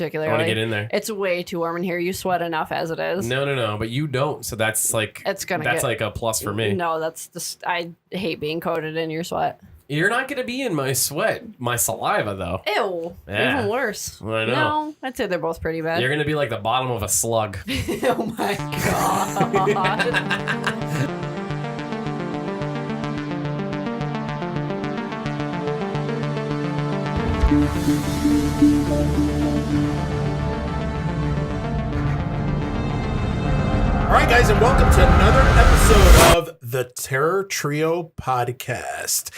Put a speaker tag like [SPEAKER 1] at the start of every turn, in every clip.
[SPEAKER 1] particularly.
[SPEAKER 2] I want to get in there.
[SPEAKER 1] It's way too warm in here. You sweat enough as it is.
[SPEAKER 2] No, but you don't. So that's like like a plus for me.
[SPEAKER 1] No, that's just I hate being coated in your sweat.
[SPEAKER 2] You're not going to be in my sweat, my saliva though.
[SPEAKER 1] Ew,
[SPEAKER 2] Yeah.
[SPEAKER 1] even worse.
[SPEAKER 2] I know.
[SPEAKER 1] No, I'd say they're both pretty bad.
[SPEAKER 2] You're going to be like the bottom of a slug.
[SPEAKER 1] Oh my god.
[SPEAKER 3] All right, guys, and welcome to another episode of the Terror Trio podcast.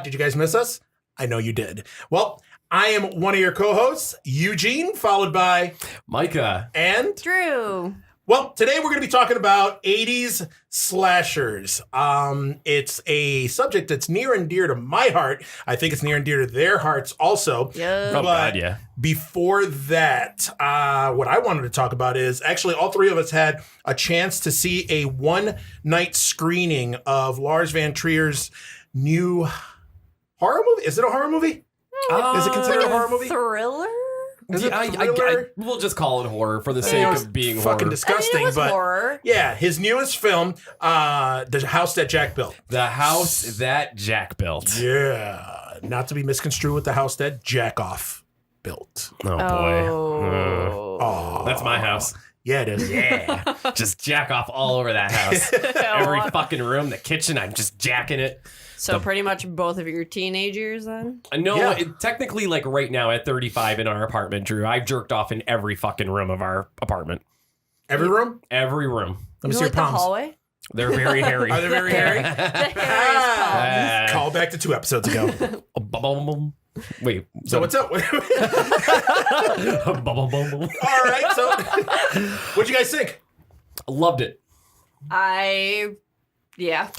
[SPEAKER 3] Did you guys miss us? I know you did. Well, I am one of your co-hosts, Eugene, followed by
[SPEAKER 2] Micah.
[SPEAKER 3] And
[SPEAKER 1] Drew.
[SPEAKER 3] well, today we're going to be talking about 80s slashers. It's a subject that's near and dear to my heart. I think it's near and dear to their hearts also.
[SPEAKER 1] Yeah.
[SPEAKER 2] Oh, God, yeah.
[SPEAKER 3] Before that, what I wanted to talk about is actually all three of us had a chance to see a one-night screening of Lars Van Trier's new horror movie. Is it a horror movie? Is it considered a horror movie?
[SPEAKER 1] Thriller?
[SPEAKER 3] Is it thriller?
[SPEAKER 2] We'll just call it horror for the sake of being
[SPEAKER 3] fucking
[SPEAKER 2] horror.
[SPEAKER 3] disgusting.
[SPEAKER 1] it was
[SPEAKER 3] but
[SPEAKER 1] horror.
[SPEAKER 3] yeah, his newest film, The House That Jack Built.
[SPEAKER 2] The house that Jack built.
[SPEAKER 3] Yeah, not to be misconstrued with the house that Jack Off built.
[SPEAKER 2] Oh, boy.
[SPEAKER 3] Oh,
[SPEAKER 2] That's my house.
[SPEAKER 3] Yeah, it is.
[SPEAKER 2] Yeah. Just jack off all over that house. Every fucking room, the kitchen, I'm just jacking it.
[SPEAKER 1] So pretty much both of your teenagers then?
[SPEAKER 2] No,
[SPEAKER 3] Yeah.
[SPEAKER 2] technically, like right now at 35 in our apartment, Drew, I've jerked off in every fucking room of our apartment.
[SPEAKER 3] Every room?
[SPEAKER 2] Every room.
[SPEAKER 3] Let me
[SPEAKER 1] You
[SPEAKER 3] see
[SPEAKER 1] like
[SPEAKER 3] your
[SPEAKER 1] the
[SPEAKER 3] palms.
[SPEAKER 1] hallway?
[SPEAKER 2] They're very hairy.
[SPEAKER 3] Are they very hairy?
[SPEAKER 1] The hairiest
[SPEAKER 3] Call back to 2 episodes ago.
[SPEAKER 2] Wait.
[SPEAKER 3] So what's up? All right. So what'd you guys think?
[SPEAKER 2] Loved it.
[SPEAKER 1] Yeah.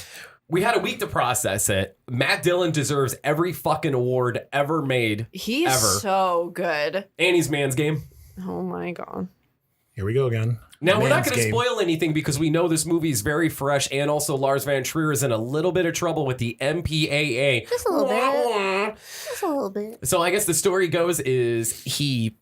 [SPEAKER 2] We had a week to process it. Matt Dillon deserves every fucking award ever made.
[SPEAKER 1] He's
[SPEAKER 2] ever.
[SPEAKER 1] so good.
[SPEAKER 2] And he's Man's Game.
[SPEAKER 1] Oh my god.
[SPEAKER 3] Here we go again.
[SPEAKER 2] Now, we're not
[SPEAKER 3] Man's
[SPEAKER 2] going to
[SPEAKER 3] Game.
[SPEAKER 2] spoil anything because we know this movie is very fresh, and also Lars Van Trier is in a little bit of trouble with the MPAA.
[SPEAKER 1] Just a little bit. Just a little bit.
[SPEAKER 2] So I guess the story goes is he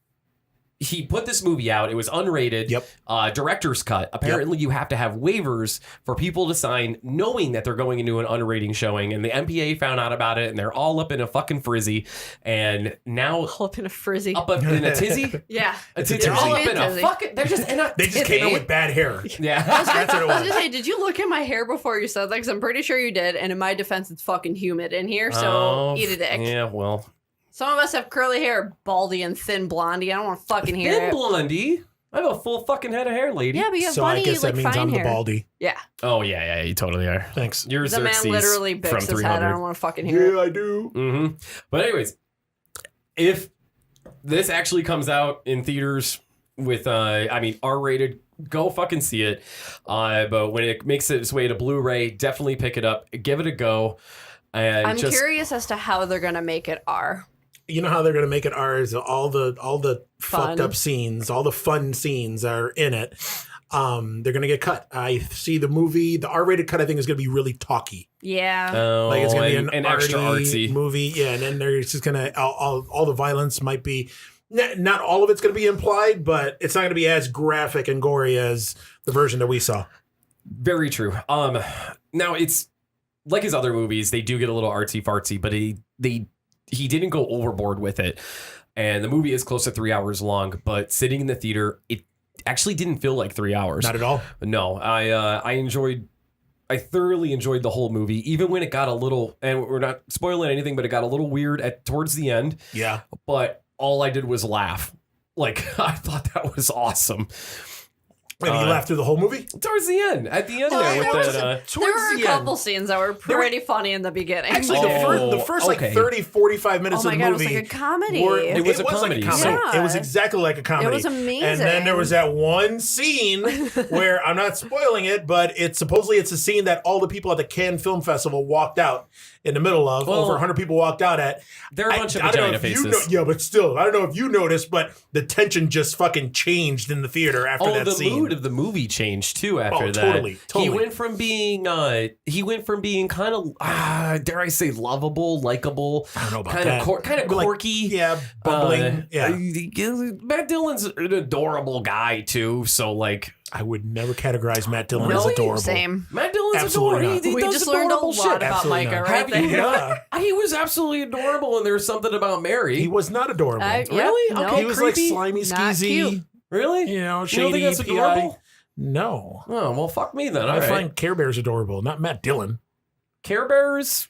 [SPEAKER 2] put this movie out. It was unrated.
[SPEAKER 3] Yep.
[SPEAKER 2] Director's cut. Apparently, you have to have waivers for people to sign knowing that they're going into an unrating showing. And the MPA found out about it, and they're all up in a fucking frizzy. And now...
[SPEAKER 1] All up in a frizzy.
[SPEAKER 2] Up in a tizzy?
[SPEAKER 1] Yeah.
[SPEAKER 3] It's a
[SPEAKER 2] They're all up
[SPEAKER 3] tizzy.
[SPEAKER 2] in a
[SPEAKER 1] Tizzy.
[SPEAKER 2] fucking... They're just in a
[SPEAKER 3] They just
[SPEAKER 2] tizzy.
[SPEAKER 3] came in with bad hair.
[SPEAKER 2] Yeah.
[SPEAKER 3] That's what it
[SPEAKER 1] I was
[SPEAKER 3] was.
[SPEAKER 1] gonna say, did you look at my hair before you said that? Because I'm pretty sure you did. And in my defense, it's fucking humid in here. So
[SPEAKER 2] Oh,
[SPEAKER 1] eat a dick.
[SPEAKER 2] Yeah, well...
[SPEAKER 1] Some of us have curly hair, baldy and thin blondie. I don't want to fucking hear
[SPEAKER 2] Thin
[SPEAKER 1] it.
[SPEAKER 2] blondie? I have a full fucking head of hair, lady.
[SPEAKER 1] Yeah, but you have
[SPEAKER 3] So I
[SPEAKER 1] bunny,
[SPEAKER 3] guess
[SPEAKER 1] like
[SPEAKER 3] that means
[SPEAKER 1] fine
[SPEAKER 3] I'm
[SPEAKER 1] hair.
[SPEAKER 3] the baldy.
[SPEAKER 1] Yeah.
[SPEAKER 2] Oh, yeah, you totally are.
[SPEAKER 3] Thanks.
[SPEAKER 2] You're
[SPEAKER 1] The man
[SPEAKER 2] Xerxes
[SPEAKER 1] literally
[SPEAKER 2] from
[SPEAKER 1] bicks his
[SPEAKER 2] 300.
[SPEAKER 1] head. I don't want to fucking hear it.
[SPEAKER 3] Yeah, I do.
[SPEAKER 2] Mm-hmm. But anyways, if this actually comes out in theaters with, R-rated, go fucking see it. But when it makes its way to Blu-ray, definitely pick it up. Give it a go. And
[SPEAKER 1] I'm curious as to how they're going to make it R.
[SPEAKER 3] You know how they're going to make it ours? All the
[SPEAKER 1] Fun.
[SPEAKER 3] fucked up scenes, all the fun scenes are in it. They're going to get cut. I see the movie, the R-rated cut, I think is going to be really talky.
[SPEAKER 1] Yeah.
[SPEAKER 3] Like it's going to be an
[SPEAKER 2] extra
[SPEAKER 3] arty
[SPEAKER 2] artsy
[SPEAKER 3] movie. Yeah, and then there's just going to, all the violence might be, not all of it's going to be implied, but it's not going to be as graphic and gory as the version that we saw.
[SPEAKER 2] Very true. Now it's like his other movies, they do get a little artsy fartsy, but he didn't go overboard with it. And the movie is close to 3 hours long, but sitting in the theater, it actually didn't feel like 3 hours.
[SPEAKER 3] Not at all.
[SPEAKER 2] No, I thoroughly enjoyed the whole movie, even when it got a little, and we're not spoiling anything, but it got a little weird towards the end.
[SPEAKER 3] Yeah.
[SPEAKER 2] But all I did was laugh. Like, I thought that was awesome.
[SPEAKER 3] And you laughed through the whole movie?
[SPEAKER 2] Towards the end. At the end
[SPEAKER 1] Well,
[SPEAKER 2] there
[SPEAKER 1] there
[SPEAKER 2] with
[SPEAKER 1] was
[SPEAKER 2] that...
[SPEAKER 1] There were a couple scenes that were pretty funny in the beginning.
[SPEAKER 3] Actually, the first
[SPEAKER 2] okay.
[SPEAKER 3] like 30, 45 minutes
[SPEAKER 1] Oh
[SPEAKER 3] of
[SPEAKER 1] my
[SPEAKER 3] the
[SPEAKER 1] God,
[SPEAKER 3] movie.
[SPEAKER 1] it was like a comedy.
[SPEAKER 2] It was a
[SPEAKER 3] like
[SPEAKER 2] comedy,
[SPEAKER 1] so-
[SPEAKER 3] It was exactly like a comedy.
[SPEAKER 1] It was amazing.
[SPEAKER 3] And then there was that one scene where, I'm not spoiling it, but it's a scene that all the people at the Cannes Film Festival walked out. in the middle of.
[SPEAKER 2] Well,
[SPEAKER 3] over 100 people walked out at.
[SPEAKER 2] There are a bunch of
[SPEAKER 3] I don't know
[SPEAKER 2] vagina
[SPEAKER 3] if you
[SPEAKER 2] faces.
[SPEAKER 3] yeah, but still, I don't know if you noticed, but the tension just fucking changed in the theater after that
[SPEAKER 2] the
[SPEAKER 3] scene.
[SPEAKER 2] mood of the movie changed too after that.
[SPEAKER 3] Totally.
[SPEAKER 2] He went from being kind of dare I say lovable, likable,
[SPEAKER 3] I don't know about
[SPEAKER 2] kind
[SPEAKER 3] that.
[SPEAKER 2] of kind of quirky.
[SPEAKER 3] Bumbling.
[SPEAKER 2] Matt Dillon's an adorable guy too. So like,
[SPEAKER 3] I would never categorize Matt Dillon as
[SPEAKER 1] Really?
[SPEAKER 3] adorable.
[SPEAKER 1] Same.
[SPEAKER 2] Matt Dillon's
[SPEAKER 3] Absolutely
[SPEAKER 2] adorable.
[SPEAKER 3] not.
[SPEAKER 2] He
[SPEAKER 1] We
[SPEAKER 2] does
[SPEAKER 1] just learned a
[SPEAKER 2] adorable
[SPEAKER 1] lot
[SPEAKER 2] shit.
[SPEAKER 1] about
[SPEAKER 3] Absolutely
[SPEAKER 1] Micah
[SPEAKER 3] not.
[SPEAKER 1] right
[SPEAKER 2] Have you
[SPEAKER 1] there.
[SPEAKER 3] Yeah.
[SPEAKER 2] He was absolutely adorable, and there's something about Mary.
[SPEAKER 3] He was not adorable.
[SPEAKER 2] Really?
[SPEAKER 1] Yep,
[SPEAKER 2] Okay,
[SPEAKER 3] he was
[SPEAKER 2] creepy.
[SPEAKER 3] like slimy,
[SPEAKER 1] Not
[SPEAKER 3] skeezy.
[SPEAKER 1] cute.
[SPEAKER 2] Really?
[SPEAKER 3] You know,
[SPEAKER 2] You
[SPEAKER 3] shady.
[SPEAKER 2] don't think that's
[SPEAKER 3] PI.
[SPEAKER 2] adorable?
[SPEAKER 3] No.
[SPEAKER 2] Oh well, fuck me then. All
[SPEAKER 3] I
[SPEAKER 2] right.
[SPEAKER 3] find Care Bears adorable, not Matt Dillon.
[SPEAKER 2] Care Bears.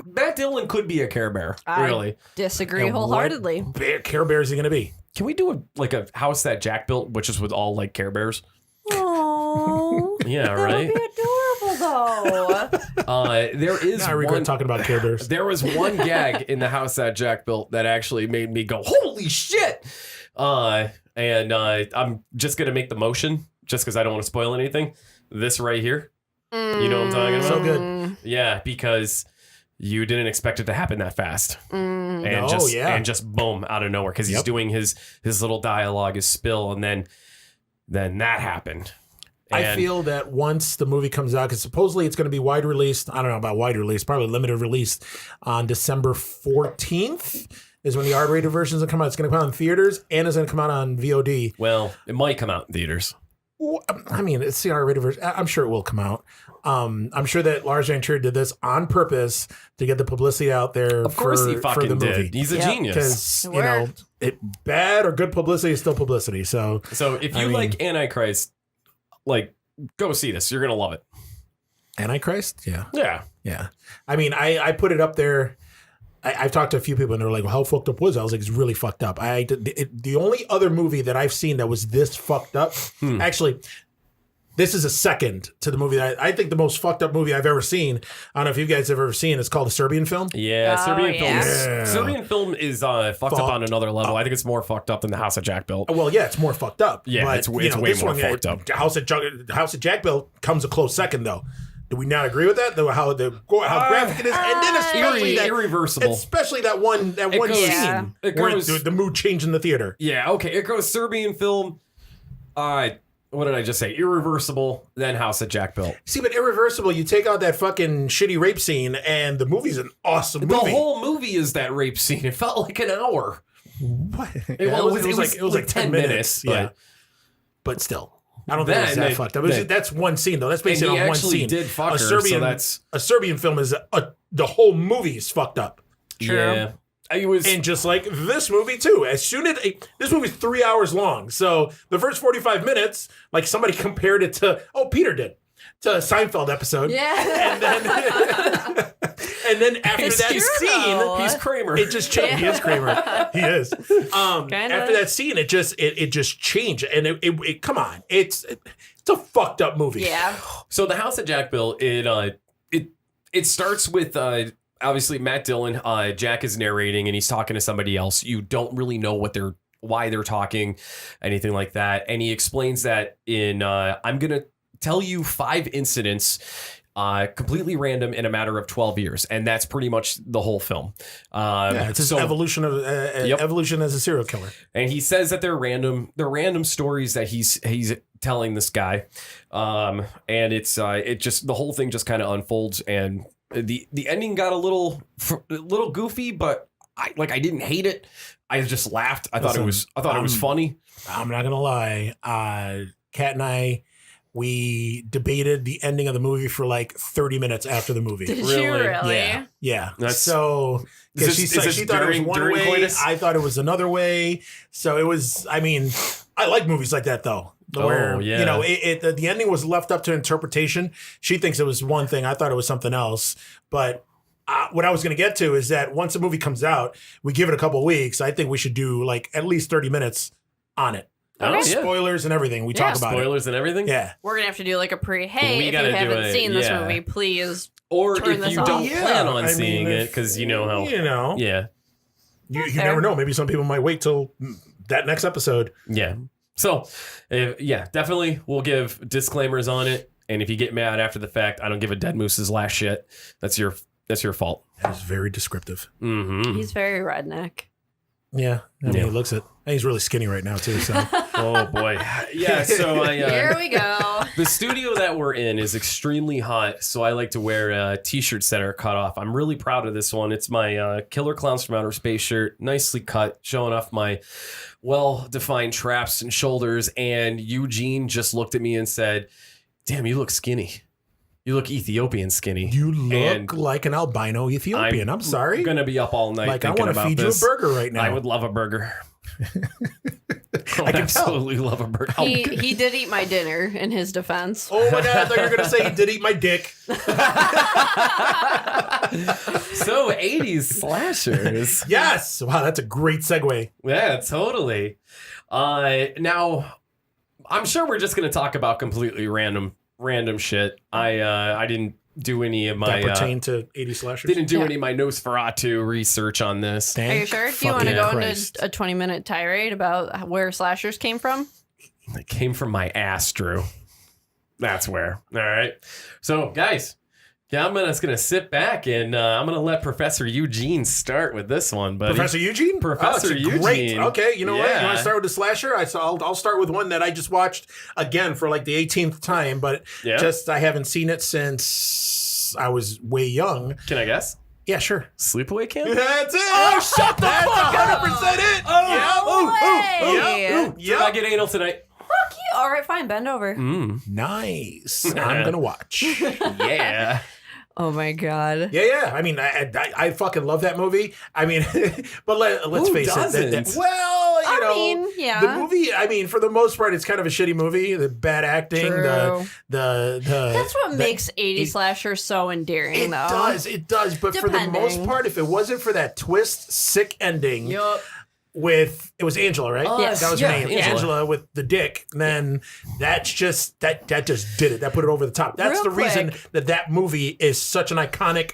[SPEAKER 2] Matt Dillon could be a Care Bear.
[SPEAKER 1] I-
[SPEAKER 2] Really?
[SPEAKER 1] Disagree
[SPEAKER 3] And what
[SPEAKER 1] wholeheartedly.
[SPEAKER 3] Care Bears are going to be?
[SPEAKER 2] Can we do a house that Jack built, which is with all like Care Bears?
[SPEAKER 1] Oh,
[SPEAKER 2] Yeah,
[SPEAKER 1] that
[SPEAKER 2] right.
[SPEAKER 1] would be adorable though.
[SPEAKER 2] There is
[SPEAKER 3] Now I regret
[SPEAKER 2] one.
[SPEAKER 3] talking about Care Bears.
[SPEAKER 2] There was one gag in the house that Jack built that actually made me go, "Holy shit!" And I'm just gonna make the motion just because I don't want to spoil anything. This right here, you know what I'm talking about?
[SPEAKER 3] So good.
[SPEAKER 2] Yeah, because you didn't expect it to happen that fast, and
[SPEAKER 3] No,
[SPEAKER 2] just
[SPEAKER 3] yeah.
[SPEAKER 2] and just boom out of nowhere because he's
[SPEAKER 3] Yep.
[SPEAKER 2] doing his little dialogue, his spill, and then that happened.
[SPEAKER 3] I
[SPEAKER 2] And-
[SPEAKER 3] feel that once the movie comes out, because supposedly it's going to be wide released. I don't know about wide release, probably limited release on December 14th is when the R-rated version is going to come out. It's going to come out in theaters and it's going to come out on VOD.
[SPEAKER 2] well, it might come out in theaters.
[SPEAKER 3] Well, I mean, it's the R-rated version. I'm sure it will come out. I'm sure that Lars Van Trier did this on purpose to get the publicity out there
[SPEAKER 2] Of course, he
[SPEAKER 3] for
[SPEAKER 2] fucking
[SPEAKER 3] the movie.
[SPEAKER 2] did. He's a
[SPEAKER 1] Yep.
[SPEAKER 2] genius.
[SPEAKER 3] Because,
[SPEAKER 1] It
[SPEAKER 3] you know,
[SPEAKER 1] worked.
[SPEAKER 3] bad or good publicity is still publicity. So,
[SPEAKER 2] So if
[SPEAKER 3] I
[SPEAKER 2] you
[SPEAKER 3] mean-
[SPEAKER 2] like Antichrist, like go see this. You're gonna love it.
[SPEAKER 3] Antichrist? Yeah.
[SPEAKER 2] Yeah.
[SPEAKER 3] Yeah. I mean, I put it up there. I've talked to a few people and they're like, well, how fucked up was it? I was like, it's really fucked up. The only other movie that I've seen that was this fucked up, actually, this is a second to the movie that I think the most fucked up movie I've ever seen. I don't know if you guys have ever seen. It's called a Serbian film.
[SPEAKER 2] Yeah,
[SPEAKER 1] Oh,
[SPEAKER 2] Serbian
[SPEAKER 1] yeah.
[SPEAKER 2] film.
[SPEAKER 3] Yeah.
[SPEAKER 2] Serbian film is fucked up
[SPEAKER 3] Fucked
[SPEAKER 2] on another level. I think it's more fucked up than the house that Jack built.
[SPEAKER 3] Well, yeah, it's more fucked up.
[SPEAKER 2] Yeah,
[SPEAKER 3] but,
[SPEAKER 2] it's
[SPEAKER 3] you
[SPEAKER 2] way
[SPEAKER 3] know,
[SPEAKER 2] more
[SPEAKER 3] this one,
[SPEAKER 2] fucked up.
[SPEAKER 3] House that Jack built comes a close second, though. Do we not agree with that? How graphic it is, and then especially that
[SPEAKER 2] irreversible.
[SPEAKER 3] especially that one
[SPEAKER 2] goes-
[SPEAKER 3] scene
[SPEAKER 1] Yeah.
[SPEAKER 2] It
[SPEAKER 3] where
[SPEAKER 2] goes-
[SPEAKER 3] the mood changed in the theater.
[SPEAKER 2] Yeah, okay. It goes Serbian film. What did I just say? Irreversible, then House that Jack built.
[SPEAKER 3] See, but Irreversible, you take out that fucking shitty rape scene, and the movie's an awesome movie.
[SPEAKER 2] The whole movie is that rape scene. It felt like an hour.
[SPEAKER 3] What?
[SPEAKER 2] It was like 10 minutes,
[SPEAKER 3] yeah.
[SPEAKER 2] but-
[SPEAKER 3] But still, I don't think it's
[SPEAKER 2] Then
[SPEAKER 3] that
[SPEAKER 2] they-
[SPEAKER 3] fucked up. That's one scene though. That's based
[SPEAKER 2] And
[SPEAKER 3] on
[SPEAKER 2] he
[SPEAKER 3] one
[SPEAKER 2] actually
[SPEAKER 3] scene.
[SPEAKER 2] did fuck her, so that's-
[SPEAKER 3] a Serbian film is the whole movie is fucked up.
[SPEAKER 1] True.
[SPEAKER 2] Yeah. It was
[SPEAKER 3] And just like this movie too, as soon as this movie's 3 hours long, so the first 45 minutes, like somebody compared it to Peter did to a Seinfeld episode,
[SPEAKER 1] Yeah.
[SPEAKER 3] and then after
[SPEAKER 2] He's
[SPEAKER 3] that
[SPEAKER 1] true,
[SPEAKER 3] scene,
[SPEAKER 1] though.
[SPEAKER 2] he's Kramer.
[SPEAKER 3] it just changed. He is Kramer. He is.
[SPEAKER 1] Kinda.
[SPEAKER 3] After that scene, it just changed, and it come on, it's a fucked up movie.
[SPEAKER 1] Yeah.
[SPEAKER 2] So the house that Jack built, it starts with obviously Matt Dillon. Jack is narrating and he's talking to somebody else. You don't really know why they're talking, anything like that. And he explains that I'm gonna tell you 5 incidents. Completely random in a matter of 12 years, and that's pretty much the whole film.
[SPEAKER 3] Yeah, it's his evolution of evolution as a serial killer.
[SPEAKER 2] And he says that they're random stories that he's telling this guy, and it's the whole thing just kind of unfolds, and the ending got a little goofy, but I didn't hate it. I just laughed. I thought it was funny.
[SPEAKER 3] I'm not gonna lie, Kat and I. We debated the ending of the movie for like 30 minutes after the movie.
[SPEAKER 1] Did
[SPEAKER 2] Really?
[SPEAKER 1] you really?
[SPEAKER 3] Yeah. Yeah.
[SPEAKER 2] That's-
[SPEAKER 3] So,
[SPEAKER 2] Is
[SPEAKER 3] because
[SPEAKER 2] this
[SPEAKER 3] she thought it was one
[SPEAKER 2] during
[SPEAKER 3] way,
[SPEAKER 2] coitus?
[SPEAKER 3] I thought it was another way. So it was, I mean, I like movies like that though. Where,
[SPEAKER 2] yeah.
[SPEAKER 3] you know, the ending was left up to interpretation. She thinks it was one thing. I thought it was something else. But what I was going to get to is that once a movie comes out, we give it a couple of weeks. I think we should do like at least 30 minutes on it.
[SPEAKER 2] Oh, yeah.
[SPEAKER 3] Spoilers and everything. We
[SPEAKER 1] Yeah.
[SPEAKER 3] talk about
[SPEAKER 2] Spoilers and everything.
[SPEAKER 3] it. Yeah.
[SPEAKER 1] We're gonna have to do like a
[SPEAKER 2] We
[SPEAKER 1] hey, if
[SPEAKER 2] gotta
[SPEAKER 1] you
[SPEAKER 2] do
[SPEAKER 1] haven't
[SPEAKER 2] it,
[SPEAKER 1] seen this
[SPEAKER 2] yeah.
[SPEAKER 1] movie, please.
[SPEAKER 2] Or
[SPEAKER 1] Turn
[SPEAKER 2] if
[SPEAKER 1] this
[SPEAKER 2] you
[SPEAKER 1] off.
[SPEAKER 2] don't
[SPEAKER 3] Yeah,
[SPEAKER 2] plan on
[SPEAKER 3] I mean,
[SPEAKER 2] seeing it,
[SPEAKER 3] if-
[SPEAKER 2] because you know how.
[SPEAKER 3] You know.
[SPEAKER 2] Yeah.
[SPEAKER 3] You
[SPEAKER 1] fair.
[SPEAKER 3] never know. Maybe some people might wait till that next episode.
[SPEAKER 2] Yeah. So, yeah, definitely we'll give disclaimers on it. And if you get mad after the fact, I don't give a dead moose's last shit. That's your fault.
[SPEAKER 3] That is very descriptive.
[SPEAKER 2] Mm-hmm.
[SPEAKER 1] He's very redneck.
[SPEAKER 3] Yeah. I mean, he looks it. And he's really skinny right now, too. So.
[SPEAKER 2] Oh, boy. Yeah, so
[SPEAKER 1] Here we go.
[SPEAKER 2] the studio that we're in is extremely hot, so I like to wear T-shirts that are cut off. I'm really proud of this one. It's my Killer Clowns from Outer Space shirt, nicely cut, showing off my well-defined traps and shoulders. And Eugene just looked at me and said, "Damn, you look skinny. You look Ethiopian skinny.
[SPEAKER 3] You look like an albino Ethiopian. I'm sorry.
[SPEAKER 2] I'm going to be up all night
[SPEAKER 3] Like, I
[SPEAKER 2] thinking
[SPEAKER 3] want to
[SPEAKER 2] about
[SPEAKER 3] feed
[SPEAKER 2] this.
[SPEAKER 3] you a burger right now.
[SPEAKER 2] I would love a burger. I
[SPEAKER 3] can
[SPEAKER 2] absolutely love a burger.
[SPEAKER 1] He did eat my dinner in his defense.
[SPEAKER 3] Oh my God, I thought you were going to say he did eat my dick.
[SPEAKER 2] So 80s slashers.
[SPEAKER 3] Yes. Wow, that's a great segue.
[SPEAKER 2] Yeah, totally. Now, I'm sure we're just going to talk about completely random shit. I didn't do any of my
[SPEAKER 3] That pertain to 80 slashers?
[SPEAKER 2] didn't do any of my Nosferatu research on this.
[SPEAKER 1] Are you sure? Do you want to go into a 20-minute tirade about where slashers came from?
[SPEAKER 2] It came from my ass, Drew. That's where. All right. So, guys, yeah, I'm just gonna sit back and I'm gonna let Professor Eugene start with this one, buddy.
[SPEAKER 3] Professor Eugene?
[SPEAKER 2] Professor
[SPEAKER 3] it's
[SPEAKER 2] Eugene.
[SPEAKER 3] Great. Okay, you know what? You
[SPEAKER 2] Yeah.
[SPEAKER 3] want to start with the slasher? I'll start with one that I just watched again for like the 18th time, but
[SPEAKER 2] Yeah.
[SPEAKER 3] just I haven't seen it since I was way young.
[SPEAKER 2] Can I guess?
[SPEAKER 3] Yeah, sure.
[SPEAKER 2] Sleepaway Camp?
[SPEAKER 3] That's it.
[SPEAKER 2] Oh, shut the
[SPEAKER 3] That's
[SPEAKER 2] fuck up!
[SPEAKER 3] 100% it.
[SPEAKER 1] way.
[SPEAKER 2] Did I get anal tonight?
[SPEAKER 1] Fuck you. All right, fine. Bend over.
[SPEAKER 3] Nice. I'm gonna watch.
[SPEAKER 2] Yeah.
[SPEAKER 1] Oh my God.
[SPEAKER 3] Yeah. I mean, I fucking love that movie. I mean, but let's
[SPEAKER 2] Who
[SPEAKER 3] face it.
[SPEAKER 2] doesn't?
[SPEAKER 3] Well, you
[SPEAKER 1] I
[SPEAKER 3] know,
[SPEAKER 1] mean, yeah.
[SPEAKER 3] the movie. I mean, for the most part, it's kind of a shitty movie. The bad acting,
[SPEAKER 1] True.
[SPEAKER 3] the
[SPEAKER 1] That's what makes 80 slasher so endearing, though.
[SPEAKER 3] It does. But for the most
[SPEAKER 1] Depending.
[SPEAKER 3] part, if it wasn't for that twist, sick ending
[SPEAKER 1] Yup.
[SPEAKER 3] with it was Angela, right?
[SPEAKER 1] Yes.
[SPEAKER 3] That was her
[SPEAKER 2] Yeah,
[SPEAKER 3] name,
[SPEAKER 2] Angela.
[SPEAKER 3] Angela with the dick. Then that's just that just did it. That put it over the top. That's
[SPEAKER 1] Real
[SPEAKER 3] the reason
[SPEAKER 1] quick.
[SPEAKER 3] that movie is such an iconic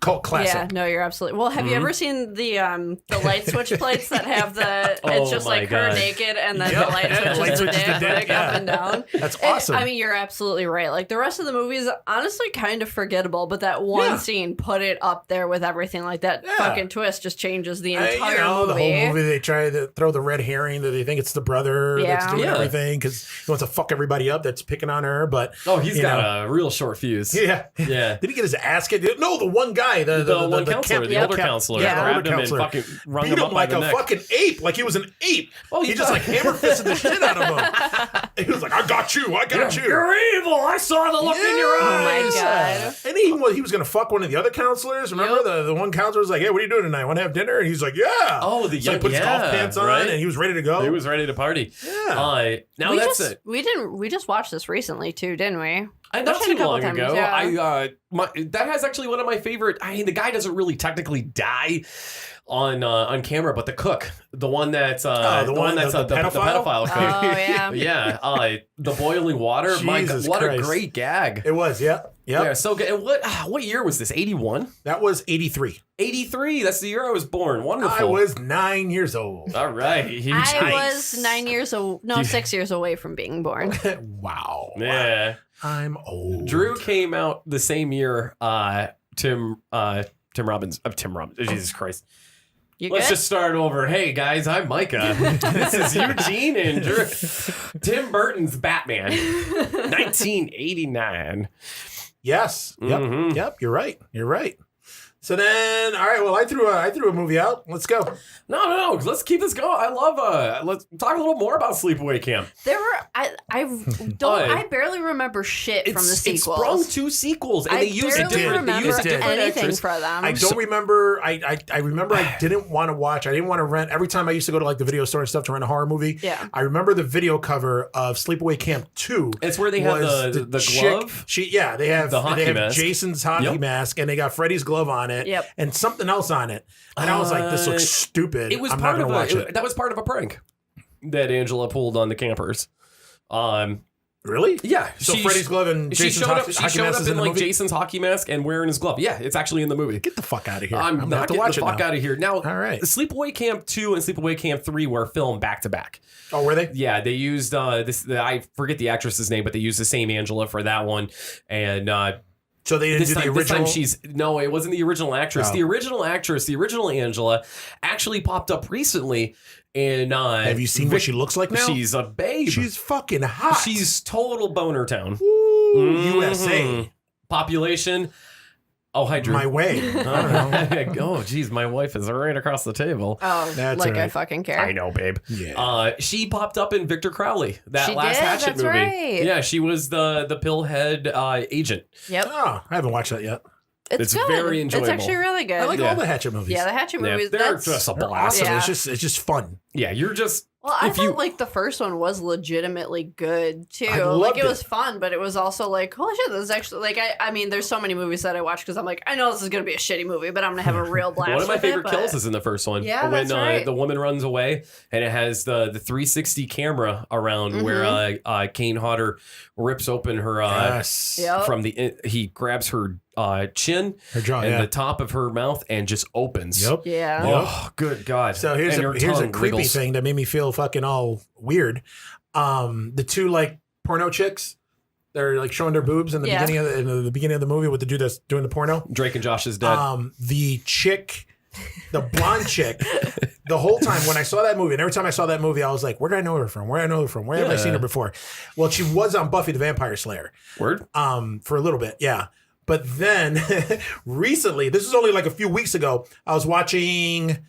[SPEAKER 3] cult classic.
[SPEAKER 1] Yeah, no, you're absolutely. Well, have you ever seen the light switch plates that have the?
[SPEAKER 2] Oh
[SPEAKER 1] It's just
[SPEAKER 2] my
[SPEAKER 1] like her
[SPEAKER 2] God.
[SPEAKER 1] naked, and then
[SPEAKER 3] Yep.
[SPEAKER 1] the light
[SPEAKER 3] And the
[SPEAKER 1] switches
[SPEAKER 3] light
[SPEAKER 1] the
[SPEAKER 3] switches
[SPEAKER 1] dick,
[SPEAKER 3] the dick,
[SPEAKER 1] like
[SPEAKER 3] yeah.
[SPEAKER 1] up and down.
[SPEAKER 3] That's awesome.
[SPEAKER 1] I mean, you're absolutely right. Like the rest of the movie is honestly kind of forgettable, but that one
[SPEAKER 3] Yeah.
[SPEAKER 1] scene put it up there with everything. Like that
[SPEAKER 3] Yeah.
[SPEAKER 1] fucking twist just changes the entire
[SPEAKER 3] the whole
[SPEAKER 1] movie.
[SPEAKER 3] movie, they try to throw the red herring that they think it's the brother that's
[SPEAKER 1] Yeah.
[SPEAKER 3] doing
[SPEAKER 2] Yeah.
[SPEAKER 3] everything because he wants to fuck everybody up that's picking on her. But
[SPEAKER 2] Oh, he's
[SPEAKER 3] you
[SPEAKER 2] got
[SPEAKER 3] know.
[SPEAKER 2] a real short fuse.
[SPEAKER 3] yeah,
[SPEAKER 2] Yeah.
[SPEAKER 3] Did he get his ass kicked? No, the one guy, the
[SPEAKER 2] one counselor, the older counselor,
[SPEAKER 3] yeah, the
[SPEAKER 2] grabbed
[SPEAKER 3] older
[SPEAKER 2] him
[SPEAKER 3] counselor,
[SPEAKER 2] and fucking rung
[SPEAKER 3] beat
[SPEAKER 2] him
[SPEAKER 3] him
[SPEAKER 2] up by
[SPEAKER 3] like
[SPEAKER 2] the
[SPEAKER 3] a
[SPEAKER 2] neck.
[SPEAKER 3] fucking ape, like he was an ape.
[SPEAKER 2] Oh,
[SPEAKER 3] he just like hammer fisted the shit out of him. He was like, "I got you, I got you."
[SPEAKER 2] You're evil. I saw the look in your
[SPEAKER 1] Oh my
[SPEAKER 2] eyes.
[SPEAKER 1] God.
[SPEAKER 3] And he was gonna fuck one of the other counselors. Remember the one counselor was like, "Hey, what are you doing tonight? Want to have dinner?" And he's like, "Yeah."
[SPEAKER 2] Oh, the
[SPEAKER 3] so he
[SPEAKER 2] young-
[SPEAKER 3] put his golf
[SPEAKER 2] yeah,
[SPEAKER 3] pants on
[SPEAKER 2] right?
[SPEAKER 3] and he was ready to go.
[SPEAKER 2] He was ready to party.
[SPEAKER 3] Yeah.
[SPEAKER 2] Now
[SPEAKER 1] we
[SPEAKER 2] that's
[SPEAKER 1] just,
[SPEAKER 2] it.
[SPEAKER 1] We just watched this recently too, didn't we?
[SPEAKER 2] Not
[SPEAKER 1] Watched it
[SPEAKER 2] too
[SPEAKER 1] a couple
[SPEAKER 2] long
[SPEAKER 1] times,
[SPEAKER 2] ago.
[SPEAKER 1] yeah.
[SPEAKER 2] That has actually one of my favorite. I mean, the guy doesn't really technically die on camera, but the cook, the one that's the pedophile cook.
[SPEAKER 1] Oh yeah.
[SPEAKER 2] Yeah, the boiling water. My God,
[SPEAKER 3] Jesus
[SPEAKER 2] what
[SPEAKER 3] Christ.
[SPEAKER 2] a great gag.
[SPEAKER 3] It was, yeah.
[SPEAKER 2] Yeah, so good. And what year was this? 81?
[SPEAKER 3] That was 83.
[SPEAKER 2] 83. That's the year I was born. Wonderful.
[SPEAKER 3] I was 9 years old.
[SPEAKER 2] All right. Huge.
[SPEAKER 1] I was 6 years away from being born.
[SPEAKER 3] Wow.
[SPEAKER 2] Yeah.
[SPEAKER 3] I'm old.
[SPEAKER 2] Drew came out the same year. Tim Robbins. Jesus Christ.
[SPEAKER 1] You
[SPEAKER 2] Let's
[SPEAKER 1] good?
[SPEAKER 2] just start over. Hey guys, I'm Micah. This is Eugene and Drew. Tim Burton's Batman, 1989.
[SPEAKER 3] Yes. Yep.
[SPEAKER 2] Mhm.
[SPEAKER 3] Yep. You're right. So then, all right. Well, I threw a movie out. Let's go.
[SPEAKER 2] No. Let's keep this going. I love. Let's talk a little more about Sleepaway Camp.
[SPEAKER 1] There were I barely remember shit from the
[SPEAKER 2] It
[SPEAKER 1] sequels.
[SPEAKER 2] sprung 2 sequels, and
[SPEAKER 1] I
[SPEAKER 2] they used
[SPEAKER 1] barely
[SPEAKER 3] did.
[SPEAKER 1] remember
[SPEAKER 3] They used different
[SPEAKER 1] anything
[SPEAKER 2] actors.
[SPEAKER 1] for them.
[SPEAKER 3] I don't remember. I remember I didn't want to watch. I didn't want to rent. Every time I used to go to like the video store and stuff to rent a horror movie.
[SPEAKER 1] Yeah.
[SPEAKER 3] I remember the video cover of Sleepaway Camp 2.
[SPEAKER 2] It's where they have
[SPEAKER 3] was
[SPEAKER 2] the
[SPEAKER 3] chick-
[SPEAKER 2] glove.
[SPEAKER 3] They have
[SPEAKER 2] The hockey mask.
[SPEAKER 3] Jason's hockey
[SPEAKER 2] Yep.
[SPEAKER 3] mask, and they got Freddy's glove on it.
[SPEAKER 1] Yep.
[SPEAKER 3] And something else on it. And I was like, this looks stupid.
[SPEAKER 2] It was
[SPEAKER 3] I'm
[SPEAKER 2] part
[SPEAKER 3] not
[SPEAKER 2] of
[SPEAKER 3] gonna watch it.
[SPEAKER 2] that was part of a prank that Angela pulled on the campers.
[SPEAKER 3] Really?
[SPEAKER 2] Yeah.
[SPEAKER 3] So Freddy's glove and
[SPEAKER 2] she
[SPEAKER 3] Jason's
[SPEAKER 2] showed up.
[SPEAKER 3] hockey
[SPEAKER 2] She showed
[SPEAKER 3] mask
[SPEAKER 2] up
[SPEAKER 3] is
[SPEAKER 2] in
[SPEAKER 3] in the
[SPEAKER 2] like
[SPEAKER 3] movie?
[SPEAKER 2] Jason's hockey mask and wearing his glove. Yeah, it's actually in the movie.
[SPEAKER 3] Get the fuck out of here.
[SPEAKER 2] I'm
[SPEAKER 3] gonna
[SPEAKER 2] not
[SPEAKER 3] have to
[SPEAKER 2] getting
[SPEAKER 3] watch
[SPEAKER 2] the
[SPEAKER 3] it
[SPEAKER 2] fuck
[SPEAKER 3] now.
[SPEAKER 2] out of here. Now,
[SPEAKER 3] All right.
[SPEAKER 2] Sleepaway Camp 2 and Sleepaway Camp 3 were filmed back to back.
[SPEAKER 3] Oh, were they?
[SPEAKER 2] Yeah, they used I forget the actress's name, but they used the same Angela for that one. And
[SPEAKER 3] So they didn't do the original.
[SPEAKER 2] this time it wasn't the original actress.
[SPEAKER 3] Oh.
[SPEAKER 2] The original actress, the original Angela, actually popped up recently. And
[SPEAKER 3] Have you seen what she looks like now?
[SPEAKER 2] She's a babe.
[SPEAKER 3] She's fucking hot.
[SPEAKER 2] She's total boner town.
[SPEAKER 3] Woo,
[SPEAKER 2] Mhm.
[SPEAKER 3] USA.
[SPEAKER 2] Population. Oh, hi, Drew.
[SPEAKER 3] My way. I don't know.
[SPEAKER 2] Oh, geez, my wife is right across the table.
[SPEAKER 1] Oh,
[SPEAKER 3] That's
[SPEAKER 1] like I
[SPEAKER 3] right.
[SPEAKER 1] fucking care.
[SPEAKER 2] I know, babe.
[SPEAKER 3] Yeah.
[SPEAKER 2] She popped up in Victor Crowley, that
[SPEAKER 1] She
[SPEAKER 2] last
[SPEAKER 1] did?
[SPEAKER 2] Hatchet
[SPEAKER 1] That's
[SPEAKER 2] movie.
[SPEAKER 1] right.
[SPEAKER 2] Yeah, she was the pillhead agent.
[SPEAKER 1] Yep.
[SPEAKER 3] Oh, I haven't watched that yet.
[SPEAKER 2] It's
[SPEAKER 1] good.
[SPEAKER 2] very
[SPEAKER 1] It's
[SPEAKER 2] enjoyable.
[SPEAKER 1] actually really good.
[SPEAKER 3] I like
[SPEAKER 2] Yeah.
[SPEAKER 3] all the Hatchet movies.
[SPEAKER 1] yeah, the Hatchet
[SPEAKER 2] Yeah,
[SPEAKER 1] movies.
[SPEAKER 2] they're
[SPEAKER 1] That's
[SPEAKER 2] just a
[SPEAKER 3] They're
[SPEAKER 2] blast.
[SPEAKER 3] awesome.
[SPEAKER 1] Yeah.
[SPEAKER 3] It's just fun.
[SPEAKER 2] Yeah, you're just
[SPEAKER 1] well, I
[SPEAKER 2] if
[SPEAKER 1] thought
[SPEAKER 2] you-
[SPEAKER 1] like the first one was legitimately good too.
[SPEAKER 3] I
[SPEAKER 1] Like
[SPEAKER 3] loved
[SPEAKER 1] it was
[SPEAKER 3] it.
[SPEAKER 1] fun, but it was also like, holy shit, this is actually like I mean, there's so many movies that I watch because I'm like, I know this is gonna be a shitty movie, but I'm gonna have a real blast.
[SPEAKER 2] one of my
[SPEAKER 1] with
[SPEAKER 2] favorite
[SPEAKER 1] it,
[SPEAKER 2] kills
[SPEAKER 1] but-
[SPEAKER 2] is in the first one.
[SPEAKER 1] Yeah,
[SPEAKER 2] when
[SPEAKER 1] that's right.
[SPEAKER 2] the woman runs away and it has the 360 camera around where Kane Hodder rips open her
[SPEAKER 3] Yes.
[SPEAKER 1] Yep.
[SPEAKER 2] from he grabs her chin
[SPEAKER 3] Her jaw,
[SPEAKER 2] and
[SPEAKER 3] yeah.
[SPEAKER 2] the top of her mouth and just opens.
[SPEAKER 3] Yep.
[SPEAKER 1] Yeah.
[SPEAKER 2] Oh, good God.
[SPEAKER 3] So here's
[SPEAKER 2] And
[SPEAKER 3] a
[SPEAKER 2] her
[SPEAKER 3] here's a
[SPEAKER 2] tongue
[SPEAKER 3] creepy
[SPEAKER 2] wiggles.
[SPEAKER 3] thing that made me feel fucking all weird. The two like porno chicks, they're like showing their boobs in the
[SPEAKER 1] Yeah.
[SPEAKER 3] beginning of the movie with the dude that's doing the porno.
[SPEAKER 2] Drake and Josh is dead.
[SPEAKER 3] The chick, the blonde chick, the whole time when I saw that movie, and every time I saw that movie, I was like, where do I know her from? Where do I know her from? Where have I
[SPEAKER 2] Yeah.
[SPEAKER 3] seen her before? Well, she was on Buffy the Vampire Slayer.
[SPEAKER 2] Word?
[SPEAKER 3] For a little bit, yeah. But then recently, this was only like a few weeks ago, I was watching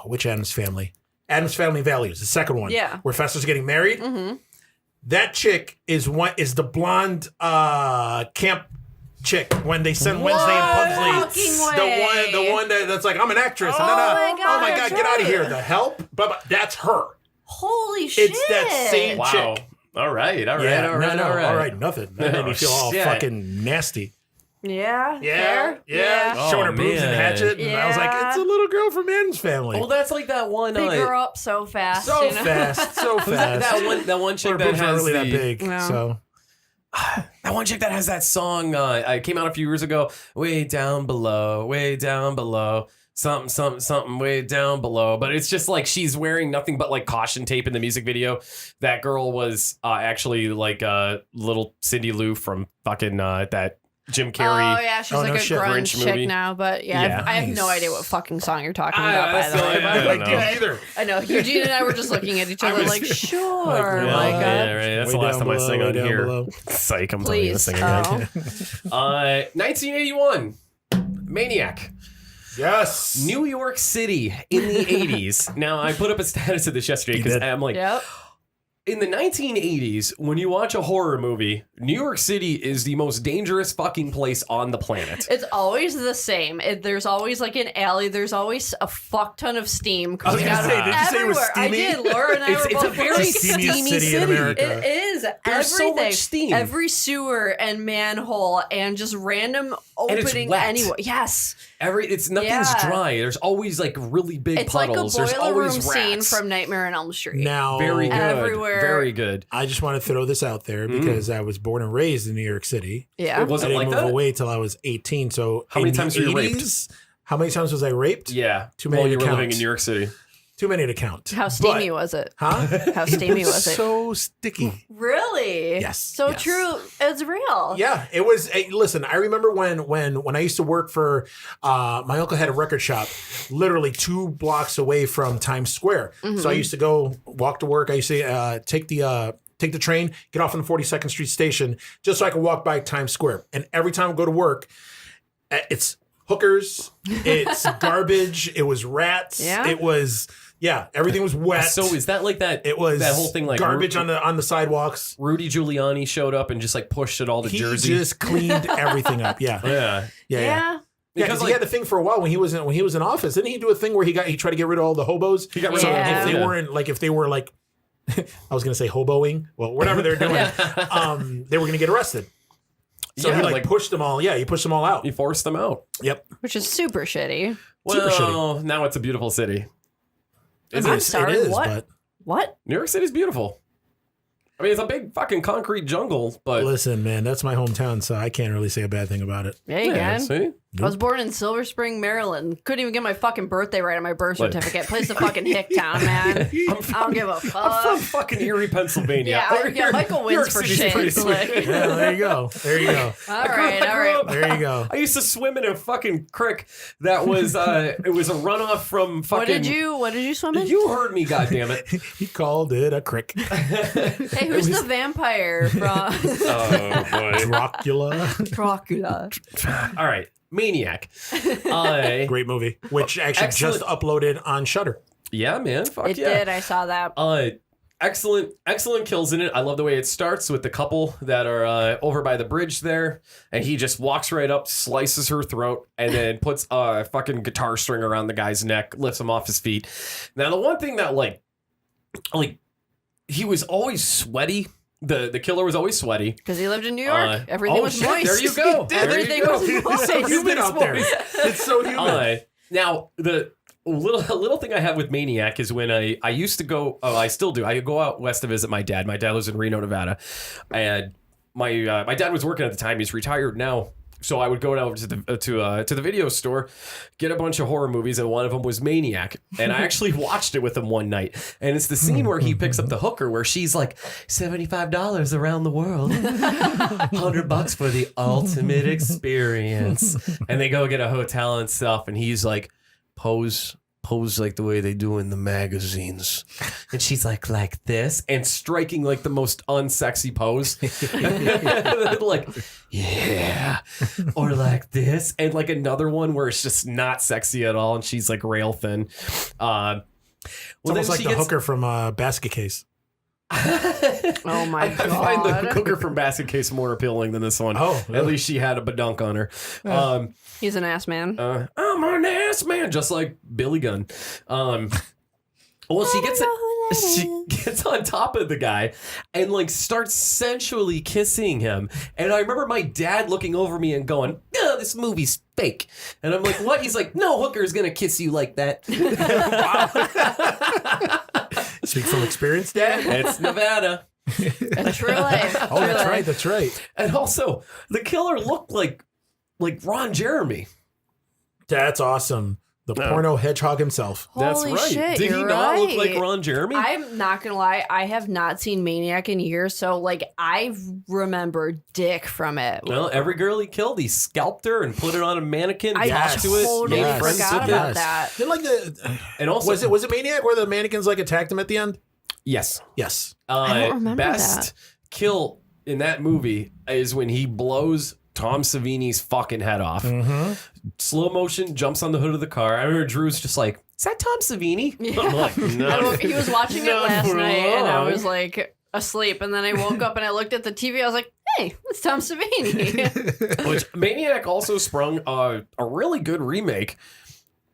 [SPEAKER 3] which Addams Family? Addams Family Values, the second one.
[SPEAKER 1] Yeah.
[SPEAKER 3] Where Fester's getting married.
[SPEAKER 1] Mm-hmm.
[SPEAKER 3] That chick is the blonde camp chick when they send Wednesday and Pugsley.
[SPEAKER 1] Fucking way.
[SPEAKER 3] The one that's like, I'm an actress.
[SPEAKER 1] Oh my God,
[SPEAKER 3] oh my God,
[SPEAKER 1] that's
[SPEAKER 3] get out of
[SPEAKER 1] right.
[SPEAKER 3] here. The Help. But that's her.
[SPEAKER 1] Holy shit.
[SPEAKER 3] It's that same
[SPEAKER 2] Wow.
[SPEAKER 3] chick.
[SPEAKER 2] All right. All right.
[SPEAKER 3] Yeah,
[SPEAKER 2] all right.
[SPEAKER 3] no,
[SPEAKER 2] all right.
[SPEAKER 3] all right, nothing. That made me feel all
[SPEAKER 2] shit.
[SPEAKER 3] fucking nasty.
[SPEAKER 1] Yeah.
[SPEAKER 3] Yeah,
[SPEAKER 1] fair.
[SPEAKER 3] yeah. Showing her
[SPEAKER 2] Oh,
[SPEAKER 3] boobs and
[SPEAKER 2] man.
[SPEAKER 3] Hatchet. And I was like,
[SPEAKER 1] Yeah.
[SPEAKER 3] it's a little girl from Addams Family.
[SPEAKER 2] Well, that's like that one.
[SPEAKER 1] They grow up so fast.
[SPEAKER 3] so
[SPEAKER 1] you know?
[SPEAKER 3] fast, so fast.
[SPEAKER 2] that one chick
[SPEAKER 3] Her
[SPEAKER 2] that
[SPEAKER 3] boobs aren't
[SPEAKER 2] has
[SPEAKER 3] really that
[SPEAKER 2] the
[SPEAKER 3] big.
[SPEAKER 1] No.
[SPEAKER 3] So
[SPEAKER 2] that one chick that has that song. It came out a few years ago. Way down below. Something way down below. But it's just like she's wearing nothing but like caution tape in the music video. That girl was actually like little Cindy Lou from fucking that Jim Carrey.
[SPEAKER 1] Oh yeah, she's
[SPEAKER 3] Oh,
[SPEAKER 1] like
[SPEAKER 3] no
[SPEAKER 1] a
[SPEAKER 3] shit.
[SPEAKER 1] grunge
[SPEAKER 2] Grinch
[SPEAKER 1] chick
[SPEAKER 2] movie.
[SPEAKER 1] now, but yeah,
[SPEAKER 2] Yeah.
[SPEAKER 1] I have no
[SPEAKER 3] Nice.
[SPEAKER 1] idea what fucking song you're talking about. By
[SPEAKER 2] that's
[SPEAKER 1] the way,
[SPEAKER 2] the-
[SPEAKER 1] but-
[SPEAKER 2] I don't
[SPEAKER 3] like
[SPEAKER 2] know.
[SPEAKER 3] yeah, either.
[SPEAKER 1] I know Eugene and I were just looking at each
[SPEAKER 3] I
[SPEAKER 1] other
[SPEAKER 3] was-
[SPEAKER 1] like, sure,
[SPEAKER 3] like,
[SPEAKER 1] like,
[SPEAKER 2] yeah, right. That's
[SPEAKER 3] Way
[SPEAKER 2] the last
[SPEAKER 3] down
[SPEAKER 2] time I
[SPEAKER 3] below,
[SPEAKER 2] sing
[SPEAKER 3] way
[SPEAKER 2] on
[SPEAKER 3] down
[SPEAKER 2] here.
[SPEAKER 3] below.
[SPEAKER 2] Psych, I'm telling you to
[SPEAKER 1] please.
[SPEAKER 2] sing again. 1981, Maniac.
[SPEAKER 3] Yes.
[SPEAKER 2] New York City in the 80s. Now, I put up a status of this yesterday
[SPEAKER 3] You
[SPEAKER 2] because
[SPEAKER 3] did?
[SPEAKER 2] I'm like,
[SPEAKER 1] Yep.
[SPEAKER 2] in the 1980s, when you watch a horror movie, New York City is the most dangerous fucking place on the planet.
[SPEAKER 1] It's always the same. There's always like an alley. There's always a fuck ton of steam
[SPEAKER 3] I was
[SPEAKER 1] coming
[SPEAKER 3] gonna
[SPEAKER 1] out
[SPEAKER 3] say,
[SPEAKER 1] of
[SPEAKER 3] did you say it was
[SPEAKER 1] everywhere. I
[SPEAKER 3] steamy?
[SPEAKER 1] did. Laura and I
[SPEAKER 2] It's-
[SPEAKER 1] were
[SPEAKER 2] it's a
[SPEAKER 1] both
[SPEAKER 2] very
[SPEAKER 1] like,
[SPEAKER 3] steamiest
[SPEAKER 2] steamy
[SPEAKER 3] city in America.
[SPEAKER 1] It is.
[SPEAKER 2] There's so
[SPEAKER 1] Everything.
[SPEAKER 2] much steam.
[SPEAKER 1] Every sewer and manhole and just random
[SPEAKER 2] And it's
[SPEAKER 1] opening
[SPEAKER 2] wet.
[SPEAKER 1] anywhere. Yes.
[SPEAKER 2] Nothing's
[SPEAKER 1] Yeah.
[SPEAKER 2] dry. There's always like really big
[SPEAKER 1] It's like a
[SPEAKER 2] puddles. There's
[SPEAKER 1] boiler
[SPEAKER 2] always
[SPEAKER 1] room
[SPEAKER 2] rats.
[SPEAKER 1] scene from Nightmare on Elm Street.
[SPEAKER 3] Now,
[SPEAKER 2] Very good.
[SPEAKER 1] Everywhere.
[SPEAKER 2] Very good.
[SPEAKER 3] I just want to throw this out there because I was born and raised in New York City.
[SPEAKER 1] Yeah.
[SPEAKER 2] It was
[SPEAKER 3] I
[SPEAKER 2] it
[SPEAKER 3] didn't
[SPEAKER 2] like
[SPEAKER 3] move
[SPEAKER 2] that?
[SPEAKER 3] away till I was 18. So
[SPEAKER 2] How many
[SPEAKER 3] in the
[SPEAKER 2] times were you raped?
[SPEAKER 3] 80s, How many times was I raped?
[SPEAKER 2] Yeah.
[SPEAKER 3] Too many
[SPEAKER 2] While
[SPEAKER 3] to
[SPEAKER 2] you were living
[SPEAKER 3] count.
[SPEAKER 2] in New York City.
[SPEAKER 3] Too many to count.
[SPEAKER 1] How steamy
[SPEAKER 3] But-
[SPEAKER 1] was it?
[SPEAKER 3] Huh?
[SPEAKER 1] How steamy was it?
[SPEAKER 3] So sticky.
[SPEAKER 1] Really?
[SPEAKER 3] Yes,
[SPEAKER 1] So
[SPEAKER 3] yes.
[SPEAKER 1] true. It's real.
[SPEAKER 3] Yeah, it was. Listen, I remember when I used to work for my uncle had a record shop, literally 2 blocks away from Times Square. So I used to go walk to work. I used to take the train, get off on the 42nd Street station, just so I could walk by Times Square. And every time I go to work, it's hookers, it's garbage, it was rats,
[SPEAKER 1] Yeah.
[SPEAKER 3] it was everything was wet.
[SPEAKER 2] So is that like that?
[SPEAKER 3] it was
[SPEAKER 2] that whole thing like
[SPEAKER 3] garbage on the sidewalks.
[SPEAKER 2] Rudy Giuliani showed up and just like pushed it all to
[SPEAKER 3] He
[SPEAKER 2] Jersey.
[SPEAKER 3] just cleaned everything up. Yeah.
[SPEAKER 2] yeah.
[SPEAKER 3] Yeah.
[SPEAKER 1] Yeah.
[SPEAKER 3] Yeah,
[SPEAKER 2] Because,
[SPEAKER 3] because he
[SPEAKER 2] like-
[SPEAKER 3] had the thing for a while when he was in office. Didn't he do a thing where he tried to get rid of all the hobos?
[SPEAKER 2] He got rid
[SPEAKER 3] so
[SPEAKER 2] of
[SPEAKER 1] Yeah.
[SPEAKER 3] if they
[SPEAKER 2] yeah.
[SPEAKER 3] weren't like if they were like I was gonna say hoboing, well, whatever they're doing, they were gonna get arrested. So
[SPEAKER 2] Yeah,
[SPEAKER 3] he
[SPEAKER 2] like-
[SPEAKER 3] pushed them all. Yeah, he pushed them all out.
[SPEAKER 2] He forced them out.
[SPEAKER 3] Yep.
[SPEAKER 1] Which is super shitty.
[SPEAKER 3] Super
[SPEAKER 2] Well, now it's a beautiful city.
[SPEAKER 3] I mean,
[SPEAKER 1] I'm
[SPEAKER 3] it's-
[SPEAKER 1] sorry,
[SPEAKER 3] it is,
[SPEAKER 1] what?
[SPEAKER 3] but
[SPEAKER 1] What?
[SPEAKER 2] New York City's beautiful. I mean, it's a big fucking concrete jungle, but
[SPEAKER 3] Listen, man, that's my hometown, so I can't really say a bad thing about it.
[SPEAKER 1] Yeah, you
[SPEAKER 2] yeah,
[SPEAKER 1] can.
[SPEAKER 2] see?
[SPEAKER 1] I was born in Silver Spring, Maryland. Couldn't even get my fucking birthday right on my birth certificate. Place the fucking hick town, man. I don't give a
[SPEAKER 2] I'm from
[SPEAKER 1] fuck.
[SPEAKER 2] fucking Erie, Pennsylvania.
[SPEAKER 1] Yeah, Michael wins for
[SPEAKER 2] City's pretty
[SPEAKER 1] shit.
[SPEAKER 2] sweet.
[SPEAKER 1] Like,
[SPEAKER 3] Yeah, there you go. There you go.
[SPEAKER 1] all right.
[SPEAKER 3] There you go.
[SPEAKER 2] I used to swim in a fucking creek that was it was a runoff from fucking.
[SPEAKER 1] What did you swim in?
[SPEAKER 2] You heard me, goddammit.
[SPEAKER 3] He called it a crick.
[SPEAKER 1] Hey, who's the vampire from
[SPEAKER 2] Oh boy.
[SPEAKER 3] Dracula.
[SPEAKER 1] Dracula?
[SPEAKER 2] All right, Maniac.
[SPEAKER 3] Great movie, which actually
[SPEAKER 2] Excellent.
[SPEAKER 3] just uploaded on Shudder.
[SPEAKER 2] Yeah, man. Fuck
[SPEAKER 1] It
[SPEAKER 2] yeah.
[SPEAKER 1] did. I saw that.
[SPEAKER 2] Excellent kills in it. I love the way it starts with the couple that are over by the bridge there, and he just walks right up, slices her throat, and then puts a fucking guitar string around the guy's neck, lifts him off his feet. Now, the one thing that like he was always sweaty. The killer was always sweaty.
[SPEAKER 1] Because he lived in New York. Everything was
[SPEAKER 2] shit,
[SPEAKER 1] moist.
[SPEAKER 2] There you go.
[SPEAKER 1] Everything
[SPEAKER 2] There you
[SPEAKER 1] was
[SPEAKER 2] go.
[SPEAKER 1] moist.
[SPEAKER 3] It's so humid out there.
[SPEAKER 2] moist.
[SPEAKER 3] It's so humid.
[SPEAKER 2] Now the little thing I have with Maniac is when I used to go. Oh, I still do. I go out west to visit my dad. My dad lives in Reno, Nevada, and my dad was working at the time. He's retired now. So I would go down to the video store, get a bunch of horror movies, and one of them was Maniac. And I actually watched it with him one night. And it's the scene where he picks up the hooker, where she's like, $75 around the world, $100 for the ultimate experience. And they go get a hotel and stuff, and he's like, pose like the way they do in the magazines. And she's like this, and striking like the most unsexy pose. Like, yeah. Or like this. And like another one where it's just not sexy at all, and she's like rail thin.
[SPEAKER 3] It's almost like the hooker from Basket Case.
[SPEAKER 1] Oh my God.
[SPEAKER 2] I find the hooker from Basket Case more appealing than this one.
[SPEAKER 3] Oh, really?
[SPEAKER 2] At least she had a badunk on her.
[SPEAKER 1] He's an ass man.
[SPEAKER 2] I'm an ass man, just like Billy Gunn. Well, she gets on top of the guy and like starts sensually kissing him. And I remember my dad looking over me and going, "Oh, this movie's fake." And I'm like, "What?" He's like, "No hooker's gonna kiss you like that."
[SPEAKER 3] Speak from experience, Dad.
[SPEAKER 2] It's Nevada.
[SPEAKER 1] True life.
[SPEAKER 3] Oh, that's right. That's right.
[SPEAKER 2] And also, the killer looked like Ron Jeremy.
[SPEAKER 3] That's awesome. The porno hedgehog himself.
[SPEAKER 2] That's
[SPEAKER 1] Holy
[SPEAKER 2] right.
[SPEAKER 1] shit,
[SPEAKER 2] Did he
[SPEAKER 1] you're
[SPEAKER 2] not look like
[SPEAKER 1] right.
[SPEAKER 2] Ron Jeremy?
[SPEAKER 1] I'm not gonna lie, I have not seen Maniac in years, so like I remember dick from it.
[SPEAKER 2] Well, every girl he killed, he scalped her and put it on a mannequin,
[SPEAKER 1] I
[SPEAKER 2] talked to it,
[SPEAKER 1] totally
[SPEAKER 2] made friends
[SPEAKER 1] forgot
[SPEAKER 2] with
[SPEAKER 1] about
[SPEAKER 2] it.
[SPEAKER 1] that.
[SPEAKER 3] Did like the
[SPEAKER 2] And also,
[SPEAKER 3] was it Maniac where the mannequins like attacked him at the end?
[SPEAKER 2] Yes.
[SPEAKER 3] Yes.
[SPEAKER 1] I don't remember
[SPEAKER 2] best kill in that movie is when he blows Tom Savini's fucking head off.
[SPEAKER 3] Mm-hmm.
[SPEAKER 2] Slow motion, jumps on the hood of the car. I remember Drew's just like, "Is that Tom Savini?" I'm like, no.
[SPEAKER 1] He was watching it
[SPEAKER 2] Not
[SPEAKER 1] last
[SPEAKER 2] for
[SPEAKER 1] night, and I
[SPEAKER 2] long.
[SPEAKER 1] was like asleep, and then I woke up and I looked at the TV. I was like, "Hey, it's Tom Savini."
[SPEAKER 2] Which Maniac also sprung a really good remake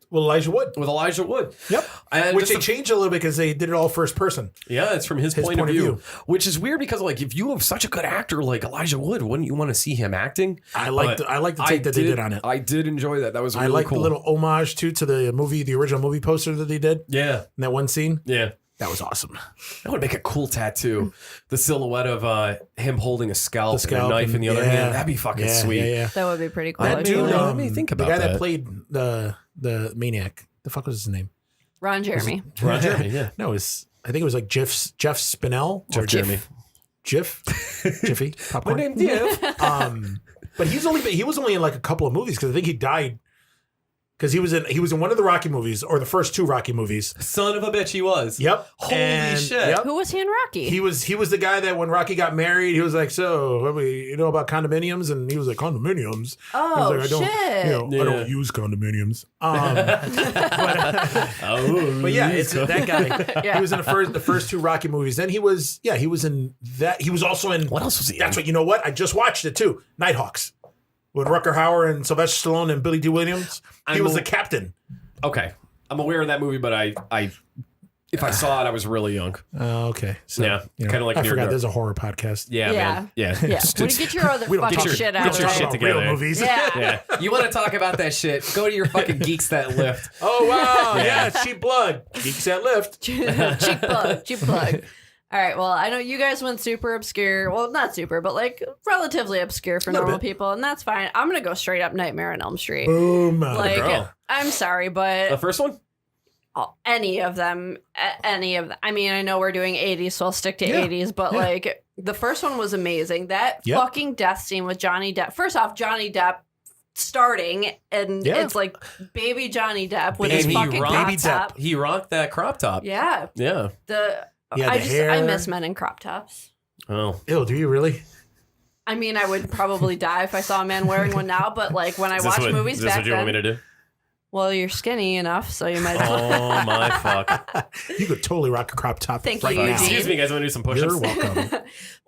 [SPEAKER 3] Well, Elijah Wood.
[SPEAKER 2] with Elijah Wood.
[SPEAKER 3] Yep.
[SPEAKER 2] And
[SPEAKER 3] Which
[SPEAKER 2] just
[SPEAKER 3] they changed a little bit because they did it all first person.
[SPEAKER 2] Yeah, it's from his point of view, which is weird because like if you have such a good actor like Elijah Wood, wouldn't you want to see him acting?
[SPEAKER 3] I like the take that they did on it.
[SPEAKER 2] I did enjoy that. That was really
[SPEAKER 3] I like
[SPEAKER 2] cool.
[SPEAKER 3] the little homage to the movie, the original movie poster that they did
[SPEAKER 2] Yeah,
[SPEAKER 3] in that one scene.
[SPEAKER 2] yeah.
[SPEAKER 3] That was awesome.
[SPEAKER 2] That would make a cool tattoo. The silhouette of him holding a scalp, and a knife in the other
[SPEAKER 3] yeah.
[SPEAKER 2] hand. That'd be fucking sweet.
[SPEAKER 3] Yeah.
[SPEAKER 1] That would be pretty cool.
[SPEAKER 3] That
[SPEAKER 1] actually.
[SPEAKER 3] dude,
[SPEAKER 2] let me think about
[SPEAKER 3] the guy that
[SPEAKER 2] that.
[SPEAKER 3] played the Maniac. The fuck was his name?
[SPEAKER 1] Ron Jeremy.
[SPEAKER 2] Ron Jeremy, yeah.
[SPEAKER 3] No, I think it was like Jeff Spinell.
[SPEAKER 2] Jeff
[SPEAKER 3] or
[SPEAKER 2] Jeremy.
[SPEAKER 3] Jiffy.
[SPEAKER 2] My
[SPEAKER 3] Popcorn.
[SPEAKER 2] name Jeff.
[SPEAKER 3] But he was only in like a couple of movies because I think he died because he was in one of the Rocky movies or the first two Rocky movies.
[SPEAKER 2] Son of a bitch, he was.
[SPEAKER 3] Yep.
[SPEAKER 2] Holy shit.
[SPEAKER 3] Yep.
[SPEAKER 1] Who was he in Rocky?
[SPEAKER 3] He was the guy that when Rocky got married, he was like, "So, what you know about condominiums?" And he was like, "Condominiums."
[SPEAKER 1] Oh,
[SPEAKER 3] I was like,
[SPEAKER 1] shit.
[SPEAKER 3] I don't use condominiums. But yeah, it's that guy.
[SPEAKER 1] Yeah.
[SPEAKER 3] He was in the first two Rocky movies. Then he was in that. He was also in.
[SPEAKER 2] What else was he
[SPEAKER 3] That's
[SPEAKER 2] in?
[SPEAKER 3] what you know. What I just watched it too. Nighthawks with Rutger Hauer and Sylvester Stallone and Billy D. Williams. He was the captain.
[SPEAKER 2] Okay. I'm aware of that movie, but if I saw it, I was really young.
[SPEAKER 3] Oh, okay. So,
[SPEAKER 2] Yeah, kinda like
[SPEAKER 3] I
[SPEAKER 2] Near
[SPEAKER 3] forgot.
[SPEAKER 2] Dark.
[SPEAKER 3] There's a horror podcast.
[SPEAKER 2] Yeah, man. Yeah.
[SPEAKER 1] Yeah.
[SPEAKER 2] Just-
[SPEAKER 1] Would you get your other
[SPEAKER 3] we don't
[SPEAKER 1] fucking
[SPEAKER 3] talk-
[SPEAKER 1] shit
[SPEAKER 3] we
[SPEAKER 1] out
[SPEAKER 3] don't
[SPEAKER 1] of
[SPEAKER 2] your
[SPEAKER 3] talk
[SPEAKER 1] there?
[SPEAKER 2] shit
[SPEAKER 3] about real
[SPEAKER 2] together.
[SPEAKER 3] movies.
[SPEAKER 1] Yeah.
[SPEAKER 2] Yeah. You want to talk about that shit? Go to your fucking Geeks That Lift.
[SPEAKER 3] Oh wow!
[SPEAKER 2] Yeah.
[SPEAKER 3] Yeah, cheap blood. Geeks that lift.
[SPEAKER 1] Cheap plug. All right, well, I know you guys went super obscure. Well, not super, but like relatively obscure for normal people, and that's fine. I'm going to go straight up Nightmare on Elm Street.
[SPEAKER 3] Boom.
[SPEAKER 1] Like,
[SPEAKER 2] girl.
[SPEAKER 1] I'm sorry, but
[SPEAKER 2] The first one?
[SPEAKER 1] any of them. I mean, I know we're doing 80s, so I'll stick to 80s, but like the first one was amazing. That fucking death scene with Johnny Depp. First off, Johnny Depp starting, and it's like baby Johnny Depp with his fucking crop top.
[SPEAKER 2] He rocked that crop top.
[SPEAKER 1] Yeah.
[SPEAKER 2] Yeah.
[SPEAKER 1] I miss men in crop tops.
[SPEAKER 2] Oh.
[SPEAKER 3] Ew, do you really?
[SPEAKER 1] I mean, I would probably die if I saw a man wearing one now, but like when I watch movies back then. Is this what you want me to do? Well, you're skinny enough, so you might.
[SPEAKER 2] Oh my fuck!
[SPEAKER 3] You could totally rock a crop top.
[SPEAKER 1] Thank you, Eugene.
[SPEAKER 2] Excuse me, guys. Want to do some push-ups?
[SPEAKER 3] You're welcome.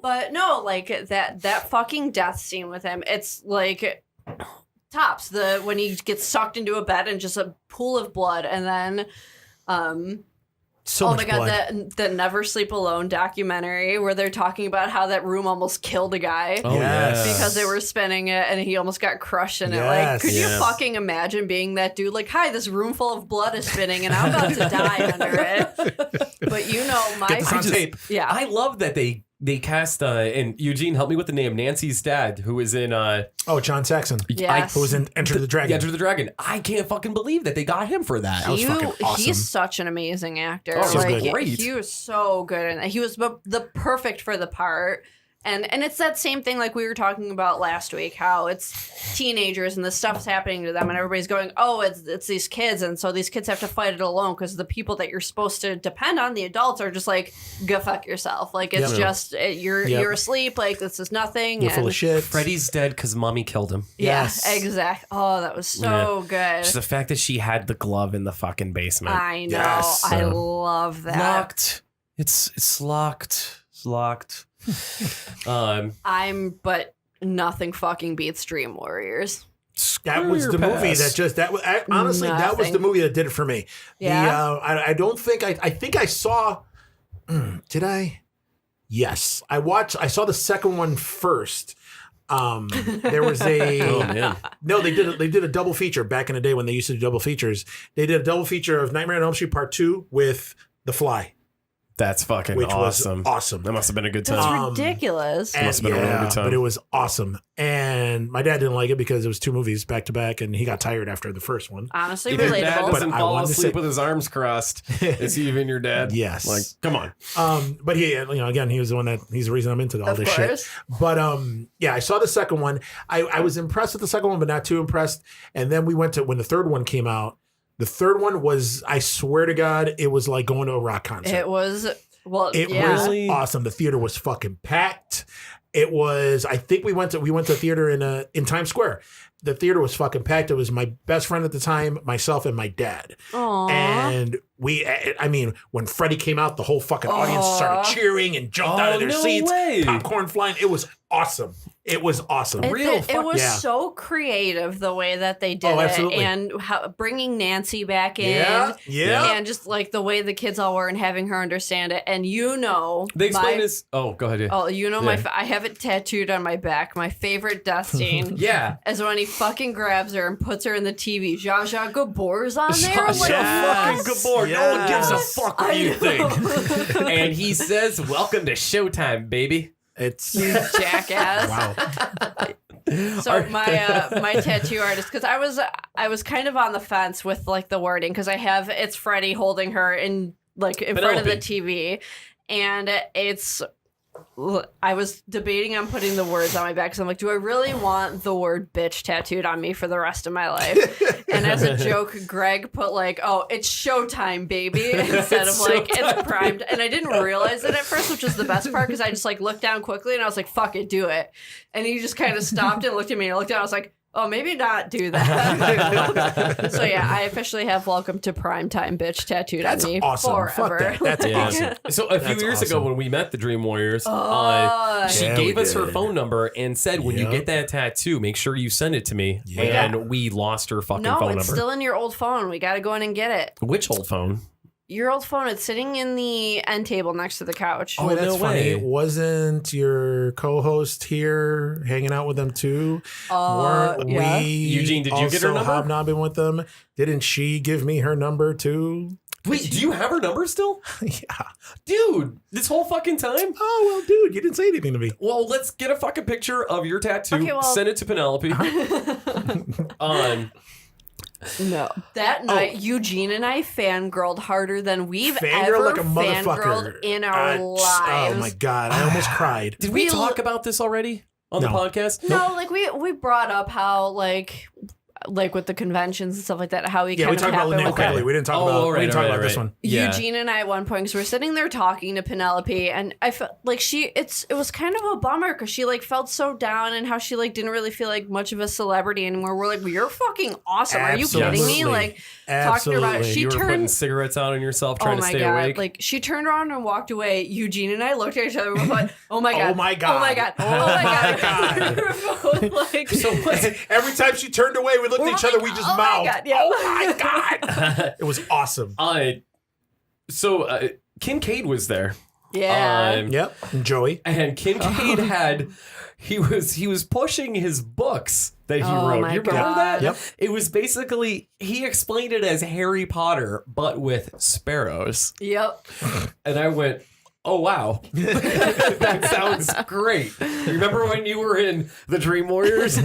[SPEAKER 1] But no, like that fucking death scene with him. It's like tops when he gets sucked into a bed and just a pool of blood, and then
[SPEAKER 3] So
[SPEAKER 1] oh my god, the Never Sleep Alone documentary where they're talking about how that room almost killed a guy because they were spinning it and he almost got crushed in it. Like, could you fucking imagine being that dude? Like, hi, this room full of blood is spinning and I'm about to die under it. But you know,
[SPEAKER 3] tape.
[SPEAKER 1] Yeah,
[SPEAKER 2] I love that they cast and Eugene, help me with the name, Nancy's dad, who is in
[SPEAKER 3] John Saxon.
[SPEAKER 1] Yes.
[SPEAKER 3] Who was in Enter the Dragon.
[SPEAKER 2] Enter the Dragon. I can't fucking believe that they got him for that.
[SPEAKER 3] That was fucking awesome.
[SPEAKER 1] He's such an amazing actor.
[SPEAKER 2] Oh,
[SPEAKER 1] like,
[SPEAKER 2] great.
[SPEAKER 1] He was so good, and he was the perfect for the part. And it's that same thing like we were talking about last week, how it's teenagers and this stuff's happening to them and everybody's going, oh, it's these kids. And so these kids have to fight it alone because the people that you're supposed to depend on, the adults, are just like, go fuck yourself. Like, it's just, you're asleep. Like, this is nothing.
[SPEAKER 3] You're full of shit.
[SPEAKER 2] Freddy's dead because mommy killed him.
[SPEAKER 1] Yes. Yeah, exactly. Oh, that was so good.
[SPEAKER 2] Just the fact that she had the glove in the fucking basement.
[SPEAKER 1] I know. Yes. I love that.
[SPEAKER 2] Locked. It's locked. It's locked.
[SPEAKER 1] But nothing fucking beats Dream Warriors.
[SPEAKER 3] That was the movie that honestly, that was the movie that did it for me.
[SPEAKER 1] Yeah.
[SPEAKER 3] I don't think I think I saw. Did I? Yes, I saw the second one first. There was a no, they did a double feature back in the day when they used to do double features. They did a double feature of Nightmare on Elm Street Part 2 with The Fly.
[SPEAKER 2] That's fucking awesome.
[SPEAKER 3] Was awesome.
[SPEAKER 2] That must have been a good time.
[SPEAKER 1] That's ridiculous.
[SPEAKER 3] It must have been a really good time. But it was awesome. And my dad didn't like it because it was two movies back to back, and he got tired after the first one.
[SPEAKER 1] Honestly,
[SPEAKER 2] if
[SPEAKER 1] relatable.
[SPEAKER 2] Your dad doesn't fall asleep with his arms crossed, is he even your dad?
[SPEAKER 3] Yes.
[SPEAKER 2] Like, come on.
[SPEAKER 3] But he, again, he was the one he's the reason I'm into all this shit. But I saw the second one. I was impressed with the second one, but not too impressed. And then we went to when the third one came out. The third one was, I swear to God, it was like going to a rock concert.
[SPEAKER 1] It was. Well,
[SPEAKER 3] it was awesome. The theater was fucking packed. It was. I think we went to a theater in Times Square. The theater was fucking packed. It was my best friend at the time, myself, and my dad.
[SPEAKER 1] Aww.
[SPEAKER 3] And when Freddie came out, the whole fucking audience started cheering and jumped out of their seats. Popcorn flying. It was awesome. It was awesome.
[SPEAKER 1] It was so creative the way that they did
[SPEAKER 3] absolutely.
[SPEAKER 1] it, and bringing Nancy back in, and just like the way the kids all were and having her understand it. And
[SPEAKER 2] they explain this. Oh, go ahead.
[SPEAKER 1] Oh, I have it tattooed on my back. My favorite death scene, is when he fucking grabs her and puts her in the TV. Zsa Zsa Gabor's on there.
[SPEAKER 2] Fucking Gabor. Yes. No one gives a fuck what you think. And he says, "Welcome to Showtime, baby."
[SPEAKER 3] It's
[SPEAKER 1] you jackass. Wow. So my tattoo artist, because I was kind of on the fence with like the wording, because it's Freddie holding her in front of the TV, and I was debating on putting the words on my back, because I'm like, do I really want the word bitch tattooed on me for the rest of my life? And as a joke, Greg put like, oh, it's showtime, baby, instead of like, it's primed. And I didn't realize it at first, which was the best part, because I just like looked down quickly and I was like, fuck it, do it. And he just kind of stopped and looked at me and I looked down. I was like, oh, maybe not do that. So yeah, I officially have "Welcome to Primetime, Bitch" tattooed on me forever.
[SPEAKER 3] Fuck that. That's awesome.
[SPEAKER 2] So a few years ago when we met the Dream Warriors, she gave us her phone number and said, when you get that tattoo, make sure you send it to me. And we lost her fucking phone number.
[SPEAKER 1] No, it's still in your old phone. We got to go in and get it.
[SPEAKER 2] Which old phone?
[SPEAKER 1] Your old phone. It's sitting in the end table next to the couch.
[SPEAKER 3] Oh, that's funny. Wasn't your co-host here hanging out with them too? Weren't we?
[SPEAKER 2] Eugene, did you get her number?
[SPEAKER 3] Hobnobbing with them. Didn't she give me her number too?
[SPEAKER 2] Wait, do you have her number still?
[SPEAKER 3] Yeah.
[SPEAKER 2] Dude, this whole fucking time?
[SPEAKER 3] Oh, well, dude, you didn't say anything to me.
[SPEAKER 2] Well, let's get a fucking picture of your tattoo.
[SPEAKER 1] Okay, well-
[SPEAKER 2] Send it to Penelope.
[SPEAKER 1] No. That night, Eugene and I fangirled harder than we've
[SPEAKER 3] Fangirl
[SPEAKER 1] ever
[SPEAKER 3] like a motherfucker.
[SPEAKER 1] fangirled in our lives.
[SPEAKER 3] Oh, my God. I almost cried.
[SPEAKER 2] Did we talk about this already on the
[SPEAKER 3] No.
[SPEAKER 2] podcast?
[SPEAKER 1] No, like we brought up how like with the conventions and stuff like that, how we
[SPEAKER 3] Yeah,
[SPEAKER 1] kind
[SPEAKER 3] we
[SPEAKER 1] of
[SPEAKER 3] talked about
[SPEAKER 1] happened
[SPEAKER 3] Linnea
[SPEAKER 1] with
[SPEAKER 3] Quigley. We didn't talk about,
[SPEAKER 2] all right,
[SPEAKER 3] we didn't talk
[SPEAKER 2] all
[SPEAKER 3] about
[SPEAKER 2] right,
[SPEAKER 3] this
[SPEAKER 2] right.
[SPEAKER 3] one.
[SPEAKER 2] Yeah.
[SPEAKER 1] Eugene and I at one point, because we're sitting there talking to Penelope, and I felt like it was kind of a bummer because she like felt so down and how she like didn't really feel like much of a celebrity anymore. We're like, well, you're fucking awesome. Are you kidding me?
[SPEAKER 3] Absolutely.
[SPEAKER 1] Like talking about it.
[SPEAKER 3] Absolutely.
[SPEAKER 1] She
[SPEAKER 2] You were putting
[SPEAKER 1] turned.
[SPEAKER 2] cigarettes out on yourself, trying
[SPEAKER 1] Oh
[SPEAKER 2] to
[SPEAKER 1] my
[SPEAKER 2] stay
[SPEAKER 1] god!
[SPEAKER 2] awake.
[SPEAKER 1] Like she turned around and walked away. Eugene and I looked at each other. We were like, "Oh my god!
[SPEAKER 3] Oh my God.
[SPEAKER 1] Oh my god! Oh my god!" We were both like,
[SPEAKER 2] so what's
[SPEAKER 3] Every time she turned away, we looked at each other. We just
[SPEAKER 1] "Oh my
[SPEAKER 3] mouthed.
[SPEAKER 1] God, yeah."
[SPEAKER 3] Oh, my God. It was awesome.
[SPEAKER 2] Kincaid was there.
[SPEAKER 1] Yeah.
[SPEAKER 3] Yep. And Joey.
[SPEAKER 2] And Kincaid he was pushing his books that he
[SPEAKER 1] Oh
[SPEAKER 2] wrote.
[SPEAKER 1] my
[SPEAKER 2] You remember
[SPEAKER 1] God.
[SPEAKER 2] that?
[SPEAKER 3] Yep.
[SPEAKER 2] It was basically, he explained it as Harry Potter, but with sparrows.
[SPEAKER 1] Yep.
[SPEAKER 2] And I went, oh, wow. That sounds great. You remember when you were in The Dream Warriors?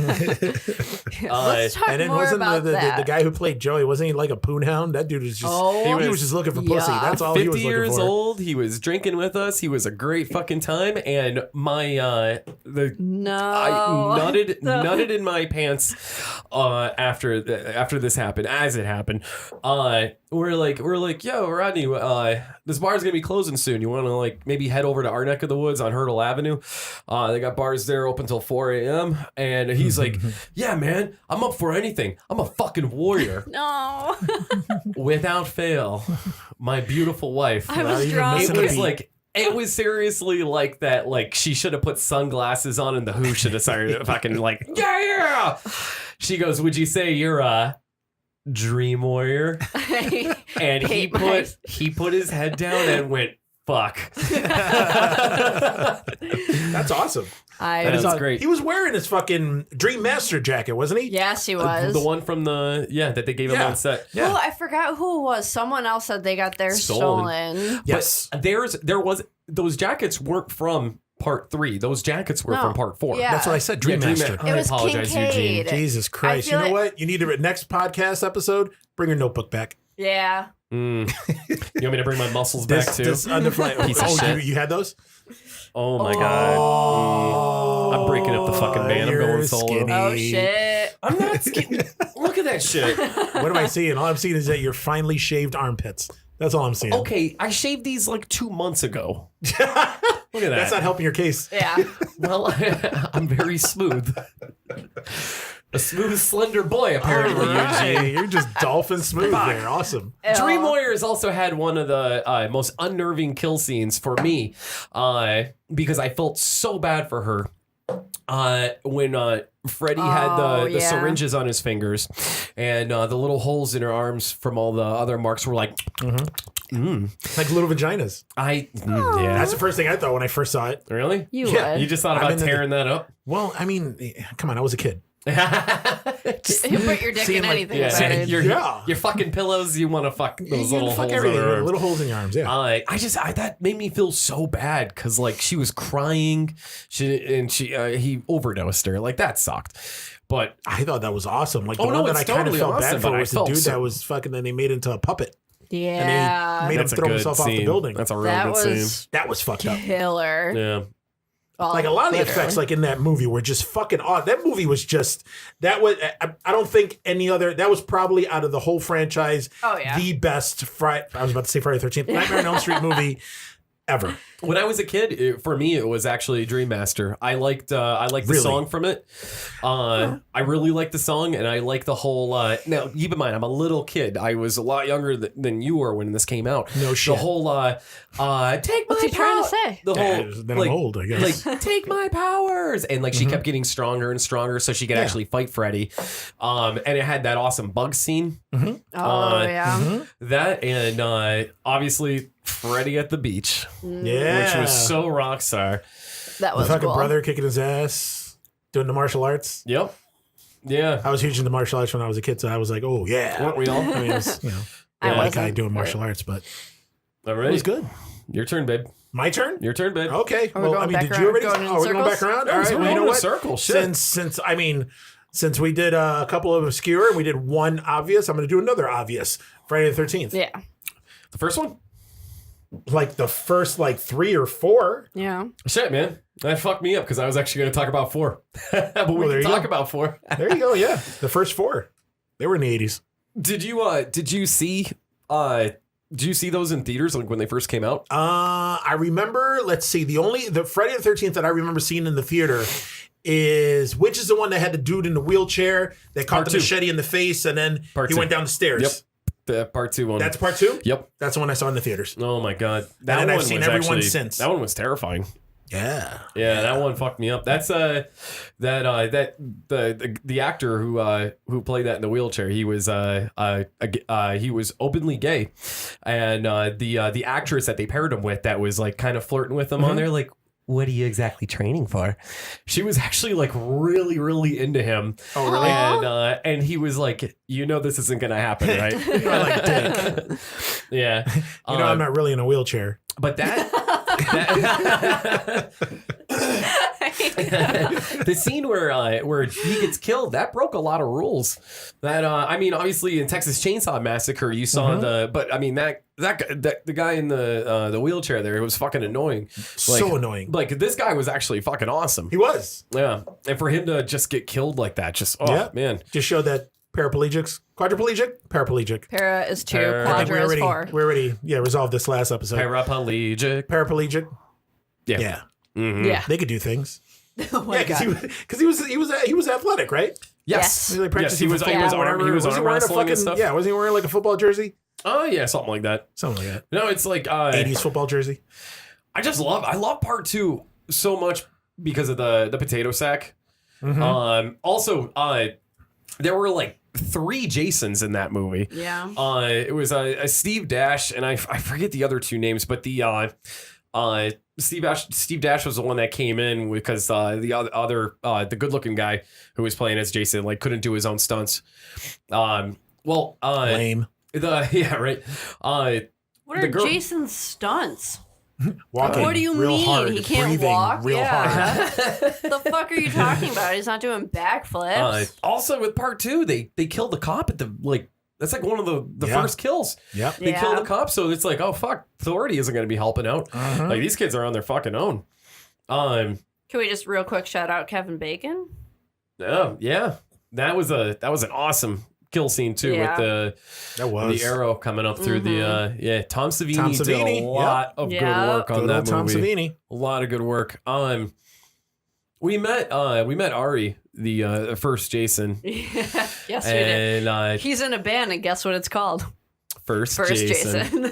[SPEAKER 1] Let's talk
[SPEAKER 3] And then
[SPEAKER 1] more
[SPEAKER 3] wasn't
[SPEAKER 1] about
[SPEAKER 3] the
[SPEAKER 1] that.
[SPEAKER 3] guy who played Joey, wasn't he like a poonhound? That dude was just,
[SPEAKER 1] Oh,
[SPEAKER 3] he was just looking for pussy.
[SPEAKER 1] yeah.
[SPEAKER 3] That's all he was
[SPEAKER 2] 50
[SPEAKER 3] looking
[SPEAKER 2] years
[SPEAKER 3] for.
[SPEAKER 2] old. He was drinking with us. He was a great fucking time. And my, I nutted in my pants after this happened. As it happened, we're like, yo, Rodney, this bar's gonna be closing soon. You want to like maybe head over to our neck of the woods on Hurdle Avenue? They got bars there open till 4 a.m. And he's like, yeah, man, I'm up for anything. I'm a fucking warrior.
[SPEAKER 1] No.
[SPEAKER 2] Without fail, my beautiful wife.
[SPEAKER 1] I was
[SPEAKER 3] even
[SPEAKER 1] drunk.
[SPEAKER 3] missing
[SPEAKER 2] It
[SPEAKER 3] a
[SPEAKER 2] was
[SPEAKER 3] beat.
[SPEAKER 2] like, it was seriously like that. Like she should have put sunglasses on, and the Who should have started fucking like, yeah. She goes, "Would you say you're a dream warrior?" And he put his head down and went, "Fuck."
[SPEAKER 3] That's awesome.
[SPEAKER 2] That is great.
[SPEAKER 3] He was wearing his fucking Dream Master jacket, wasn't he?
[SPEAKER 1] Yes, he was.
[SPEAKER 2] The one from that they gave him
[SPEAKER 3] Yeah.
[SPEAKER 2] on set.
[SPEAKER 3] Yeah.
[SPEAKER 1] Oh, I forgot who it was. Someone else said they got theirs stolen.
[SPEAKER 3] Yes.
[SPEAKER 2] But those jackets weren't from part 3. Those jackets were
[SPEAKER 1] No.
[SPEAKER 2] from part 4.
[SPEAKER 1] Yeah.
[SPEAKER 3] That's what I said. Dream
[SPEAKER 2] Yeah,
[SPEAKER 3] Master.
[SPEAKER 1] It was
[SPEAKER 2] I apologize,
[SPEAKER 1] Kincaid.
[SPEAKER 2] Eugene.
[SPEAKER 3] Jesus Christ. You
[SPEAKER 1] feel
[SPEAKER 3] know
[SPEAKER 1] like-
[SPEAKER 3] what? You need to, next podcast episode, bring your notebook back.
[SPEAKER 1] Yeah.
[SPEAKER 2] You want me to bring my muscles back too?
[SPEAKER 3] This underfly.
[SPEAKER 2] Piece of shit.
[SPEAKER 3] You had those?
[SPEAKER 2] Oh my god. I'm breaking up the fucking band. I'm
[SPEAKER 3] You're
[SPEAKER 2] going solo.
[SPEAKER 3] skinny.
[SPEAKER 1] Oh shit.
[SPEAKER 2] I'm not skinny. Look at that shit.
[SPEAKER 3] What am I seeing? All I'm seeing is that you're finely shaved armpits. That's all I'm seeing.
[SPEAKER 2] Okay, I shaved these like 2 months ago. Look at that.
[SPEAKER 3] That's not helping your case.
[SPEAKER 1] Yeah.
[SPEAKER 2] Well, I'm very smooth. A smooth, slender boy, apparently,
[SPEAKER 3] Hey,
[SPEAKER 2] Eugene.
[SPEAKER 3] you're just dolphin smooth there. Awesome.
[SPEAKER 2] Dream Warriors also had one of the most unnerving kill scenes for me because I felt so bad for her when Freddy had the
[SPEAKER 1] yeah.
[SPEAKER 2] syringes on his fingers and the little holes in her arms from all the other marks were like,
[SPEAKER 3] Like little vaginas.
[SPEAKER 2] yeah.
[SPEAKER 3] That's the first thing I thought when I first saw it.
[SPEAKER 2] Really?
[SPEAKER 1] You
[SPEAKER 3] Yeah.
[SPEAKER 1] would.
[SPEAKER 2] You just thought
[SPEAKER 3] I'm
[SPEAKER 2] about
[SPEAKER 3] into
[SPEAKER 2] tearing that up?
[SPEAKER 3] Well, I mean, come on, I was a kid.
[SPEAKER 1] You put your dick
[SPEAKER 3] Seeing,
[SPEAKER 1] in
[SPEAKER 3] like-
[SPEAKER 1] anything.
[SPEAKER 2] Yeah,
[SPEAKER 1] bud.
[SPEAKER 2] your fucking pillows. You want to fuck those little
[SPEAKER 3] Fuck
[SPEAKER 2] holes in
[SPEAKER 3] everything.
[SPEAKER 2] her arms.
[SPEAKER 3] Little holes in your arms, yeah.
[SPEAKER 2] That made me feel so bad because like she was crying, he overdosed her. Like that sucked. But
[SPEAKER 3] I thought that was awesome. Like the
[SPEAKER 2] Oh, no,
[SPEAKER 3] one that I
[SPEAKER 2] it's
[SPEAKER 3] kind of
[SPEAKER 2] totally
[SPEAKER 3] felt
[SPEAKER 2] awesome,
[SPEAKER 3] bad
[SPEAKER 2] but
[SPEAKER 3] for
[SPEAKER 2] I
[SPEAKER 3] was the
[SPEAKER 2] felt
[SPEAKER 3] dude
[SPEAKER 2] so-
[SPEAKER 3] that was fucking, then they made into a puppet.
[SPEAKER 1] Yeah.
[SPEAKER 3] And they made
[SPEAKER 2] that's
[SPEAKER 3] him
[SPEAKER 2] a
[SPEAKER 3] throw
[SPEAKER 2] good
[SPEAKER 3] himself
[SPEAKER 2] scene.
[SPEAKER 3] off the building.
[SPEAKER 2] That's a real
[SPEAKER 1] That
[SPEAKER 2] good
[SPEAKER 1] was
[SPEAKER 2] scene.
[SPEAKER 3] That was fucked up.
[SPEAKER 1] killer.
[SPEAKER 2] Yeah.
[SPEAKER 1] Oh,
[SPEAKER 3] Like a lot of the
[SPEAKER 1] literally.
[SPEAKER 3] effects, like in that movie, were just fucking odd. That movie was just that was. I don't think any other. That was probably out of the whole franchise.
[SPEAKER 1] Oh, yeah.
[SPEAKER 3] The best. I was about to say Friday the 13th, Nightmare on Elm Street movie ever.
[SPEAKER 2] When I was a kid, for me, it was actually Dream Master. I liked the
[SPEAKER 3] Really?
[SPEAKER 2] song from it. I really liked the song, and I liked the whole. Now, keep in mind, I'm a little kid. I was a lot younger than you were when this came out.
[SPEAKER 3] No shit.
[SPEAKER 2] The whole take
[SPEAKER 1] What's
[SPEAKER 2] my
[SPEAKER 1] he trying to
[SPEAKER 2] power-
[SPEAKER 1] say?
[SPEAKER 2] The whole
[SPEAKER 3] Then I'm old, I guess.
[SPEAKER 2] like take my powers, and like she kept getting stronger and stronger, so she could actually fight Freddy. And it had that awesome bug scene.
[SPEAKER 1] Oh yeah.
[SPEAKER 2] That and obviously Freddy at the beach,
[SPEAKER 3] Yeah.
[SPEAKER 2] which was so rock star.
[SPEAKER 1] That
[SPEAKER 3] the
[SPEAKER 1] was
[SPEAKER 3] fucking
[SPEAKER 1] cool.
[SPEAKER 3] brother kicking his ass, doing the martial arts.
[SPEAKER 2] Yep. Yeah.
[SPEAKER 3] I was huge into martial arts when I was a kid, so I was like, oh yeah.
[SPEAKER 2] Weren't we all?
[SPEAKER 3] I mean, it was, I like guy doing martial arts, but
[SPEAKER 2] all right.
[SPEAKER 3] it was good.
[SPEAKER 2] Your turn, babe.
[SPEAKER 3] My turn?
[SPEAKER 2] Your turn, babe.
[SPEAKER 3] Okay.
[SPEAKER 1] Are we
[SPEAKER 3] Well, I
[SPEAKER 1] going
[SPEAKER 3] mean,
[SPEAKER 1] back
[SPEAKER 3] did you already?
[SPEAKER 1] around?
[SPEAKER 3] Oh, we're going back around? All right.
[SPEAKER 2] we're
[SPEAKER 3] Well, you know
[SPEAKER 2] going in a
[SPEAKER 3] what?
[SPEAKER 2] circle. Shit.
[SPEAKER 3] Since we did a couple of obscure and we did one obvious, I'm going to do another obvious. Friday the 13th.
[SPEAKER 1] Yeah.
[SPEAKER 2] The first one?
[SPEAKER 3] Like the first 3 or 4.
[SPEAKER 1] Yeah.
[SPEAKER 2] Shit, man. That fucked me up because I was actually going to talk about 4. But we
[SPEAKER 3] there
[SPEAKER 2] can
[SPEAKER 3] you
[SPEAKER 2] talk
[SPEAKER 3] go.
[SPEAKER 2] about 4.
[SPEAKER 3] There you go. Yeah. The first 4. They were in the 80s.
[SPEAKER 2] Did you see those in theaters like when they first came out?
[SPEAKER 3] I remember, let's see, the Friday the 13th that I remember seeing in the theater is, which is the one that had the dude in the wheelchair that caught
[SPEAKER 2] Part
[SPEAKER 3] the
[SPEAKER 2] 2.
[SPEAKER 3] machete in the face and then
[SPEAKER 2] Part
[SPEAKER 3] he
[SPEAKER 2] 2.
[SPEAKER 3] went down the stairs.
[SPEAKER 2] Yep. The part 2 one.
[SPEAKER 3] That's part 2?
[SPEAKER 2] Yep.
[SPEAKER 3] That's the one I saw in the theaters.
[SPEAKER 2] Oh my god.
[SPEAKER 3] And I've seen
[SPEAKER 2] was
[SPEAKER 3] every one
[SPEAKER 2] actually-
[SPEAKER 3] since.
[SPEAKER 2] That one was terrifying.
[SPEAKER 3] Yeah.
[SPEAKER 2] Yeah, that one fucked me up. That's the actor who played that in the wheelchair. He was openly gay, and the actress that they paired him with that was like kind of flirting with him on there, like, what are you exactly training for? She was actually like really, really into him.
[SPEAKER 3] Oh, really?
[SPEAKER 2] And he was like, this isn't gonna happen, right?
[SPEAKER 3] You're like, dick.
[SPEAKER 2] Yeah.
[SPEAKER 3] I'm not really in a wheelchair.
[SPEAKER 2] But the scene where he gets killed, that broke a lot of rules. That obviously in Texas Chainsaw Massacre you saw the guy in the wheelchair there, it was fucking annoying.
[SPEAKER 3] So annoying.
[SPEAKER 2] Like this guy was actually fucking awesome.
[SPEAKER 3] He was.
[SPEAKER 2] Yeah. And for him to just get killed like that, man.
[SPEAKER 3] Just showed that quadriplegic, paraplegic.
[SPEAKER 1] Para is 2,
[SPEAKER 2] I think
[SPEAKER 1] quadra is 4.
[SPEAKER 3] We already resolved this last episode.
[SPEAKER 2] Paraplegic.
[SPEAKER 3] Yeah.
[SPEAKER 2] Yeah.
[SPEAKER 3] Yeah.
[SPEAKER 1] Yeah.
[SPEAKER 3] They could do things.
[SPEAKER 1] Oh my God.
[SPEAKER 3] Because he was athletic, right?
[SPEAKER 2] Yes.
[SPEAKER 3] He was like
[SPEAKER 2] Yes, he was
[SPEAKER 3] practicing football,
[SPEAKER 2] arm
[SPEAKER 3] whatever. Was he
[SPEAKER 2] arm
[SPEAKER 3] wearing a
[SPEAKER 2] wrestling and stuff.
[SPEAKER 3] Yeah, was he wearing like a football jersey?
[SPEAKER 2] Oh yeah, something like that.
[SPEAKER 3] Something like that.
[SPEAKER 2] No, it's like
[SPEAKER 3] 80s football jersey.
[SPEAKER 2] I love part 2 so much because of the potato sack.
[SPEAKER 3] Mm-hmm.
[SPEAKER 2] Also, there were like 3 Jasons in that movie.
[SPEAKER 1] Yeah.
[SPEAKER 2] It was a Steve Dash, and I forget the other 2 names, but the Steve Dash was the one that came in because the other the good looking guy who was playing as Jason couldn't do his own stunts.
[SPEAKER 3] Lame.
[SPEAKER 2] Yeah, right.
[SPEAKER 1] What are Jason's stunts?
[SPEAKER 3] Walking
[SPEAKER 1] What do you
[SPEAKER 3] real
[SPEAKER 1] mean?
[SPEAKER 3] hard,
[SPEAKER 1] He can't
[SPEAKER 3] breathing
[SPEAKER 1] walk?
[SPEAKER 3] real
[SPEAKER 1] Yeah.
[SPEAKER 3] hard.
[SPEAKER 1] The fuck are you talking about? He's not doing backflips.
[SPEAKER 2] Also, with part 2, they killed the cop at that's like one of the first kills.
[SPEAKER 3] Yep.
[SPEAKER 2] They kill the cop, so it's like, oh fuck, authority isn't going to be helping out.
[SPEAKER 3] Uh-huh.
[SPEAKER 2] Like these kids are on their fucking own.
[SPEAKER 1] Can we just real quick shout out Kevin Bacon?
[SPEAKER 2] Oh yeah, that was an awesome kill scene too
[SPEAKER 1] Yeah.
[SPEAKER 2] with
[SPEAKER 3] the
[SPEAKER 2] arrow coming up through the Tom Savini did
[SPEAKER 3] Savini,
[SPEAKER 2] a lot of good work on
[SPEAKER 3] Good
[SPEAKER 2] that
[SPEAKER 3] old Tom
[SPEAKER 2] movie.
[SPEAKER 3] Savini.
[SPEAKER 2] A lot of good work. We met Ari, the first Jason,
[SPEAKER 1] Yes, we did.
[SPEAKER 2] and
[SPEAKER 1] He's in a band, and guess what it's called?
[SPEAKER 2] first
[SPEAKER 1] Jason.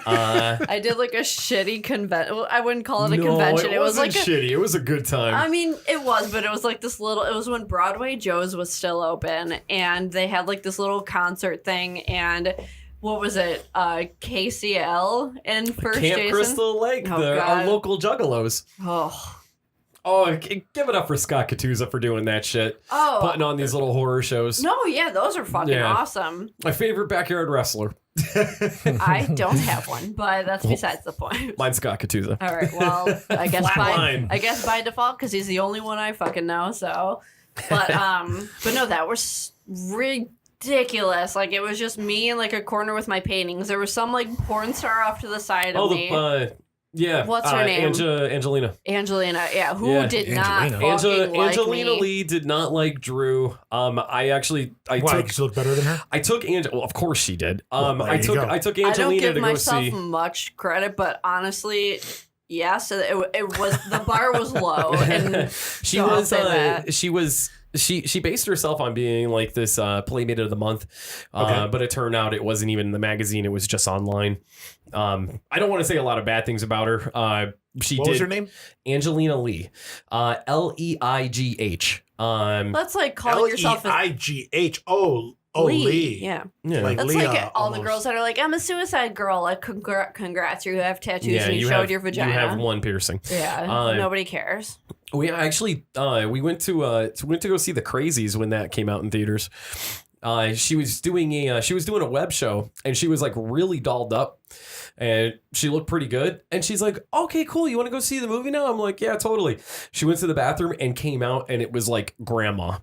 [SPEAKER 1] I did like a shitty convention. Well, I wouldn't call it a convention.
[SPEAKER 2] It wasn't
[SPEAKER 1] like
[SPEAKER 2] shitty. It was a good time.
[SPEAKER 1] I mean, it was, but it was like this little. It was when Broadway Joe's was still open, and they had like this little concert thing. And what was it? KCL and First
[SPEAKER 2] Camp
[SPEAKER 1] Jason.
[SPEAKER 2] Crystal Lake,
[SPEAKER 1] Oh,
[SPEAKER 2] our
[SPEAKER 1] God.
[SPEAKER 2] local Juggalos. Oh, give it up for Scott Katuza for doing that shit.
[SPEAKER 1] Oh,
[SPEAKER 2] Putting on these little horror shows.
[SPEAKER 1] no, yeah, those are fucking
[SPEAKER 2] Yeah.
[SPEAKER 1] awesome.
[SPEAKER 2] My favorite backyard wrestler.
[SPEAKER 1] I don't have one, but that's besides the point.
[SPEAKER 2] Mine's Scott Katuza.
[SPEAKER 1] All right, well, I guess
[SPEAKER 2] Flatline.
[SPEAKER 1] by default, because he's the only one I fucking know. So, but no, that was ridiculous. Like it was just me in like a corner with my paintings. There was some like porn star off to the side of me.
[SPEAKER 2] Yeah.
[SPEAKER 1] What's her name?
[SPEAKER 2] Angelina.
[SPEAKER 1] Angelina, yeah, who did not
[SPEAKER 3] Angelina.
[SPEAKER 1] fucking like
[SPEAKER 2] Angelina
[SPEAKER 1] me.
[SPEAKER 2] Lee did not like Drew.
[SPEAKER 3] Why? Did she look better than her?
[SPEAKER 2] I took Well, of course she did.
[SPEAKER 3] Well, there
[SPEAKER 2] I
[SPEAKER 3] you go.
[SPEAKER 2] took
[SPEAKER 1] I don't
[SPEAKER 2] Angelina
[SPEAKER 1] give
[SPEAKER 2] to go
[SPEAKER 1] myself
[SPEAKER 2] see.
[SPEAKER 1] much credit, but honestly, yes, it was the bar was low, and
[SPEAKER 2] She
[SPEAKER 1] so I'll
[SPEAKER 2] was.
[SPEAKER 1] say that.
[SPEAKER 2] She based herself on being like this Playmate of the Month,
[SPEAKER 3] Okay.
[SPEAKER 2] but it turned out it wasn't even in the magazine. It was just online. I don't want to say a lot of bad things about her.
[SPEAKER 3] What was her name?
[SPEAKER 2] Angelina Lee, Leigh.
[SPEAKER 1] That's like calling yourself a
[SPEAKER 3] Leigh. Oh, Lee.
[SPEAKER 1] Yeah.
[SPEAKER 3] Like
[SPEAKER 1] That's
[SPEAKER 3] Leah,
[SPEAKER 1] like all the
[SPEAKER 3] almost.
[SPEAKER 1] girls that are like, I'm a suicide girl. Like, congrats, you have tattoos
[SPEAKER 2] Yeah,
[SPEAKER 1] and you
[SPEAKER 2] have
[SPEAKER 1] showed your vagina.
[SPEAKER 2] You have one piercing.
[SPEAKER 1] Yeah, nobody cares.
[SPEAKER 2] We actually we went to go see The Crazies when that came out in theaters. she was doing a web show, and she was like really dolled up, and she looked pretty good. And she's like, "Okay, cool. You want to go see the movie now?" I'm like, "Yeah, totally." She went to the bathroom and came out, and it was like grandma.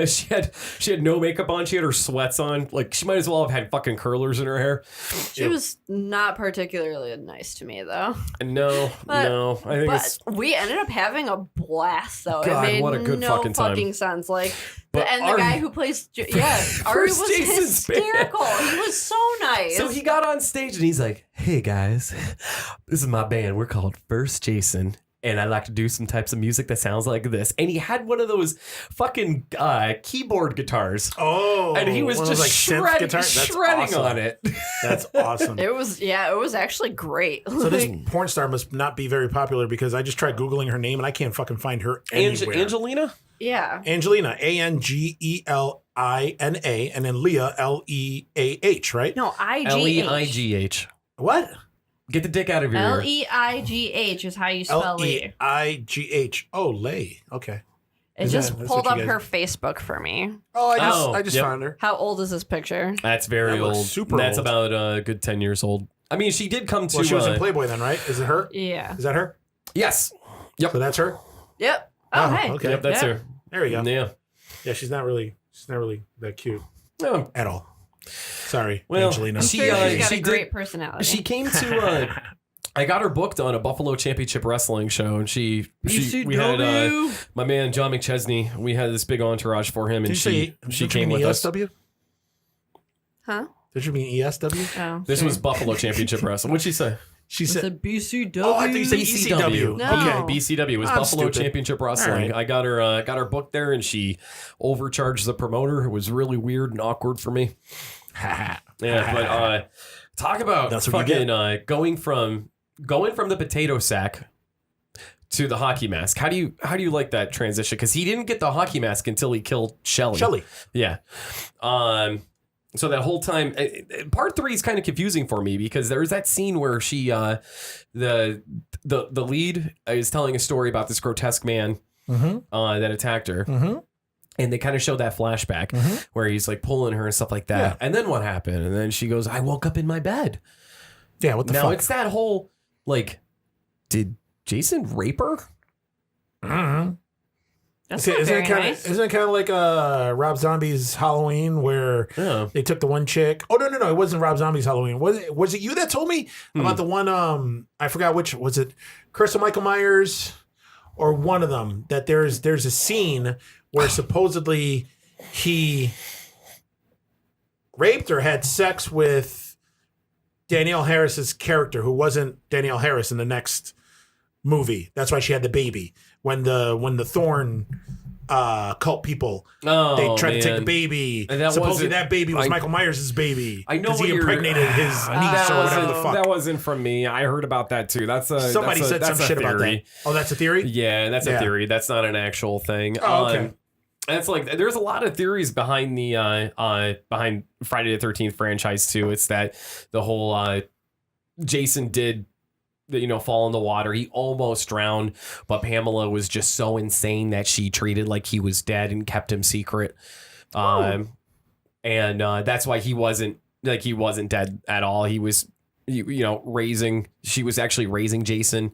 [SPEAKER 2] she had no makeup on. She had her sweats on. Like, she might as well have had fucking curlers in her hair.
[SPEAKER 1] She was not particularly nice to me, though.
[SPEAKER 2] No. I think
[SPEAKER 1] we ended up having a blast, though.
[SPEAKER 2] God,
[SPEAKER 1] it made
[SPEAKER 2] what a good
[SPEAKER 1] no
[SPEAKER 2] fucking time.
[SPEAKER 1] sense. Like,
[SPEAKER 2] But
[SPEAKER 1] and
[SPEAKER 2] Ari-
[SPEAKER 1] the guy who plays, Ari was
[SPEAKER 2] Jason's
[SPEAKER 1] hysterical. He was so nice.
[SPEAKER 2] So he got on stage and he's like, "Hey guys, this is my band. We're called First Jason. And I like to do some types of music that sounds like this." And he had one of those fucking keyboard guitars.
[SPEAKER 3] Oh,
[SPEAKER 2] and he was just shredding
[SPEAKER 3] awesome.
[SPEAKER 2] on it.
[SPEAKER 3] That's awesome.
[SPEAKER 1] It was actually great.
[SPEAKER 3] So this porn star must not be very popular, because I just tried Googling her name and I can't fucking find her anywhere.
[SPEAKER 2] Angelina?
[SPEAKER 1] Yeah.
[SPEAKER 3] Angelina, Angelina, and then Leah, Leah, right?
[SPEAKER 1] No,
[SPEAKER 2] Leigh.
[SPEAKER 3] What?
[SPEAKER 2] Get the dick out of your ear.
[SPEAKER 1] Leigh is how you spell Lee.
[SPEAKER 3] Leigh. Oh, Leigh. Okay.
[SPEAKER 1] It just
[SPEAKER 3] that's
[SPEAKER 1] pulled
[SPEAKER 3] what
[SPEAKER 1] up
[SPEAKER 3] you guys-
[SPEAKER 1] her Facebook for me.
[SPEAKER 3] Oh, I just
[SPEAKER 2] yep.
[SPEAKER 3] found her.
[SPEAKER 1] How old is this picture?
[SPEAKER 2] That's very
[SPEAKER 3] That looks
[SPEAKER 2] old.
[SPEAKER 3] super
[SPEAKER 2] That's
[SPEAKER 3] old.
[SPEAKER 2] about a good 10 years old. I mean, she did come to...
[SPEAKER 3] Well, she was in Playboy then, right? Is it her?
[SPEAKER 1] Yeah.
[SPEAKER 3] Is that her?
[SPEAKER 2] Yes. Yep.
[SPEAKER 3] So that's her?
[SPEAKER 1] Yep. Oh, hey.
[SPEAKER 3] okay.
[SPEAKER 2] Yep, that's
[SPEAKER 1] Yeah.
[SPEAKER 2] her.
[SPEAKER 3] There we go.
[SPEAKER 2] Yeah.
[SPEAKER 3] Yeah, she's not really that cute
[SPEAKER 2] Oh,
[SPEAKER 3] at all. Sorry,
[SPEAKER 2] Well,
[SPEAKER 3] Angelina.
[SPEAKER 1] I'm
[SPEAKER 2] she-
[SPEAKER 1] sure she's got
[SPEAKER 2] she
[SPEAKER 1] a great
[SPEAKER 2] did-
[SPEAKER 1] personality.
[SPEAKER 2] she came to... I got her booked on a Buffalo Championship Wrestling show, and we had my man John McChesney. We had this big entourage for him, and she came with us.
[SPEAKER 3] ESW?
[SPEAKER 1] Huh?
[SPEAKER 3] Did you mean ESW?
[SPEAKER 1] Oh,
[SPEAKER 2] This
[SPEAKER 1] sure.
[SPEAKER 2] was Buffalo Championship Wrestling. What'd she say?
[SPEAKER 3] She
[SPEAKER 1] It's
[SPEAKER 3] said,
[SPEAKER 1] a BCW.
[SPEAKER 3] "Oh, I thought you said ECW."
[SPEAKER 1] No.
[SPEAKER 3] Okay.
[SPEAKER 2] BCW was
[SPEAKER 3] I'm
[SPEAKER 2] Buffalo
[SPEAKER 3] stupid.
[SPEAKER 2] Championship Wrestling.
[SPEAKER 3] All right.
[SPEAKER 2] I got her booked there, and she overcharged the promoter. It was really weird and awkward for me. Yeah, but talk about
[SPEAKER 3] That's what you
[SPEAKER 2] fucking going from the potato sack to the hockey mask. How do you like that transition? Because he didn't get the hockey mask until he killed Shelly. Yeah. So that whole time, part 3 is kind of confusing for me, because there's that scene where she, the lead is telling a story about this grotesque man that attacked her.
[SPEAKER 3] Mm-hmm.
[SPEAKER 2] And they kind of show that flashback where he's like pulling her and stuff like that.
[SPEAKER 3] Yeah.
[SPEAKER 2] And then what happened? And then she goes, "I woke up in my bed."
[SPEAKER 3] Yeah, what the
[SPEAKER 2] Now
[SPEAKER 3] fuck?
[SPEAKER 2] it's that whole, like, did Jason rape her?
[SPEAKER 3] Mm-hmm.
[SPEAKER 1] That's
[SPEAKER 3] See,
[SPEAKER 1] not
[SPEAKER 3] isn't
[SPEAKER 1] very
[SPEAKER 3] it kind
[SPEAKER 1] nice.
[SPEAKER 3] of like Rob Zombie's Halloween, where
[SPEAKER 2] Yeah.
[SPEAKER 3] they took the one chick? Oh, no, it wasn't Rob Zombie's Halloween. Was it you that told me about the one? I forgot which was it. Chris Michael Myers or one of them, that there's a scene where supposedly he raped or had sex with Danielle Harris's character, who wasn't Danielle Harris in the next movie. That's why she had the baby. When the Thorn cult people, they tried to take the baby.
[SPEAKER 2] And that
[SPEAKER 3] supposedly
[SPEAKER 2] wasn't-
[SPEAKER 3] that baby was Michael Myers' baby.
[SPEAKER 2] I know
[SPEAKER 3] because
[SPEAKER 2] what
[SPEAKER 3] he
[SPEAKER 2] you're-
[SPEAKER 3] impregnated his niece or whatever the fuck.
[SPEAKER 2] That wasn't from me. I heard about that too.
[SPEAKER 3] Somebody said some shit about that. Oh, that's a theory?
[SPEAKER 2] Yeah, that's a
[SPEAKER 3] Yeah.
[SPEAKER 2] theory. That's not an actual thing.
[SPEAKER 3] Oh, okay.
[SPEAKER 2] That's like, there's a lot of theories behind the behind Friday the 13th franchise too. It's that the whole Jason did, fall in the water. He almost drowned, but Pamela was just so insane that she treated like he was dead and kept him secret. And that's why he wasn't dead at all. He was, she was actually raising Jason.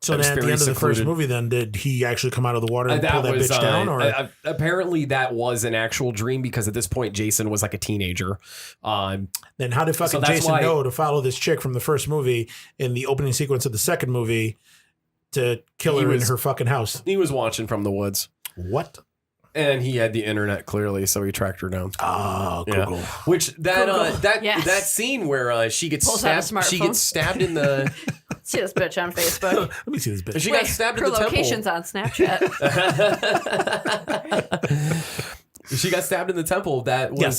[SPEAKER 3] So then at the end of the first movie, then did he actually come out of the water and pull that bitch down? Or
[SPEAKER 2] apparently that was an actual dream, because at this point Jason was like a teenager.
[SPEAKER 3] then how did fucking Jason know to follow this chick from the first movie in the opening sequence of the second movie to kill her in her fucking house?
[SPEAKER 2] He was watching from the woods.
[SPEAKER 3] What?
[SPEAKER 2] And he had the internet clearly, so he tracked her down.
[SPEAKER 3] Oh,
[SPEAKER 2] Yeah.
[SPEAKER 3] Google.
[SPEAKER 2] Which that
[SPEAKER 1] Yes.
[SPEAKER 2] that scene where she gets
[SPEAKER 1] Pulls out a
[SPEAKER 2] stabbed, she
[SPEAKER 1] smartphone.
[SPEAKER 2] gets stabbed in the
[SPEAKER 1] See this bitch on Facebook.
[SPEAKER 3] Let me see this bitch.
[SPEAKER 2] she got stabbed in
[SPEAKER 1] her
[SPEAKER 2] the temple.
[SPEAKER 1] location's on Snapchat.
[SPEAKER 2] She got stabbed in the temple. That was
[SPEAKER 3] Yes.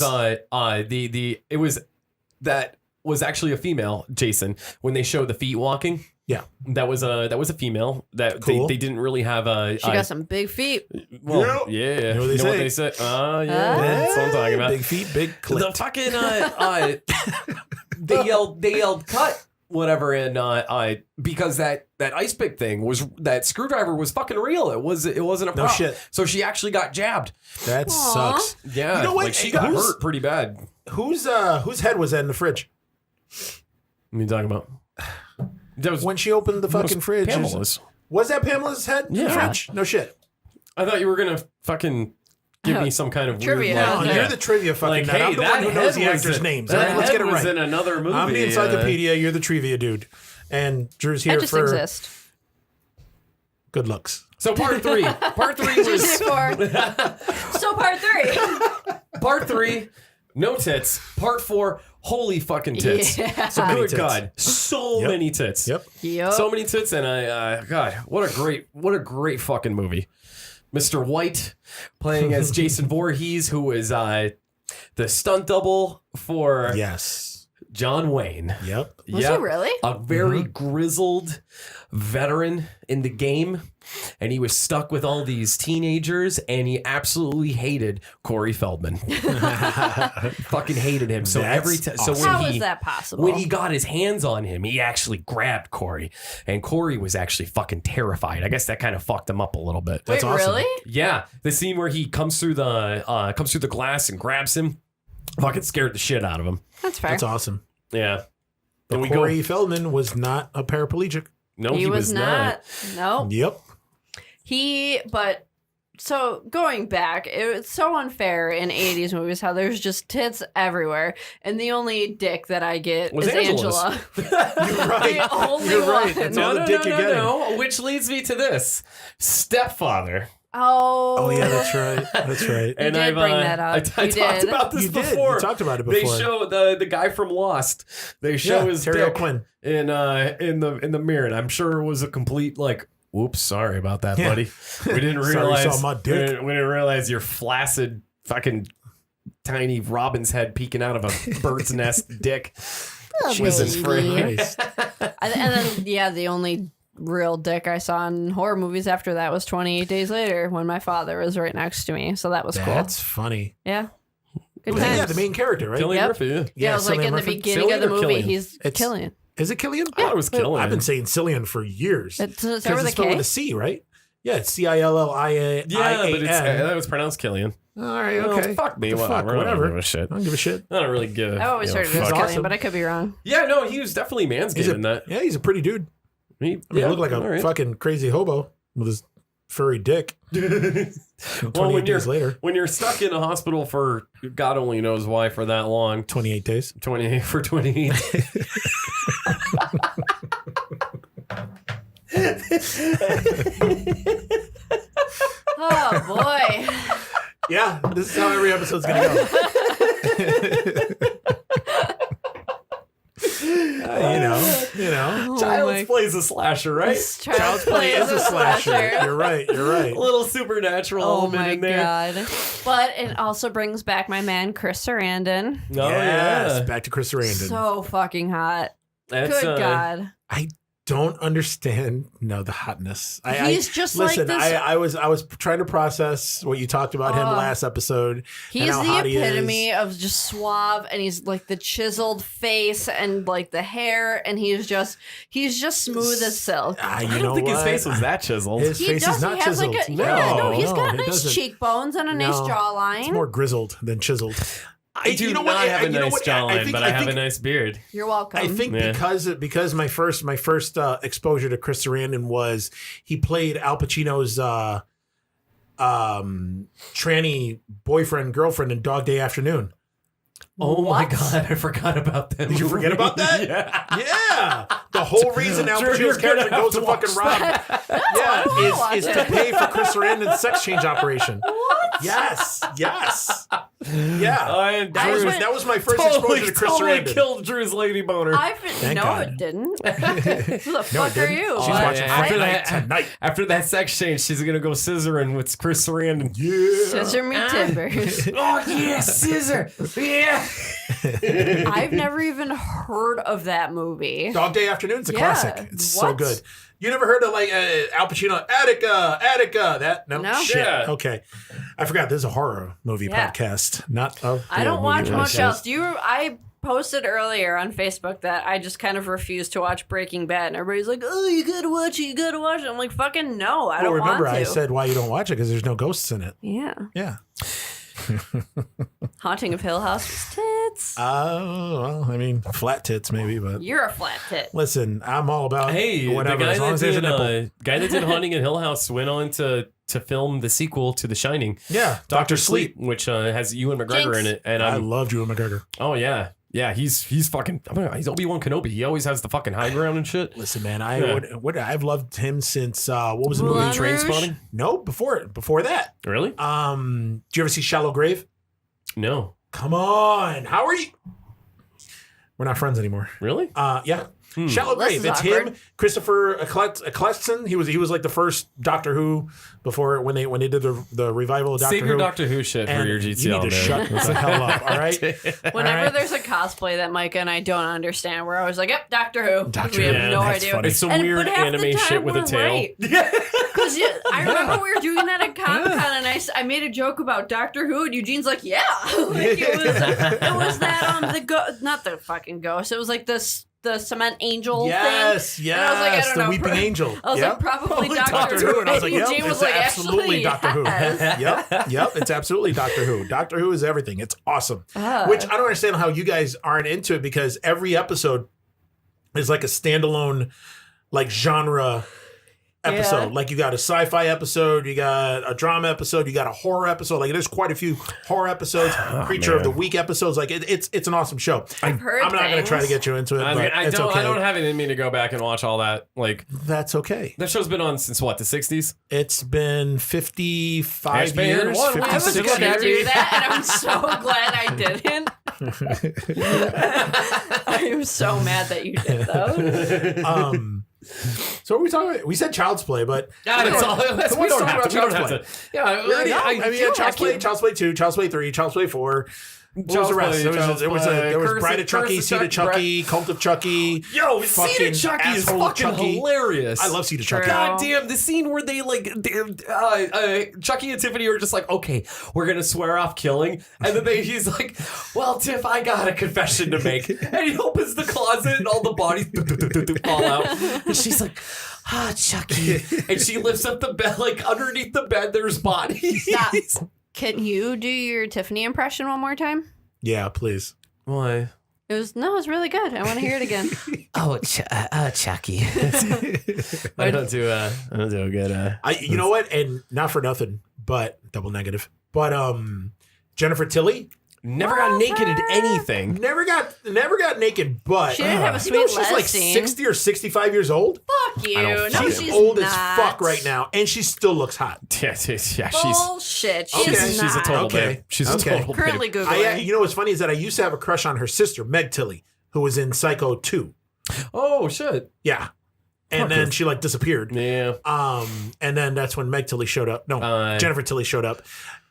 [SPEAKER 2] that was actually a female Jason when they showed the feet walking.
[SPEAKER 3] Yeah.
[SPEAKER 2] That was a female that
[SPEAKER 3] Cool.
[SPEAKER 2] they didn't really have a.
[SPEAKER 1] She got some big feet.
[SPEAKER 2] Well, yeah.
[SPEAKER 3] You know what they say?
[SPEAKER 2] Oh, yeah. That's what I'm talking about.
[SPEAKER 3] Big feet, big clit.
[SPEAKER 2] The fucking they yelled cut. whatever, and because that ice pick thing that screwdriver was fucking real. It wasn't a prop.
[SPEAKER 3] No shit.
[SPEAKER 2] So she actually got jabbed.
[SPEAKER 3] That sucks.
[SPEAKER 2] Yeah,
[SPEAKER 3] You know what?
[SPEAKER 2] like she got hurt pretty bad.
[SPEAKER 3] Whose head was that in the fridge?
[SPEAKER 2] What are you talking about? That was
[SPEAKER 3] When she opened the fucking fridge.
[SPEAKER 2] Pamela's.
[SPEAKER 3] Was that Pamela's head in the
[SPEAKER 2] Yeah.
[SPEAKER 3] fridge? No shit.
[SPEAKER 2] I thought you were gonna fucking give me some kind of
[SPEAKER 1] Trivia.
[SPEAKER 2] weird,
[SPEAKER 3] No,
[SPEAKER 1] Yeah.
[SPEAKER 3] you're the trivia fucking
[SPEAKER 2] like,
[SPEAKER 3] nut.
[SPEAKER 2] hey,
[SPEAKER 3] I'm the
[SPEAKER 2] that
[SPEAKER 3] one who knows
[SPEAKER 2] head
[SPEAKER 3] the
[SPEAKER 2] was
[SPEAKER 3] actors'
[SPEAKER 2] in-
[SPEAKER 3] names.
[SPEAKER 2] That
[SPEAKER 3] All right, let's
[SPEAKER 2] head
[SPEAKER 3] get it
[SPEAKER 2] was
[SPEAKER 3] right.
[SPEAKER 2] in another movie.
[SPEAKER 3] I'm the encyclopedia. You're the trivia dude. And Drew's here
[SPEAKER 1] I just
[SPEAKER 3] for
[SPEAKER 1] exist.
[SPEAKER 3] good looks.
[SPEAKER 2] So part three. Part three
[SPEAKER 1] Just
[SPEAKER 2] was
[SPEAKER 1] here for. So part 3.
[SPEAKER 2] part 3. No tits. Part 4. Holy fucking tits.
[SPEAKER 1] Yeah.
[SPEAKER 3] So many
[SPEAKER 2] Good
[SPEAKER 3] tits.
[SPEAKER 2] God. So
[SPEAKER 3] Yep.
[SPEAKER 2] many tits.
[SPEAKER 3] Yep.
[SPEAKER 1] Yep.
[SPEAKER 2] So many tits, and God, what a great fucking movie. Mr. White playing as Jason Voorhees, who is the stunt double for
[SPEAKER 3] Yes.
[SPEAKER 2] John Wayne.
[SPEAKER 3] Yep.
[SPEAKER 1] Was
[SPEAKER 2] Yep.
[SPEAKER 1] he really?
[SPEAKER 2] A very grizzled veteran in the game, and he was stuck with all these teenagers, and he absolutely hated Corey Feldman. Fucking hated him. So
[SPEAKER 3] That's
[SPEAKER 2] every time, so
[SPEAKER 3] awesome.
[SPEAKER 1] How
[SPEAKER 2] when
[SPEAKER 1] is
[SPEAKER 2] he
[SPEAKER 1] that possible?
[SPEAKER 2] when he got his hands on him, he actually grabbed Corey, and Corey was actually fucking terrified. I guess that kind of fucked him up a little bit.
[SPEAKER 1] Wait,
[SPEAKER 3] awesome.
[SPEAKER 1] really?
[SPEAKER 2] Yeah, the scene where he comes through the glass and grabs him, fucking scared the shit out of him.
[SPEAKER 1] That's fair.
[SPEAKER 3] That's awesome.
[SPEAKER 2] Yeah.
[SPEAKER 3] But
[SPEAKER 2] And we
[SPEAKER 3] Corey Feldman was not a paraplegic.
[SPEAKER 2] No,
[SPEAKER 1] he was not. No.
[SPEAKER 3] Yep.
[SPEAKER 1] But so going back, it's so unfair in 80s movies how there's just tits everywhere. And the only dick that I get
[SPEAKER 2] Was
[SPEAKER 1] is
[SPEAKER 2] Angela's.
[SPEAKER 1] Angela.
[SPEAKER 3] You're right.
[SPEAKER 1] The only
[SPEAKER 3] You're right.
[SPEAKER 1] one.
[SPEAKER 3] That's
[SPEAKER 2] No,
[SPEAKER 3] all the
[SPEAKER 2] no,
[SPEAKER 3] dick
[SPEAKER 2] no,
[SPEAKER 3] you're getting.
[SPEAKER 2] no. Which leads me to this stepfather.
[SPEAKER 1] Oh.
[SPEAKER 3] Oh yeah, that's right. That's right.
[SPEAKER 1] You did bring that up.
[SPEAKER 2] I
[SPEAKER 1] You
[SPEAKER 2] talked
[SPEAKER 1] did.
[SPEAKER 2] about this
[SPEAKER 3] You did.
[SPEAKER 2] before.
[SPEAKER 3] You talked about it
[SPEAKER 2] They
[SPEAKER 3] before.
[SPEAKER 2] show the guy from Lost. They show
[SPEAKER 3] Yeah,
[SPEAKER 2] his
[SPEAKER 3] Terry
[SPEAKER 2] dick
[SPEAKER 3] O'Quinn.
[SPEAKER 2] in the mirror, and I'm sure it was a complete like. Whoops, sorry about that,
[SPEAKER 3] Yeah.
[SPEAKER 2] buddy. We didn't
[SPEAKER 3] Sorry you
[SPEAKER 2] realize.
[SPEAKER 3] saw my dick.
[SPEAKER 2] We didn't realize your flaccid, fucking tiny robin's head peeking out of a bird's nest dick.
[SPEAKER 1] Oh,
[SPEAKER 2] Jesus
[SPEAKER 1] baby.
[SPEAKER 3] Christ.
[SPEAKER 1] And then, yeah, the only real dick I saw in horror movies after that was 28 Days Later when my father was right next to me. So that was
[SPEAKER 3] That's funny.
[SPEAKER 1] cool. Yeah. Good
[SPEAKER 3] Well,
[SPEAKER 1] times.
[SPEAKER 3] yeah, the main character, right?
[SPEAKER 2] Cillian
[SPEAKER 1] Yep.
[SPEAKER 2] Murphy. Yeah.
[SPEAKER 1] Yeah, it was like
[SPEAKER 3] Cillian
[SPEAKER 1] in the
[SPEAKER 3] Murphy.
[SPEAKER 1] beginning of the
[SPEAKER 2] Cillian or
[SPEAKER 1] movie,
[SPEAKER 2] Killian?
[SPEAKER 1] he's
[SPEAKER 3] It's-
[SPEAKER 1] Killian.
[SPEAKER 3] Is it Killian?
[SPEAKER 2] I thought it was Killian.
[SPEAKER 3] I've been saying Cillian for years.
[SPEAKER 1] It's
[SPEAKER 3] Because
[SPEAKER 1] over the
[SPEAKER 3] it's spelled with
[SPEAKER 1] K.
[SPEAKER 3] a C, right? Yeah, it's Cillian.
[SPEAKER 2] Yeah, but that was pronounced Killian.
[SPEAKER 3] All right,
[SPEAKER 2] Well,
[SPEAKER 3] okay.
[SPEAKER 2] fuck me,
[SPEAKER 3] The fuck,
[SPEAKER 2] whatever. I
[SPEAKER 3] whatever.
[SPEAKER 2] don't give a shit.
[SPEAKER 3] I don't give a shit.
[SPEAKER 2] I don't really give.
[SPEAKER 1] I always heard it as
[SPEAKER 3] fuck.
[SPEAKER 1] Killian,
[SPEAKER 3] Awesome.
[SPEAKER 1] but I could be wrong.
[SPEAKER 2] Yeah, no, he was definitely manscaped in that.
[SPEAKER 3] Yeah, he's a pretty dude.
[SPEAKER 2] He
[SPEAKER 3] He looked like a fucking crazy hobo with his furry dick. 28 days later.
[SPEAKER 2] when you're stuck in a hospital for God only knows why for that long,
[SPEAKER 3] 28 days.
[SPEAKER 2] 28 for 28.
[SPEAKER 1] Oh, boy.
[SPEAKER 3] Yeah, this is how every episode's going to go. You know.
[SPEAKER 1] Oh
[SPEAKER 2] Child's
[SPEAKER 1] my-
[SPEAKER 2] Play is a slasher, right?
[SPEAKER 1] Child's Play is a slasher.
[SPEAKER 3] You're right. You're right.
[SPEAKER 2] A little supernatural
[SPEAKER 1] Oh
[SPEAKER 2] element
[SPEAKER 1] my
[SPEAKER 2] in there.
[SPEAKER 1] god! But it also brings back my man Chris Sarandon.
[SPEAKER 2] Oh
[SPEAKER 3] Yes,
[SPEAKER 2] yeah,
[SPEAKER 3] back to Chris Sarandon.
[SPEAKER 1] So fucking hot.
[SPEAKER 2] That's,
[SPEAKER 1] Good God.
[SPEAKER 3] I don't understand the hotness.
[SPEAKER 1] He's just
[SPEAKER 3] listen,
[SPEAKER 1] like this.
[SPEAKER 3] I was trying to process what you talked about him last episode.
[SPEAKER 1] He's
[SPEAKER 3] how
[SPEAKER 1] the
[SPEAKER 3] hot he is.
[SPEAKER 1] epitome of just suave, and he's like the chiseled face and like the hair, and he's just smooth as silk.
[SPEAKER 2] I
[SPEAKER 3] You
[SPEAKER 2] don't
[SPEAKER 3] know
[SPEAKER 2] think his
[SPEAKER 3] what?
[SPEAKER 2] face was that chiseled.
[SPEAKER 3] His
[SPEAKER 1] He
[SPEAKER 3] face
[SPEAKER 1] does.
[SPEAKER 3] is not
[SPEAKER 1] He has
[SPEAKER 3] chiseled.
[SPEAKER 1] like a
[SPEAKER 2] No,
[SPEAKER 1] he's got
[SPEAKER 3] it
[SPEAKER 1] nice
[SPEAKER 3] doesn't.
[SPEAKER 1] cheekbones and a nice
[SPEAKER 3] No,
[SPEAKER 1] jawline.
[SPEAKER 3] It's more grizzled than chiseled.
[SPEAKER 2] I do
[SPEAKER 3] you know
[SPEAKER 2] not
[SPEAKER 3] what?
[SPEAKER 2] have a
[SPEAKER 3] You know
[SPEAKER 2] nice
[SPEAKER 3] what?
[SPEAKER 2] jawline, but I have a
[SPEAKER 3] think-
[SPEAKER 2] nice beard.
[SPEAKER 1] You're welcome.
[SPEAKER 3] I think
[SPEAKER 2] Yeah.
[SPEAKER 3] because my first exposure to Chris Sarandon was he played Al Pacino's tranny girlfriend in Dog Day Afternoon.
[SPEAKER 2] Oh my
[SPEAKER 1] What?
[SPEAKER 2] god, I forgot about that.
[SPEAKER 3] Did you forget
[SPEAKER 2] movie.
[SPEAKER 3] about that?
[SPEAKER 2] Yeah.
[SPEAKER 3] Yeah, the whole reason Al
[SPEAKER 2] Drew, you're
[SPEAKER 3] Pacino's
[SPEAKER 2] gonna
[SPEAKER 3] character
[SPEAKER 2] have
[SPEAKER 3] goes
[SPEAKER 2] to
[SPEAKER 3] to fucking
[SPEAKER 2] watch
[SPEAKER 3] rob,
[SPEAKER 1] I wanna watch
[SPEAKER 3] is
[SPEAKER 1] it.
[SPEAKER 3] to pay for Chris Sarandon's sex change operation.
[SPEAKER 1] What?
[SPEAKER 3] Yes. Yeah.
[SPEAKER 2] And
[SPEAKER 3] That was my first
[SPEAKER 2] totally,
[SPEAKER 3] exposure to Chris
[SPEAKER 2] totally
[SPEAKER 3] Sarandon.
[SPEAKER 2] killed Drew's lady boner.
[SPEAKER 3] Thank
[SPEAKER 1] No,
[SPEAKER 3] God.
[SPEAKER 1] it didn't. Who the fuck are
[SPEAKER 3] didn't.
[SPEAKER 1] you?
[SPEAKER 3] She's
[SPEAKER 2] Oh,
[SPEAKER 3] watching
[SPEAKER 2] yeah.
[SPEAKER 3] Friday Night
[SPEAKER 2] After
[SPEAKER 3] tonight.
[SPEAKER 2] After that sex change, she's gonna go scissoring with Chris Sarandon.
[SPEAKER 3] Yeah.
[SPEAKER 1] Scissor me timbers.
[SPEAKER 2] Oh yeah, scissor. Yeah.
[SPEAKER 1] I've never even heard of that movie.
[SPEAKER 3] Dog Day Afternoon's a
[SPEAKER 1] Yeah,
[SPEAKER 3] classic. It's so
[SPEAKER 1] what?
[SPEAKER 3] good. You never heard of like Al Pacino, Attica? That no,
[SPEAKER 1] No.
[SPEAKER 3] shit.
[SPEAKER 2] Yeah.
[SPEAKER 3] Okay, I forgot. This is a horror movie
[SPEAKER 1] Yeah.
[SPEAKER 3] podcast, not a.
[SPEAKER 1] I don't
[SPEAKER 3] horror
[SPEAKER 1] watch
[SPEAKER 3] movie
[SPEAKER 1] much
[SPEAKER 3] podcast.
[SPEAKER 1] else. I posted earlier on Facebook that I just kind of refuse to watch Breaking Bad, and everybody's like, "Oh, you gotta watch it, you gotta watch it." I'm like, "Fucking no, I don't want to."
[SPEAKER 3] Remember, I said why you don't watch it because there's no ghosts in it.
[SPEAKER 1] Yeah.
[SPEAKER 3] Yeah.
[SPEAKER 1] Haunting of Hill House was tits.
[SPEAKER 3] Well, I mean, flat tits maybe, but
[SPEAKER 1] You're a flat tit.
[SPEAKER 3] listen, I'm all about whatever.
[SPEAKER 2] the guy
[SPEAKER 3] As long as there's a nipple.
[SPEAKER 2] guy that did Haunting in Hill House went on to film the sequel to The Shining.
[SPEAKER 3] Yeah,
[SPEAKER 2] Dr. Sleep, which has Ewan McGregor
[SPEAKER 1] Jinx.
[SPEAKER 2] in it. And
[SPEAKER 3] I loved Ewan McGregor.
[SPEAKER 2] oh yeah. Yeah, he's fucking. He's Obi-Wan Kenobi. He always has the fucking high ground and shit.
[SPEAKER 3] Listen, man, I've loved him since what was the movie?
[SPEAKER 1] Moulin Rouge?
[SPEAKER 2] Trainspotting?
[SPEAKER 3] No, before that.
[SPEAKER 2] Really?
[SPEAKER 3] Did you ever see Shallow Grave?
[SPEAKER 2] No.
[SPEAKER 3] Come on, how are you? We're not friends anymore.
[SPEAKER 2] Really?
[SPEAKER 3] Yeah. Shallow
[SPEAKER 1] Well, this
[SPEAKER 3] Grave.
[SPEAKER 1] is
[SPEAKER 3] It's
[SPEAKER 1] awkward.
[SPEAKER 3] him, Christopher Eccleston. He was like the first Doctor Who before when they did the revival of Doctor
[SPEAKER 2] Save
[SPEAKER 3] Who.
[SPEAKER 2] your Doctor Who shit for
[SPEAKER 3] And
[SPEAKER 2] your
[SPEAKER 3] you
[SPEAKER 2] GTL,
[SPEAKER 3] need to
[SPEAKER 2] man.
[SPEAKER 3] shut the hell up, all right?
[SPEAKER 1] Whenever
[SPEAKER 3] All right.
[SPEAKER 1] there's a cosplay that Micah and I don't understand, we're always like, "Yep, Doctor Who."
[SPEAKER 3] Doctor
[SPEAKER 1] we
[SPEAKER 3] Who.
[SPEAKER 1] have
[SPEAKER 3] Yeah,
[SPEAKER 1] no
[SPEAKER 3] that's
[SPEAKER 1] idea.
[SPEAKER 3] funny.
[SPEAKER 2] It's some
[SPEAKER 1] And-
[SPEAKER 2] weird
[SPEAKER 1] but half the
[SPEAKER 2] anime
[SPEAKER 1] time
[SPEAKER 2] shit with a
[SPEAKER 1] we're
[SPEAKER 2] tail.
[SPEAKER 1] right. Because I remember we were doing that at Comic Con, and I made a joke about Doctor Who, and Eugene's like, "Yeah," like it was that not the fucking ghost. It was like the cement angel thing.
[SPEAKER 3] Yes,
[SPEAKER 1] And I was like, I don't
[SPEAKER 3] the
[SPEAKER 1] know,
[SPEAKER 3] Weeping Angel.
[SPEAKER 1] I was
[SPEAKER 3] Yep.
[SPEAKER 1] like, probably
[SPEAKER 3] Doctor
[SPEAKER 1] Doctor
[SPEAKER 3] Who, and I was like,
[SPEAKER 1] Eugene
[SPEAKER 3] yep,
[SPEAKER 1] was
[SPEAKER 3] it's
[SPEAKER 1] like,
[SPEAKER 3] absolutely Doctor Who.
[SPEAKER 1] yes.
[SPEAKER 3] Yep, it's absolutely Doctor Who. Doctor Who is everything. It's awesome.
[SPEAKER 1] Ah.
[SPEAKER 3] Which I don't understand how you guys aren't into it because every episode is like a standalone, like genre episode.
[SPEAKER 1] Yeah.
[SPEAKER 3] Like you got a sci-fi episode, you got a drama episode, you got a horror episode. Like there's quite a few horror episodes, Creature of the Week episodes. Like it's an awesome show.
[SPEAKER 1] I've heard
[SPEAKER 3] I'm not going to
[SPEAKER 1] things.
[SPEAKER 3] try to get you into it,
[SPEAKER 2] I
[SPEAKER 3] but
[SPEAKER 2] mean,
[SPEAKER 3] it's okay.
[SPEAKER 2] I don't have it in me to go back and watch all that. Like
[SPEAKER 3] That's okay.
[SPEAKER 2] that show's been on since what, the 60s?
[SPEAKER 3] It's been 55
[SPEAKER 2] Ashman,
[SPEAKER 3] years,
[SPEAKER 2] what?
[SPEAKER 1] I was
[SPEAKER 3] 56
[SPEAKER 1] going to
[SPEAKER 3] years.
[SPEAKER 1] do that, and I'm so glad I didn't. I am so mad that you did, though.
[SPEAKER 3] So what are we talking about? We said Child's Play, but
[SPEAKER 2] Yeah, that's all. We don't have to. We don't have to. Yeah,
[SPEAKER 3] I mean, Child's Play 2, Child's Play 3, Child's Play 4. What was the rest? There was Bride of Chucky, Seed of Chucky, Cult of Chucky.
[SPEAKER 2] Yo, Seed of Chucky is
[SPEAKER 3] Asshole of
[SPEAKER 2] fucking
[SPEAKER 3] Chucky.
[SPEAKER 2] hilarious.
[SPEAKER 3] I love Seed of Chucky.
[SPEAKER 1] True.
[SPEAKER 2] God damn, the scene where they Chucky and Tiffany are just like, okay, we're gonna swear off killing, and then he's like, well, Tiff, I got a confession to make, and he opens the closet and all the bodies fall out, and she's like, Chucky, and she lifts up the bed, like underneath the bed, there's bodies.
[SPEAKER 1] Stop. Can you do your Tiffany impression one more time?
[SPEAKER 3] Yeah, please.
[SPEAKER 2] Why?
[SPEAKER 1] It was really good. I want to hear it again.
[SPEAKER 2] Chucky. I don't do a good.
[SPEAKER 3] You know what? And not for nothing, but double negative. But Jennifer Tilly
[SPEAKER 2] Never got naked in anything.
[SPEAKER 3] never got naked, but
[SPEAKER 1] She didn't have a
[SPEAKER 3] you know
[SPEAKER 1] sweet
[SPEAKER 3] she's like
[SPEAKER 1] les scene.
[SPEAKER 3] 60 or 65 years old.
[SPEAKER 1] Fuck you.
[SPEAKER 2] I don't
[SPEAKER 1] No,
[SPEAKER 3] She's
[SPEAKER 1] she's
[SPEAKER 3] old
[SPEAKER 1] not.
[SPEAKER 3] as fuck right now, and she still looks hot.
[SPEAKER 2] Yeah, she's
[SPEAKER 1] Bullshit. She
[SPEAKER 3] Okay.
[SPEAKER 1] is not.
[SPEAKER 2] she's a total
[SPEAKER 3] Okay.
[SPEAKER 2] babe. She's a
[SPEAKER 3] Okay.
[SPEAKER 2] total
[SPEAKER 1] Currently
[SPEAKER 2] babe.
[SPEAKER 1] Googling.
[SPEAKER 3] You know what's funny is that I used to have a crush on her sister, Meg Tilly, who was in Psycho 2.
[SPEAKER 2] Oh shit.
[SPEAKER 3] Yeah. And then she like disappeared.
[SPEAKER 2] Yeah.
[SPEAKER 3] And then that's when Meg Tilly showed up. No, Jennifer Tilly showed up,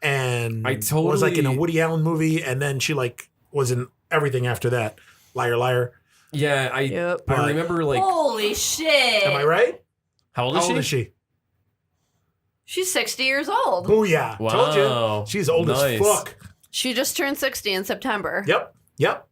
[SPEAKER 3] and
[SPEAKER 2] I
[SPEAKER 3] was like in a
[SPEAKER 2] totally-
[SPEAKER 3] Woody Allen movie, and then she like was in everything after that. Liar, liar.
[SPEAKER 2] Yeah.
[SPEAKER 1] Yep.
[SPEAKER 2] I remember like
[SPEAKER 1] Holy shit.
[SPEAKER 3] Am I right?
[SPEAKER 2] how old
[SPEAKER 3] How
[SPEAKER 2] is she?
[SPEAKER 3] old is she?
[SPEAKER 1] She's 60 years old.
[SPEAKER 3] Booyah!
[SPEAKER 2] Wow.
[SPEAKER 3] Told you. She's old
[SPEAKER 2] Nice.
[SPEAKER 3] as fuck.
[SPEAKER 1] She just turned 60 in September.
[SPEAKER 3] Yep.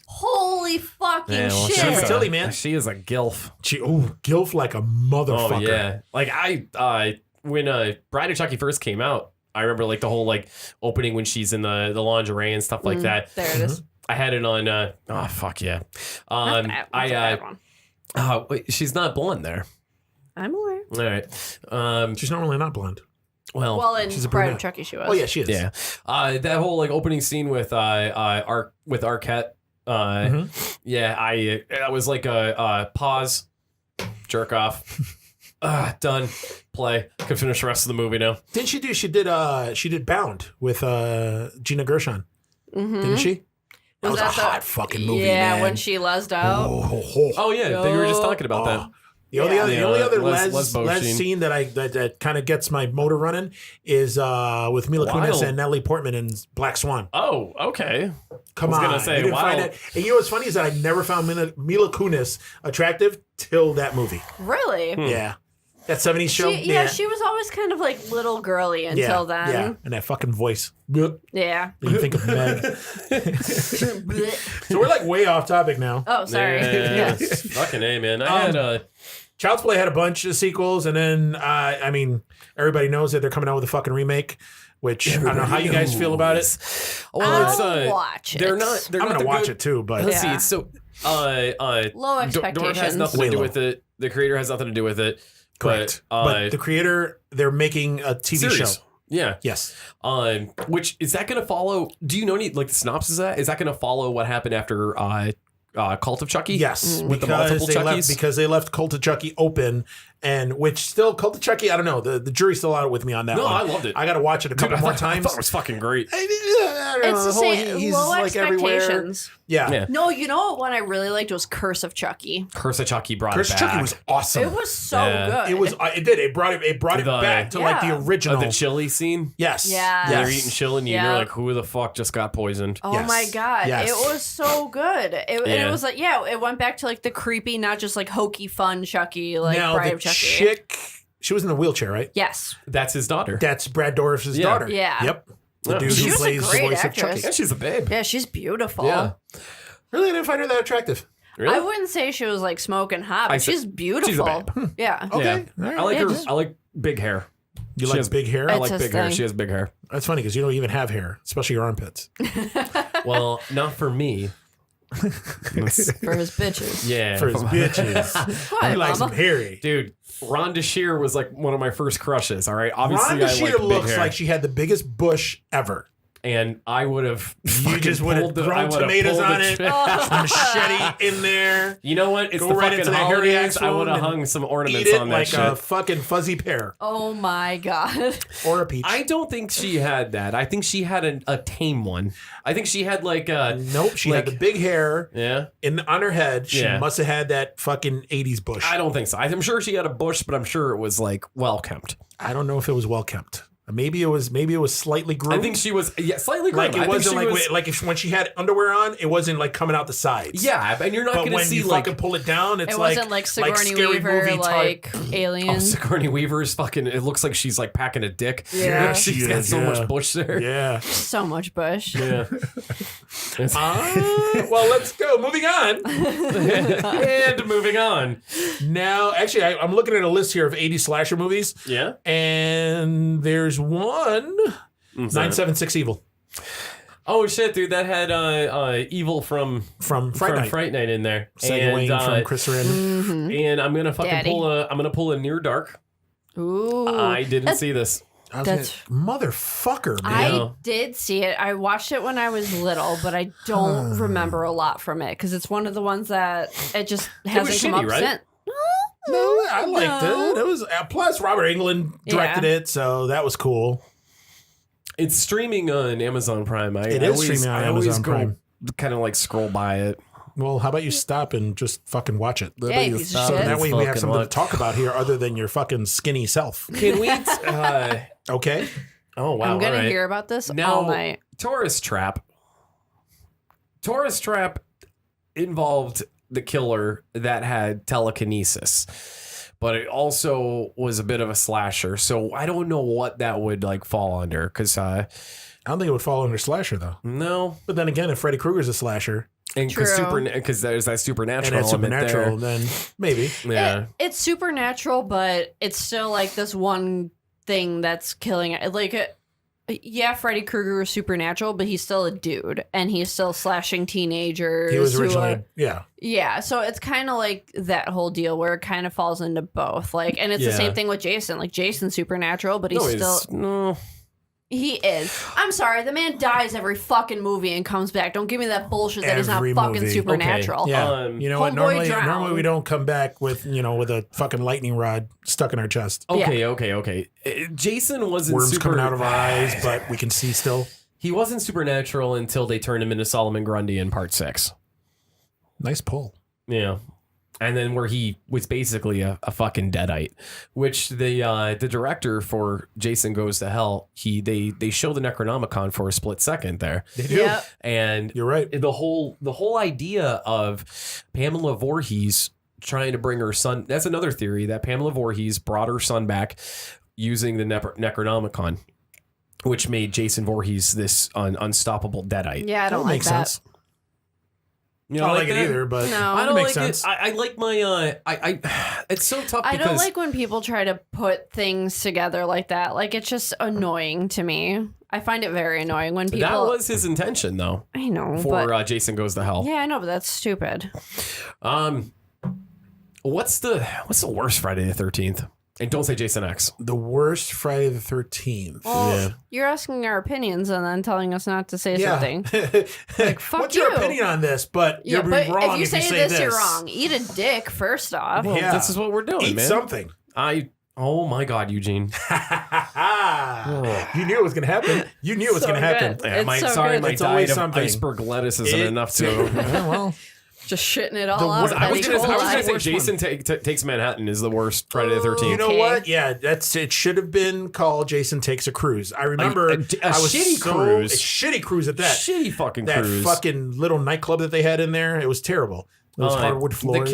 [SPEAKER 1] Holy fucking
[SPEAKER 2] Yeah, well,
[SPEAKER 1] shit.
[SPEAKER 3] Jennifer
[SPEAKER 2] she's
[SPEAKER 3] Tilly,
[SPEAKER 2] a-
[SPEAKER 3] man.
[SPEAKER 2] She is a gilf.
[SPEAKER 3] She gilf like a motherfucker.
[SPEAKER 2] Oh yeah. Like when Bride of Chucky first came out, I remember like the whole like opening when she's in the lingerie and stuff like that.
[SPEAKER 1] There it is.
[SPEAKER 2] I had it on. Oh fuck yeah.
[SPEAKER 1] Not bad. That's a bad one.
[SPEAKER 2] Wait, she's not blonde there.
[SPEAKER 1] I'm aware.
[SPEAKER 2] All right.
[SPEAKER 3] She's normally not blonde.
[SPEAKER 1] Well, in
[SPEAKER 3] she's a
[SPEAKER 1] Bride
[SPEAKER 3] brunette.
[SPEAKER 1] of Chucky, she was.
[SPEAKER 3] Oh yeah, she is.
[SPEAKER 2] Yeah. That whole like opening scene with Arquette. Yeah, I was like a pause, jerk off, done, play. Could finish the rest of the movie now.
[SPEAKER 3] Didn't she do? She did Bound with Gina Gershon. Didn't she? That was a
[SPEAKER 1] the
[SPEAKER 3] hot fucking movie.
[SPEAKER 1] Yeah,
[SPEAKER 3] man.
[SPEAKER 1] when she lesed out.
[SPEAKER 2] Oh yeah, we were just talking about that.
[SPEAKER 3] The only other
[SPEAKER 2] lesbo
[SPEAKER 3] les
[SPEAKER 2] scene.
[SPEAKER 3] scene that kind of gets my motor running is with Mila Kunis
[SPEAKER 2] Wild.
[SPEAKER 3] and Natalie Portman in Black Swan.
[SPEAKER 2] Oh, okay.
[SPEAKER 3] Come
[SPEAKER 2] I was
[SPEAKER 3] on,
[SPEAKER 2] gonna say,
[SPEAKER 3] you didn't
[SPEAKER 2] wow.
[SPEAKER 3] find that. And you know what's funny is that I never found Mila Kunis attractive till that movie.
[SPEAKER 1] Really?
[SPEAKER 3] Yeah, That 70s show?
[SPEAKER 1] She was always kind of like little girly until then.
[SPEAKER 3] Yeah, and that fucking voice.
[SPEAKER 1] Yeah.
[SPEAKER 3] You think of Meg. So we're like way off topic now.
[SPEAKER 1] Oh, sorry.
[SPEAKER 2] Yeah. Fucking A, man. I had
[SPEAKER 3] Child's Play had a bunch of sequels, and then, I mean, everybody knows that they're coming out with a fucking remake, which I don't know how you guys feel about it.
[SPEAKER 2] Well,
[SPEAKER 1] I'll watch it.
[SPEAKER 2] They're not.
[SPEAKER 3] I'm going to watch it too, but.
[SPEAKER 2] Let's see. It's so.
[SPEAKER 1] Low expectations.
[SPEAKER 2] Dorf has nothing to do with it. The creator has nothing to do with it.
[SPEAKER 3] Correct. But the creator, they're making a TV
[SPEAKER 2] series.
[SPEAKER 3] show.
[SPEAKER 2] Yeah.
[SPEAKER 3] Yes.
[SPEAKER 2] Which is that going to follow? Do you know any the synopsis of that? Is that going to follow what happened after Cult of Chucky?
[SPEAKER 3] Yes,
[SPEAKER 2] with the multiple Chuckies?
[SPEAKER 3] because they left Cult of Chucky open, and which still Cult of Chucky. I don't know. The jury's still out with me on that.
[SPEAKER 2] No,
[SPEAKER 3] one.
[SPEAKER 2] I loved it.
[SPEAKER 3] I got to watch it a couple more times.
[SPEAKER 2] I thought it was fucking great.
[SPEAKER 3] I don't know,
[SPEAKER 1] It's the same.
[SPEAKER 3] he's
[SPEAKER 1] Low
[SPEAKER 3] like everywhere.
[SPEAKER 1] expectations.
[SPEAKER 3] Yeah.
[SPEAKER 1] No, you know what one I really liked was Curse of Chucky.
[SPEAKER 2] Curse of Chucky brought
[SPEAKER 3] Curse
[SPEAKER 2] it
[SPEAKER 3] of
[SPEAKER 2] back.
[SPEAKER 3] Chucky was awesome.
[SPEAKER 1] It was so
[SPEAKER 2] Yeah.
[SPEAKER 1] good.
[SPEAKER 3] It was. It did. It brought it back to like the original.
[SPEAKER 2] The chili scene.
[SPEAKER 3] Yes.
[SPEAKER 1] Yeah.
[SPEAKER 2] They're eating chili, and
[SPEAKER 1] Yeah.
[SPEAKER 2] you're like, who the fuck just got poisoned?
[SPEAKER 1] Oh
[SPEAKER 3] Yes.
[SPEAKER 1] my god,
[SPEAKER 3] Yes.
[SPEAKER 1] it was so good. And it was like, it went back to like the creepy, not just like hokey fun Chucky, like
[SPEAKER 3] Now
[SPEAKER 1] Bride
[SPEAKER 3] the
[SPEAKER 1] of Chucky.
[SPEAKER 3] chick, she was in the wheelchair, right?
[SPEAKER 1] Yes.
[SPEAKER 2] That's his daughter.
[SPEAKER 3] That's Brad Dourif's daughter.
[SPEAKER 1] Yeah.
[SPEAKER 3] Yep. The
[SPEAKER 2] Yeah.
[SPEAKER 3] dude
[SPEAKER 1] She
[SPEAKER 3] who
[SPEAKER 1] was a
[SPEAKER 3] plays the
[SPEAKER 1] great
[SPEAKER 3] voice
[SPEAKER 1] actress.
[SPEAKER 3] of Chucky.
[SPEAKER 2] Yeah, she's a babe.
[SPEAKER 1] Yeah, she's beautiful.
[SPEAKER 2] Yeah.
[SPEAKER 3] Really, I didn't find her that attractive.
[SPEAKER 2] Really?
[SPEAKER 1] I wouldn't say she was like smoking hot,
[SPEAKER 2] I
[SPEAKER 1] but
[SPEAKER 2] said-
[SPEAKER 1] she's beautiful.
[SPEAKER 2] she's a babe.
[SPEAKER 1] Yeah.
[SPEAKER 3] Okay.
[SPEAKER 2] Yeah.
[SPEAKER 3] All right.
[SPEAKER 2] I like
[SPEAKER 1] Yeah,
[SPEAKER 2] her.
[SPEAKER 1] just-
[SPEAKER 2] I like big hair.
[SPEAKER 3] You
[SPEAKER 2] She
[SPEAKER 3] like
[SPEAKER 2] has-
[SPEAKER 3] big hair?
[SPEAKER 2] I
[SPEAKER 1] It's
[SPEAKER 2] like
[SPEAKER 1] his
[SPEAKER 2] big hair.
[SPEAKER 1] thing.
[SPEAKER 2] She has big hair.
[SPEAKER 3] That's funny because you don't even have hair, especially your armpits.
[SPEAKER 2] Well, not for me.
[SPEAKER 1] For his bitches.
[SPEAKER 2] Yeah.
[SPEAKER 3] For his bitches.
[SPEAKER 1] What,
[SPEAKER 3] He likes
[SPEAKER 1] mama?
[SPEAKER 3] them hairy.
[SPEAKER 2] Dude, Rhonda Shear was like one of my first crushes. All right. Obviously,
[SPEAKER 3] Rhonda
[SPEAKER 2] I
[SPEAKER 3] Shear
[SPEAKER 2] like big
[SPEAKER 3] looks
[SPEAKER 2] hair.
[SPEAKER 3] like she had the biggest bush ever.
[SPEAKER 2] And I would have.
[SPEAKER 3] You just would have thrown tomatoes on it, machete in there,
[SPEAKER 2] You know what? It's
[SPEAKER 3] Go
[SPEAKER 2] the
[SPEAKER 3] right
[SPEAKER 2] fucking
[SPEAKER 3] into the hairy
[SPEAKER 2] holidays. I would have
[SPEAKER 3] axle
[SPEAKER 2] hung some
[SPEAKER 3] eat
[SPEAKER 2] ornaments
[SPEAKER 3] it
[SPEAKER 2] on that
[SPEAKER 3] like
[SPEAKER 2] shit.
[SPEAKER 3] a fucking fuzzy pear
[SPEAKER 1] Oh my god.
[SPEAKER 3] or a peach.
[SPEAKER 2] I don't think she had that. I think she had a tame one. I think she had like a.
[SPEAKER 3] Nope, she had the big hair
[SPEAKER 2] Yeah.
[SPEAKER 3] on her head. She
[SPEAKER 2] Yeah.
[SPEAKER 3] must have had that fucking 80s bush.
[SPEAKER 2] I don't think so. I'm sure she had a bush, but I'm sure it was like well kept.
[SPEAKER 3] I don't know if it was well kept. Maybe it was slightly groomed.
[SPEAKER 2] I think she was slightly groomed.
[SPEAKER 3] like it
[SPEAKER 2] I think
[SPEAKER 3] wasn't
[SPEAKER 2] she
[SPEAKER 3] like
[SPEAKER 2] was-
[SPEAKER 3] like if when she had underwear on, it wasn't like coming out the sides.
[SPEAKER 2] Yeah, and you're not
[SPEAKER 3] But
[SPEAKER 2] going to
[SPEAKER 3] when
[SPEAKER 2] see
[SPEAKER 3] you
[SPEAKER 2] like
[SPEAKER 3] fucking pull it down, it's
[SPEAKER 1] It wasn't like Sigourney
[SPEAKER 3] scary
[SPEAKER 1] Weaver,
[SPEAKER 3] movie
[SPEAKER 1] like
[SPEAKER 3] type.
[SPEAKER 1] Alien.
[SPEAKER 2] Sigourney Weaver's fucking. It looks like she's like packing a dick.
[SPEAKER 1] Yeah.
[SPEAKER 2] she's
[SPEAKER 3] She
[SPEAKER 2] got
[SPEAKER 3] is,
[SPEAKER 2] so
[SPEAKER 3] yeah.
[SPEAKER 2] much bush there.
[SPEAKER 3] Yeah.
[SPEAKER 1] So much bush.
[SPEAKER 2] Yeah.
[SPEAKER 3] Well, let's go. Moving on.
[SPEAKER 2] And moving on.
[SPEAKER 3] Now, actually, I'm looking at a list here of 80 slasher movies,
[SPEAKER 2] Yeah.
[SPEAKER 3] and there's one 976 Evil
[SPEAKER 2] Oh shit, dude! That had Evil from
[SPEAKER 3] from Fright Night.
[SPEAKER 2] Fright Night in there.
[SPEAKER 3] Segueing
[SPEAKER 2] And,
[SPEAKER 3] from Chris Sarandon.
[SPEAKER 2] and I'm gonna fucking
[SPEAKER 1] Daddy.
[SPEAKER 2] pull a Near Dark.
[SPEAKER 1] Ooh.
[SPEAKER 2] I didn't see this.
[SPEAKER 3] I was
[SPEAKER 1] That's-
[SPEAKER 3] motherfucker, man.
[SPEAKER 1] I
[SPEAKER 2] Yeah.
[SPEAKER 1] did see it. I watched it when I was little, but I don't remember a lot from it because it's one of the ones that it just hasn't come
[SPEAKER 2] shitty,
[SPEAKER 1] up
[SPEAKER 2] right?
[SPEAKER 1] since.
[SPEAKER 3] No, I liked
[SPEAKER 1] No.
[SPEAKER 3] it. It was plus Robert Englund directed it, so that was cool.
[SPEAKER 2] It's streaming on Amazon Prime.
[SPEAKER 3] It is streaming on Amazon Prime.
[SPEAKER 2] Kind of like scroll by it.
[SPEAKER 3] Well, how about you stop and just fucking watch it?
[SPEAKER 1] Yeah, you piece of
[SPEAKER 3] So
[SPEAKER 1] shit.
[SPEAKER 3] that way we have
[SPEAKER 2] Fucking
[SPEAKER 3] something to
[SPEAKER 2] watch.
[SPEAKER 3] talk about here other than your fucking skinny self.
[SPEAKER 2] Can we?
[SPEAKER 3] Okay?
[SPEAKER 2] Oh wow!
[SPEAKER 1] I'm gonna
[SPEAKER 2] all right.
[SPEAKER 1] hear about this
[SPEAKER 2] Now,
[SPEAKER 1] all night.
[SPEAKER 2] Tourist Trap. Tourist Trap involved the killer that had telekinesis, but it also was a bit of a slasher. So I don't know what that would like fall under because
[SPEAKER 3] I don't think it would fall under slasher though.
[SPEAKER 2] no,
[SPEAKER 3] But then again, if Freddy Krueger's a slasher
[SPEAKER 2] and
[SPEAKER 1] True.
[SPEAKER 2] because there's that supernatural
[SPEAKER 3] and it's
[SPEAKER 2] element
[SPEAKER 3] supernatural, then maybe.
[SPEAKER 2] there. Yeah,
[SPEAKER 1] It's supernatural, but it's still like this one thing that's killing it. Like, yeah, Freddy Krueger is supernatural, but he's still a dude, and he's still slashing teenagers.
[SPEAKER 3] He was
[SPEAKER 1] who
[SPEAKER 3] originally,
[SPEAKER 1] are-
[SPEAKER 3] yeah.
[SPEAKER 1] yeah. So it's kind of like that whole deal where it kind of falls into both. Like, and it's the
[SPEAKER 2] Yeah.
[SPEAKER 1] same thing with Jason. Like, Jason's supernatural, but he's
[SPEAKER 2] no,
[SPEAKER 1] still.
[SPEAKER 2] no.
[SPEAKER 1] He is. I'm sorry, the man dies every fucking movie and comes back. Don't give me that bullshit that he's not
[SPEAKER 3] Every
[SPEAKER 1] fucking
[SPEAKER 3] movie.
[SPEAKER 1] supernatural.
[SPEAKER 3] Yeah. You know what?
[SPEAKER 1] Homeboy
[SPEAKER 3] Normally
[SPEAKER 1] drowned.
[SPEAKER 3] we don't come back with, with a fucking lightning rod stuck in our chest.
[SPEAKER 2] Okay. Jason wasn't
[SPEAKER 3] Worms
[SPEAKER 2] super,
[SPEAKER 3] coming out of our eyes, but we can see still.
[SPEAKER 2] He wasn't supernatural until they turned him into Solomon Grundy in part 6.
[SPEAKER 3] Nice pull.
[SPEAKER 2] Yeah. And then where he was basically a fucking deadite, which the director for Jason Goes to Hell, they show the Necronomicon for a split second there.
[SPEAKER 3] They do.
[SPEAKER 1] Yep.
[SPEAKER 2] And
[SPEAKER 3] You're right.
[SPEAKER 2] the whole idea of Pamela Voorhees trying to bring her son. That's another theory that Pamela Voorhees brought her son back using the Necronomicon, which made Jason Voorhees this unstoppable deadite.
[SPEAKER 1] Yeah, I don't
[SPEAKER 3] That
[SPEAKER 1] like
[SPEAKER 3] makes
[SPEAKER 1] that.
[SPEAKER 3] sense.
[SPEAKER 2] You
[SPEAKER 3] I
[SPEAKER 2] know,
[SPEAKER 3] don't like it
[SPEAKER 2] that?
[SPEAKER 3] either, but
[SPEAKER 1] No.
[SPEAKER 2] I
[SPEAKER 3] it
[SPEAKER 2] don't
[SPEAKER 3] makes
[SPEAKER 2] like
[SPEAKER 3] sense.
[SPEAKER 2] it. I like my it's so tough
[SPEAKER 1] I
[SPEAKER 2] because
[SPEAKER 1] don't like when people try to put things together like that. Like, it's just annoying to me. I find it very annoying when people.
[SPEAKER 2] that was his intention though.
[SPEAKER 1] I know,
[SPEAKER 2] For
[SPEAKER 1] but
[SPEAKER 2] Jason Goes to Hell.
[SPEAKER 1] yeah, I know, but that's stupid.
[SPEAKER 2] What's the worst Friday the 13th? And don't say Jason X.
[SPEAKER 3] The worst Friday the 13th.
[SPEAKER 1] Well, you're asking our opinions and then telling us not to say something. Like, fuck
[SPEAKER 3] What's
[SPEAKER 1] you.
[SPEAKER 3] your opinion on this? But
[SPEAKER 1] Yeah,
[SPEAKER 3] you're
[SPEAKER 1] but
[SPEAKER 3] wrong
[SPEAKER 1] if you say this, you're wrong. Eat a dick, first off.
[SPEAKER 2] Well,
[SPEAKER 3] Yeah.
[SPEAKER 2] this is what we're doing,
[SPEAKER 3] Eat
[SPEAKER 2] man.
[SPEAKER 3] something.
[SPEAKER 2] Oh my God, Eugene.
[SPEAKER 3] You knew it was going to happen. You knew it was
[SPEAKER 1] So
[SPEAKER 3] going to happen.
[SPEAKER 1] good.
[SPEAKER 2] Yeah,
[SPEAKER 1] It's
[SPEAKER 2] my
[SPEAKER 1] so
[SPEAKER 2] sorry,
[SPEAKER 1] good.
[SPEAKER 2] my
[SPEAKER 3] It's always
[SPEAKER 2] diet of
[SPEAKER 3] something.
[SPEAKER 2] iceberg lettuce isn't enough to.
[SPEAKER 3] Well,
[SPEAKER 1] Just shitting it all out.
[SPEAKER 3] worst-
[SPEAKER 1] with
[SPEAKER 2] I was
[SPEAKER 1] that
[SPEAKER 2] gonna
[SPEAKER 1] E. coli.
[SPEAKER 2] say
[SPEAKER 3] worst
[SPEAKER 2] Jason Takes Manhattan is the worst Friday the 13th.
[SPEAKER 3] you know
[SPEAKER 1] Okay.
[SPEAKER 3] what? Yeah, it should have been called Jason Takes a Cruise. I remember
[SPEAKER 2] A
[SPEAKER 3] I was
[SPEAKER 2] shitty
[SPEAKER 3] so,
[SPEAKER 2] cruise.
[SPEAKER 3] a shitty cruise at that.
[SPEAKER 2] Shitty fucking
[SPEAKER 3] That
[SPEAKER 2] cruise.
[SPEAKER 3] fucking little nightclub that they had in there. It was terrible. Those hardwood floors.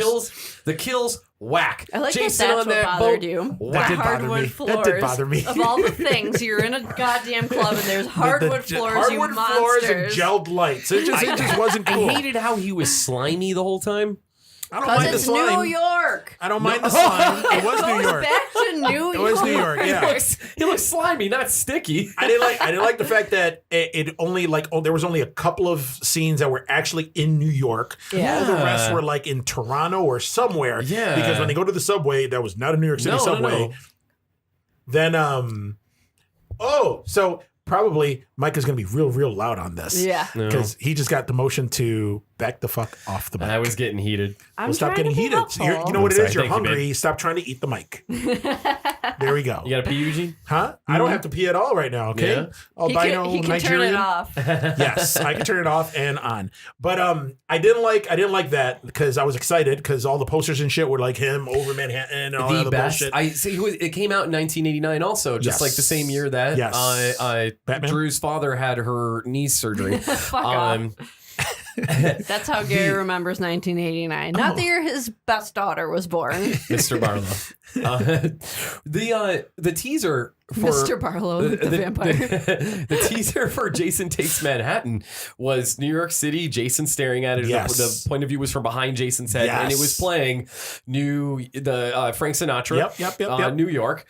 [SPEAKER 2] The kills, whack.
[SPEAKER 1] I like
[SPEAKER 2] Jason
[SPEAKER 1] that
[SPEAKER 2] on
[SPEAKER 1] that's what
[SPEAKER 2] that
[SPEAKER 1] bothered
[SPEAKER 2] boat,
[SPEAKER 1] you.
[SPEAKER 2] whack.
[SPEAKER 3] did bother
[SPEAKER 1] Hardwood
[SPEAKER 3] me.
[SPEAKER 1] floors.
[SPEAKER 3] That did bother me.
[SPEAKER 1] Of all the things, you're in a goddamn club and there's hardwood floors, you
[SPEAKER 3] hardwood floors and
[SPEAKER 1] monsters.
[SPEAKER 3] gelled lights. It just wasn't cool.
[SPEAKER 2] I hated how he was slimy the whole time.
[SPEAKER 3] I don't
[SPEAKER 1] Because
[SPEAKER 3] mind the
[SPEAKER 1] it's
[SPEAKER 3] slime.
[SPEAKER 1] New York.
[SPEAKER 3] I don't mind the slime. It was New
[SPEAKER 1] Goes
[SPEAKER 3] York.
[SPEAKER 1] back to New York.
[SPEAKER 3] It was New York. Yeah.
[SPEAKER 2] He looks slimy, not sticky.
[SPEAKER 3] I didn't like the fact that it only there was only a couple of scenes that were actually in New York.
[SPEAKER 1] Yeah.
[SPEAKER 3] All the rest were like in Toronto or somewhere.
[SPEAKER 2] Yeah.
[SPEAKER 3] Because when they go to the subway, that was not a New York City
[SPEAKER 2] No,
[SPEAKER 3] subway.
[SPEAKER 2] no.
[SPEAKER 3] Then so probably Mike is gonna be real loud on this.
[SPEAKER 1] Yeah.
[SPEAKER 2] No.
[SPEAKER 3] Because he just got the motion to back the fuck off the mic.
[SPEAKER 2] I was getting heated.
[SPEAKER 1] I'm
[SPEAKER 3] Stop
[SPEAKER 1] trying
[SPEAKER 3] getting
[SPEAKER 1] to be
[SPEAKER 3] heated.
[SPEAKER 1] helpful.
[SPEAKER 3] You know what it
[SPEAKER 2] I'm
[SPEAKER 3] is?
[SPEAKER 2] sorry.
[SPEAKER 3] You're
[SPEAKER 2] Thank you,
[SPEAKER 3] hungry. Stop trying to eat the mic. There we go.
[SPEAKER 2] You got to pee, Eugene?
[SPEAKER 3] Huh? I don't have to pee at all right now, okay?
[SPEAKER 2] Yeah.
[SPEAKER 3] Albino
[SPEAKER 1] he can
[SPEAKER 3] Nigerian.
[SPEAKER 1] turn it off.
[SPEAKER 3] Yes, I can turn it off and on. But I didn't like that because I was excited because all the posters and shit were like him over Manhattan and all that
[SPEAKER 2] The
[SPEAKER 3] other
[SPEAKER 2] best.
[SPEAKER 3] bullshit.
[SPEAKER 2] I see. It came out in 1989, also, just
[SPEAKER 3] Yes.
[SPEAKER 2] like the same year that
[SPEAKER 3] Batman?
[SPEAKER 2] Drew's father had her knee surgery.
[SPEAKER 1] Fuck off. That's how Gary remembers 1989. Not the year his best daughter was born.
[SPEAKER 2] Mr. Barlow. The teaser for
[SPEAKER 1] Mr. Barlow, the vampire.
[SPEAKER 2] The teaser for Jason Takes Manhattan was New York City, Jason staring at it.
[SPEAKER 3] Yes.
[SPEAKER 2] The point of view was from behind Jason's head, and it was
[SPEAKER 3] Yes.
[SPEAKER 2] playing Frank Sinatra.
[SPEAKER 3] Yep.
[SPEAKER 2] New York.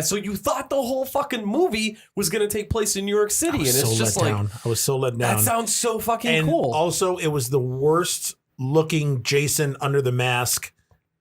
[SPEAKER 2] So you thought the whole fucking movie was going to take place in New York City,
[SPEAKER 3] I
[SPEAKER 2] and
[SPEAKER 3] was
[SPEAKER 2] it's
[SPEAKER 3] so
[SPEAKER 2] just
[SPEAKER 3] let
[SPEAKER 2] like
[SPEAKER 3] down. I was so let down.
[SPEAKER 2] that sounds so fucking
[SPEAKER 3] and
[SPEAKER 2] cool.
[SPEAKER 3] also, it was the worst looking Jason under the mask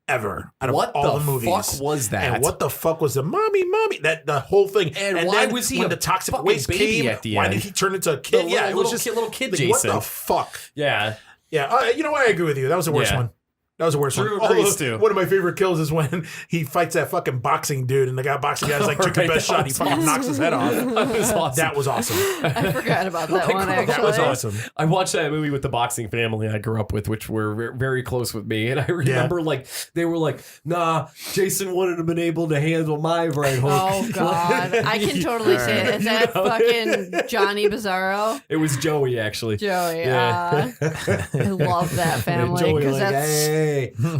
[SPEAKER 3] ever out of
[SPEAKER 2] What
[SPEAKER 3] all
[SPEAKER 2] the
[SPEAKER 3] the movies.
[SPEAKER 2] fuck was that?
[SPEAKER 3] And what the fuck was the mommy? That the whole thing?
[SPEAKER 2] And why
[SPEAKER 3] then
[SPEAKER 2] was he
[SPEAKER 3] when
[SPEAKER 2] a
[SPEAKER 3] the toxic
[SPEAKER 2] fucking
[SPEAKER 3] waste
[SPEAKER 2] baby
[SPEAKER 3] came?
[SPEAKER 2] at the
[SPEAKER 3] Why
[SPEAKER 2] end?
[SPEAKER 3] did he turn into a kid?
[SPEAKER 2] The
[SPEAKER 3] Yeah,
[SPEAKER 2] little-
[SPEAKER 3] it was
[SPEAKER 2] little
[SPEAKER 3] just
[SPEAKER 2] kid- little kid
[SPEAKER 3] like,
[SPEAKER 2] Jason.
[SPEAKER 3] What the fuck?
[SPEAKER 2] Yeah.
[SPEAKER 3] Yeah, you know what? I agree with you. That was the worst
[SPEAKER 2] Yeah.
[SPEAKER 3] one. That was the worst
[SPEAKER 2] Drew
[SPEAKER 3] one.
[SPEAKER 2] agrees
[SPEAKER 3] Although,
[SPEAKER 2] too.
[SPEAKER 3] one of my favorite kills is when he fights that fucking boxing dude, and the guy boxing guy's like, took the
[SPEAKER 2] Right,
[SPEAKER 3] best
[SPEAKER 2] that
[SPEAKER 3] shot. He
[SPEAKER 2] was
[SPEAKER 3] fucking
[SPEAKER 2] awesome.
[SPEAKER 3] knocks his head off.
[SPEAKER 2] That was awesome.
[SPEAKER 3] That was awesome.
[SPEAKER 1] I forgot about that one, actually.
[SPEAKER 3] That was awesome.
[SPEAKER 2] I watched that movie with the boxing family I grew up with, which were very close with me. And I remember they were like, nah, Jason wouldn't have been able to handle my right hook.
[SPEAKER 1] Oh, God. I can totally see it. Is that fucking Johnny Bizarro?
[SPEAKER 2] It was Joey, actually.
[SPEAKER 1] Joey.
[SPEAKER 2] Yeah.
[SPEAKER 1] I love that family.
[SPEAKER 2] Joey
[SPEAKER 1] Because
[SPEAKER 2] like,
[SPEAKER 1] that's.
[SPEAKER 2] hey,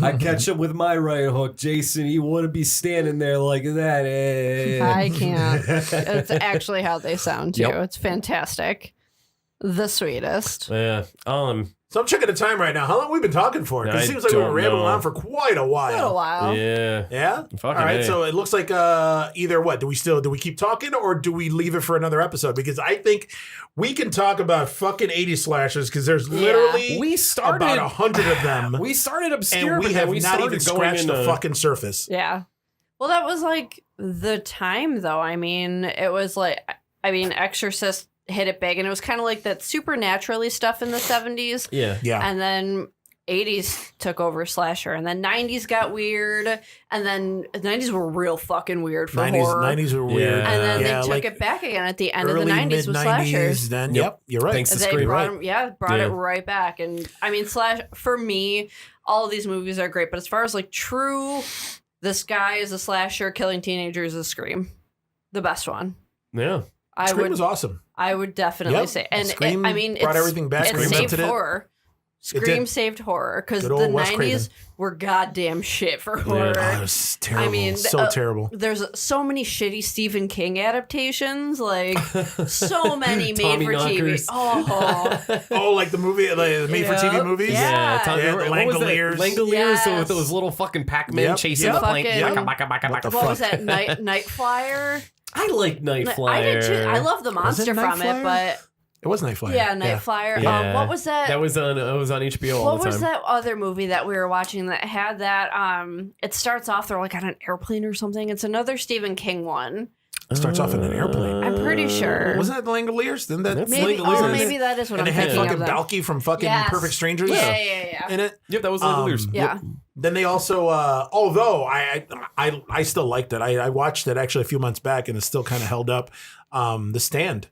[SPEAKER 2] I catch him with my right hook. Jason, he wouldn't be standing there like that. Hey.
[SPEAKER 1] I can't. It's actually how they sound, too.
[SPEAKER 2] Yep.
[SPEAKER 1] It's fantastic. The sweetest.
[SPEAKER 2] Yeah.
[SPEAKER 3] So I'm checking the time right now. How long have we been talking for? 'Cause
[SPEAKER 2] I
[SPEAKER 3] it seems like we've been
[SPEAKER 2] don't
[SPEAKER 3] rambling
[SPEAKER 2] know.
[SPEAKER 3] on for quite a while.
[SPEAKER 1] Been a while.
[SPEAKER 2] Yeah.
[SPEAKER 3] Yeah?
[SPEAKER 2] Fucking
[SPEAKER 3] All right,
[SPEAKER 2] A.
[SPEAKER 3] so it looks like either what? Do we keep talking or do we leave it for another episode? Because I think we can talk about fucking 80s slashers because there's literally
[SPEAKER 2] We started-
[SPEAKER 3] about 100 of them.
[SPEAKER 2] We started obscure,
[SPEAKER 3] and we
[SPEAKER 2] but
[SPEAKER 3] have
[SPEAKER 2] then we
[SPEAKER 3] not
[SPEAKER 2] started
[SPEAKER 3] even
[SPEAKER 2] going
[SPEAKER 3] scratched the
[SPEAKER 2] into-
[SPEAKER 3] fucking surface.
[SPEAKER 1] Yeah. Well, that was like the time, though. I mean, it was like, Exorcist hit it big, and it was kind of like that supernaturally stuff in the 70s.
[SPEAKER 2] Yeah.
[SPEAKER 3] Yeah.
[SPEAKER 1] And then 80s took over slasher, and then 90s got weird, and then the 90s were real fucking weird for
[SPEAKER 3] 90s,
[SPEAKER 1] horror.
[SPEAKER 3] 90s were weird.
[SPEAKER 1] And then
[SPEAKER 3] Yeah,
[SPEAKER 1] they took
[SPEAKER 3] like
[SPEAKER 1] it back again at the end of the
[SPEAKER 3] early
[SPEAKER 1] 90s with slashers.
[SPEAKER 3] mid-90s. Then, yep, you're right.
[SPEAKER 2] Thanks to
[SPEAKER 1] They
[SPEAKER 2] Scream,
[SPEAKER 1] brought
[SPEAKER 2] right?
[SPEAKER 1] brought
[SPEAKER 2] Yeah.
[SPEAKER 1] it right back. And I mean, for me, all of these movies are great, but as far as like true, this guy is a slasher killing teenagers is Scream, the best one.
[SPEAKER 2] Yeah.
[SPEAKER 3] Scream was awesome.
[SPEAKER 1] I would definitely
[SPEAKER 3] Yep.
[SPEAKER 1] say, and
[SPEAKER 3] Scream
[SPEAKER 1] I mean,
[SPEAKER 3] brought
[SPEAKER 1] it's,
[SPEAKER 3] everything back.
[SPEAKER 1] It's
[SPEAKER 3] Scream
[SPEAKER 1] safe
[SPEAKER 3] lifted it.
[SPEAKER 1] horror. Scream saved horror because the
[SPEAKER 3] Good old Wes
[SPEAKER 1] 90s
[SPEAKER 3] Craven.
[SPEAKER 1] were goddamn shit for horror.
[SPEAKER 3] Oh, it was terrible.
[SPEAKER 1] I mean,
[SPEAKER 3] so terrible.
[SPEAKER 1] There's so many shitty Stephen King adaptations, like so many made
[SPEAKER 2] Tommy
[SPEAKER 1] for
[SPEAKER 2] Knockers.
[SPEAKER 1] TV. Oh,
[SPEAKER 3] Oh, like the movie, like the made-for-TV movies?
[SPEAKER 1] Yeah.
[SPEAKER 2] Tommy,
[SPEAKER 3] Yeah, the
[SPEAKER 2] what was that?
[SPEAKER 3] Langoliers.
[SPEAKER 2] Langoliers,
[SPEAKER 1] Yes.
[SPEAKER 2] so with those little fucking Pac-Man
[SPEAKER 3] Yep,
[SPEAKER 2] chasing
[SPEAKER 3] yep.
[SPEAKER 2] the plane.
[SPEAKER 1] Fucking-
[SPEAKER 3] What the
[SPEAKER 1] what was
[SPEAKER 3] fuck?
[SPEAKER 1] that? Night Flyer.
[SPEAKER 2] I like Night Flyer.
[SPEAKER 1] I did too. I love the
[SPEAKER 3] Was it
[SPEAKER 1] monster
[SPEAKER 3] Night
[SPEAKER 1] from
[SPEAKER 3] Flyer?
[SPEAKER 1] it, but
[SPEAKER 3] It was Night Flyer.
[SPEAKER 1] yeah, Night Flyer.
[SPEAKER 2] Yeah.
[SPEAKER 1] What was that?
[SPEAKER 2] That was on HBO all
[SPEAKER 1] What
[SPEAKER 2] the time.
[SPEAKER 1] was that other movie that we were watching that had that? It starts off they're like on an airplane or something. It's another Stephen King one.
[SPEAKER 3] It starts off in an airplane.
[SPEAKER 1] I'm pretty sure.
[SPEAKER 3] Wasn't that the Langoliers? Didn't that?
[SPEAKER 2] That's
[SPEAKER 1] Maybe.
[SPEAKER 2] Langoliers.
[SPEAKER 1] Oh, maybe that is what
[SPEAKER 3] And
[SPEAKER 1] I'm
[SPEAKER 3] it had
[SPEAKER 1] thinking
[SPEAKER 3] fucking
[SPEAKER 1] of. Then.
[SPEAKER 3] Balky from fucking
[SPEAKER 1] Yes.
[SPEAKER 3] Perfect Strangers
[SPEAKER 1] Yeah.
[SPEAKER 3] in it.
[SPEAKER 2] Yep, that was Langoliers.
[SPEAKER 1] Yeah.
[SPEAKER 3] Then they also, although I still liked it. I watched it actually a few months back and it's still kind of held up. The Stand.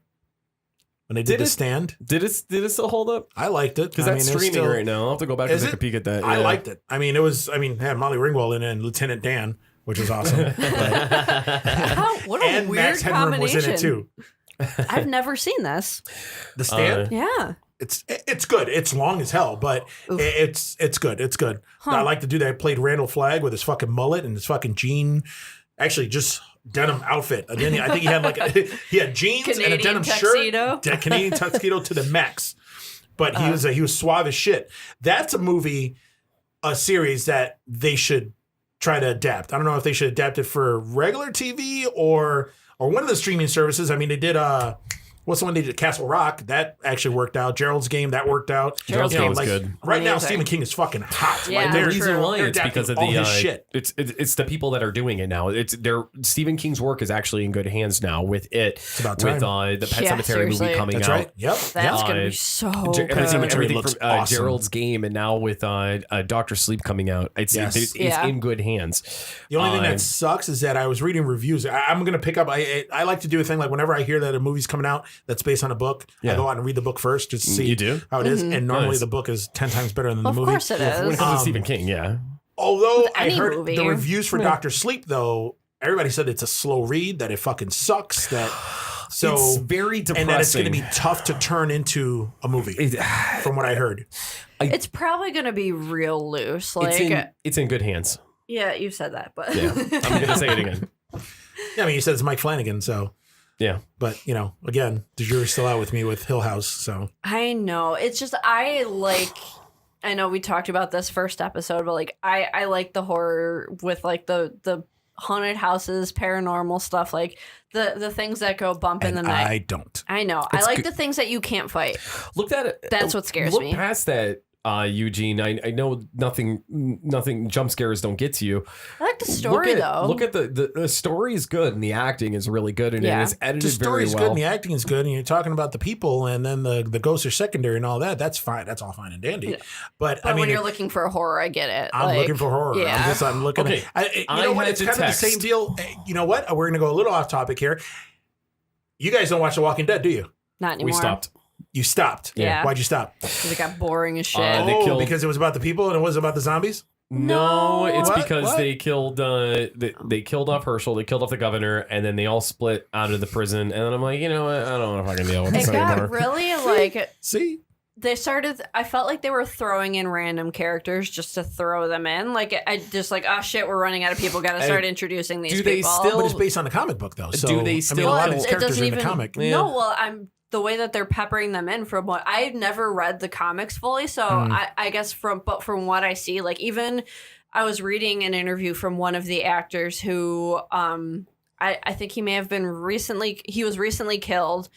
[SPEAKER 3] When they did The Stand,
[SPEAKER 2] Did it still hold up?
[SPEAKER 3] I liked it.
[SPEAKER 2] Because
[SPEAKER 3] I
[SPEAKER 2] that's
[SPEAKER 3] mean, it's
[SPEAKER 2] streaming
[SPEAKER 3] still-
[SPEAKER 2] right now. I'll have to go back and
[SPEAKER 3] Is
[SPEAKER 2] take
[SPEAKER 3] it?
[SPEAKER 2] a peek at that.
[SPEAKER 3] I
[SPEAKER 2] yeah.
[SPEAKER 3] liked it. I mean, it had Molly Ringwald in it and Lieutenant Dan, which was awesome.
[SPEAKER 1] What a
[SPEAKER 3] and
[SPEAKER 1] weird
[SPEAKER 3] Max Headroom was
[SPEAKER 1] combination.
[SPEAKER 3] in it too.
[SPEAKER 1] I've never seen this.
[SPEAKER 3] The Stand.
[SPEAKER 1] Yeah.
[SPEAKER 3] It's good. It's long as hell, but
[SPEAKER 1] Oof.
[SPEAKER 3] it's good. It's good. I like the dude that played Randall Flagg with his fucking mullet and his fucking jean, actually just denim outfit. I think he had he had jeans and a
[SPEAKER 1] Canadian
[SPEAKER 3] denim
[SPEAKER 1] tuxedo.
[SPEAKER 3] shirt, Canadian tuxedo to the max. But he was suave as shit. That's a series that they should try to adapt. I don't know if they should adapt it for regular TV or one of the streaming services. I mean, they did what's the one they did? Castle Rock. That actually worked out. Gerald's Game, that worked out.
[SPEAKER 2] Gerald's
[SPEAKER 3] You know,
[SPEAKER 2] Game was good.
[SPEAKER 3] Right now,
[SPEAKER 1] Amazing.
[SPEAKER 3] Stephen King is fucking hot.
[SPEAKER 1] Yeah,
[SPEAKER 3] Like,
[SPEAKER 2] The
[SPEAKER 3] they're,
[SPEAKER 2] reason
[SPEAKER 1] true.
[SPEAKER 2] why
[SPEAKER 3] they're
[SPEAKER 2] it's because of
[SPEAKER 3] adapting all
[SPEAKER 2] the
[SPEAKER 3] his shit.
[SPEAKER 2] it's the people that are doing it now. Stephen King's work is actually in good hands now with it. It's
[SPEAKER 3] about
[SPEAKER 2] with
[SPEAKER 3] time.
[SPEAKER 2] the Pet
[SPEAKER 1] Yeah,
[SPEAKER 2] Cemetery movie
[SPEAKER 1] seriously.
[SPEAKER 2] coming
[SPEAKER 3] That's
[SPEAKER 2] out.
[SPEAKER 3] right. Yep.
[SPEAKER 1] That's
[SPEAKER 3] Yep.
[SPEAKER 1] gonna be so good.
[SPEAKER 3] Cemetery
[SPEAKER 2] Everything
[SPEAKER 3] looks
[SPEAKER 2] from
[SPEAKER 3] awesome.
[SPEAKER 2] Gerald's Game, and now with Dr. Sleep coming out, it's
[SPEAKER 1] Yeah.
[SPEAKER 2] in good hands.
[SPEAKER 3] The only thing that sucks is that I was reading reviews. I'm going to pick up. I like to do a thing like whenever I hear that a movie's coming out that's based on a book, I go out and read the book first just to see
[SPEAKER 2] You do?
[SPEAKER 3] how it is. And normally
[SPEAKER 2] Nice.
[SPEAKER 3] the book is 10 times better than
[SPEAKER 1] Of
[SPEAKER 3] the movie.
[SPEAKER 1] course it
[SPEAKER 2] When it
[SPEAKER 1] is.
[SPEAKER 2] comes to Stephen King, yeah.
[SPEAKER 3] Although
[SPEAKER 1] With
[SPEAKER 3] I
[SPEAKER 1] any
[SPEAKER 3] heard
[SPEAKER 1] movie.
[SPEAKER 3] the reviews for Dr. Sleep, though, everybody said it's a slow read, that it fucking sucks. That so
[SPEAKER 2] It's very depressing.
[SPEAKER 3] and that it's going to be tough to turn into a movie, from what I heard.
[SPEAKER 1] It's probably gonna be real loose. Like,
[SPEAKER 2] it's in good hands.
[SPEAKER 1] yeah, you said that, but
[SPEAKER 2] Yeah, I'm gonna say it again.
[SPEAKER 3] Yeah, I mean, you said it's Mike Flanagan, so.
[SPEAKER 2] Yeah.
[SPEAKER 3] But, again, the jury's still out with me with Hill House, so.
[SPEAKER 1] I know. It's just I know we talked about this first episode, but like I like the horror with like the haunted houses, paranormal stuff, like the things that go bump in the night.
[SPEAKER 3] I don't.
[SPEAKER 1] I know. I like the things that you can't fight.
[SPEAKER 2] Look at it.
[SPEAKER 1] That's what scares
[SPEAKER 2] Look
[SPEAKER 1] me.
[SPEAKER 2] past that, Eugene. I know nothing jump scares don't get to you.
[SPEAKER 1] I like the story though.
[SPEAKER 2] Look at the story is good and the acting is really good and
[SPEAKER 1] Yeah.
[SPEAKER 2] it's edited
[SPEAKER 3] The story's
[SPEAKER 2] very
[SPEAKER 3] good
[SPEAKER 2] well.
[SPEAKER 3] and the acting is good, and you're talking about the people, and then the ghosts are secondary and all that. That's fine. That's all fine and dandy.
[SPEAKER 1] Yeah.
[SPEAKER 3] But
[SPEAKER 1] but
[SPEAKER 3] I mean,
[SPEAKER 1] when you're looking for horror, I get it.
[SPEAKER 3] I'm
[SPEAKER 1] Like,
[SPEAKER 3] looking for horror.
[SPEAKER 1] Yeah.
[SPEAKER 3] I'm looking
[SPEAKER 2] Okay.
[SPEAKER 3] at. You
[SPEAKER 2] I
[SPEAKER 3] know what?
[SPEAKER 2] had
[SPEAKER 3] It's
[SPEAKER 2] to
[SPEAKER 3] kind of the
[SPEAKER 2] text.
[SPEAKER 3] same deal. You know what? We're gonna go a little off topic here. You guys don't watch The Walking Dead, do you?
[SPEAKER 1] Not anymore.
[SPEAKER 2] We stopped.
[SPEAKER 3] You stopped.
[SPEAKER 1] Yeah.
[SPEAKER 3] Why'd you stop?
[SPEAKER 1] 'Cause it got boring as shit.
[SPEAKER 2] They
[SPEAKER 3] Oh,
[SPEAKER 2] killed-
[SPEAKER 3] because it was about the people and it wasn't about the zombies.
[SPEAKER 2] No, it's
[SPEAKER 3] What?
[SPEAKER 2] because
[SPEAKER 3] What?
[SPEAKER 2] they killed they killed off Herschel, they killed off the governor, and then they all split out of the prison. And then I'm like, you know what? I don't want to fucking deal with
[SPEAKER 1] it
[SPEAKER 2] this
[SPEAKER 1] got
[SPEAKER 2] anymore.
[SPEAKER 1] really like
[SPEAKER 3] See,
[SPEAKER 1] they started. I felt like they were throwing in random characters just to throw them in. Like I just like, oh shit, we're running out of people. Got to start introducing these
[SPEAKER 2] do they
[SPEAKER 1] people.
[SPEAKER 2] still-
[SPEAKER 3] but it's based on the comic book though. So
[SPEAKER 2] Do they
[SPEAKER 3] I mean,
[SPEAKER 2] still-
[SPEAKER 3] a lot of
[SPEAKER 2] Well,
[SPEAKER 3] these
[SPEAKER 1] it
[SPEAKER 3] characters
[SPEAKER 1] doesn't
[SPEAKER 3] are in the
[SPEAKER 1] even-
[SPEAKER 3] comic.
[SPEAKER 2] Yeah.
[SPEAKER 1] No, well, the way that they're peppering them in from what I've never read the comics fully, so I guess from what I see, like even I was reading an interview from one of the actors who I think he may have been recently killed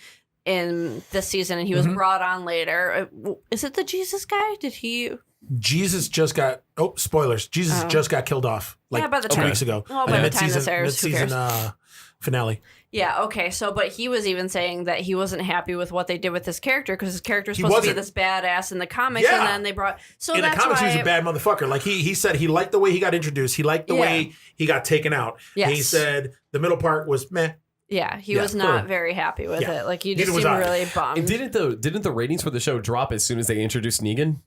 [SPEAKER 1] in this season and he was brought on later. Is it the Jesus guy? Did he?
[SPEAKER 3] Jesus just got spoilers. Jesus just got killed off like
[SPEAKER 1] Yeah, by the
[SPEAKER 3] 2
[SPEAKER 1] time-
[SPEAKER 3] weeks ago.
[SPEAKER 1] Well, by
[SPEAKER 3] In
[SPEAKER 1] the time this airs, who
[SPEAKER 3] mid-season
[SPEAKER 1] cares?
[SPEAKER 3] finale.
[SPEAKER 1] Yeah, okay. So, but he was even saying that he wasn't happy with what they did with his character because his character was supposed to be
[SPEAKER 3] wasn't.
[SPEAKER 1] this badass in the comics,
[SPEAKER 3] Yeah.
[SPEAKER 1] and then they brought. So
[SPEAKER 3] In the
[SPEAKER 1] that's
[SPEAKER 3] comics,
[SPEAKER 1] why
[SPEAKER 3] he was a bad motherfucker. Like he said he liked the way he got introduced. He liked the way he got taken out.
[SPEAKER 1] Yes.
[SPEAKER 3] He said the middle part was meh.
[SPEAKER 1] Yeah, he
[SPEAKER 3] Yeah.
[SPEAKER 1] was not very happy with
[SPEAKER 3] Yeah.
[SPEAKER 1] it. Like he
[SPEAKER 3] Neither
[SPEAKER 1] just
[SPEAKER 3] was
[SPEAKER 1] seemed
[SPEAKER 3] I.
[SPEAKER 1] really bummed.
[SPEAKER 2] And didn't the ratings for the show drop as soon as they introduced Negan?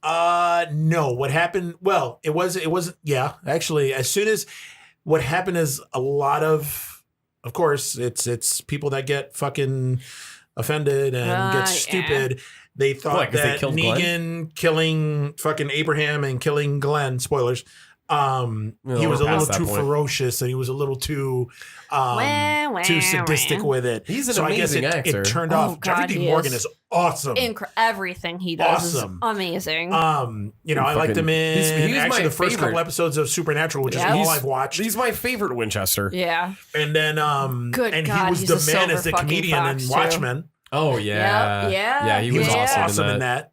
[SPEAKER 3] No. What happened? Well, it wasn't. Yeah, actually, as soon as what happened is a lot of course, it's people that get fucking offended and get stupid. They thought
[SPEAKER 2] What, 'cause they
[SPEAKER 3] that
[SPEAKER 2] killed
[SPEAKER 3] Negan killing fucking Abraham and killing Glenn, spoilers, he was a little too ferocious and he was a little too sadistic with it.
[SPEAKER 2] He's an
[SPEAKER 3] so
[SPEAKER 2] amazing
[SPEAKER 3] I guess
[SPEAKER 2] actor.
[SPEAKER 3] It turned off.
[SPEAKER 1] God,
[SPEAKER 3] Jeffrey Dean Morgan is awesome.
[SPEAKER 1] Everything he does
[SPEAKER 3] Awesome.
[SPEAKER 1] is amazing.
[SPEAKER 3] I liked him in
[SPEAKER 2] he's
[SPEAKER 3] actually
[SPEAKER 2] my
[SPEAKER 3] the first
[SPEAKER 2] favorite.
[SPEAKER 3] couple episodes of Supernatural, which is all I've watched.
[SPEAKER 2] He's my favorite Winchester.
[SPEAKER 1] Yeah.
[SPEAKER 3] And then
[SPEAKER 1] Good
[SPEAKER 3] and
[SPEAKER 1] God,
[SPEAKER 3] he was
[SPEAKER 1] he's
[SPEAKER 3] the
[SPEAKER 1] a
[SPEAKER 3] man as
[SPEAKER 1] silver
[SPEAKER 3] the
[SPEAKER 1] fucking
[SPEAKER 3] comedian in
[SPEAKER 1] fox, too.
[SPEAKER 3] Watchmen.
[SPEAKER 2] Oh yeah.
[SPEAKER 1] Yeah.
[SPEAKER 2] He was
[SPEAKER 1] Yeah.
[SPEAKER 2] awesome in that.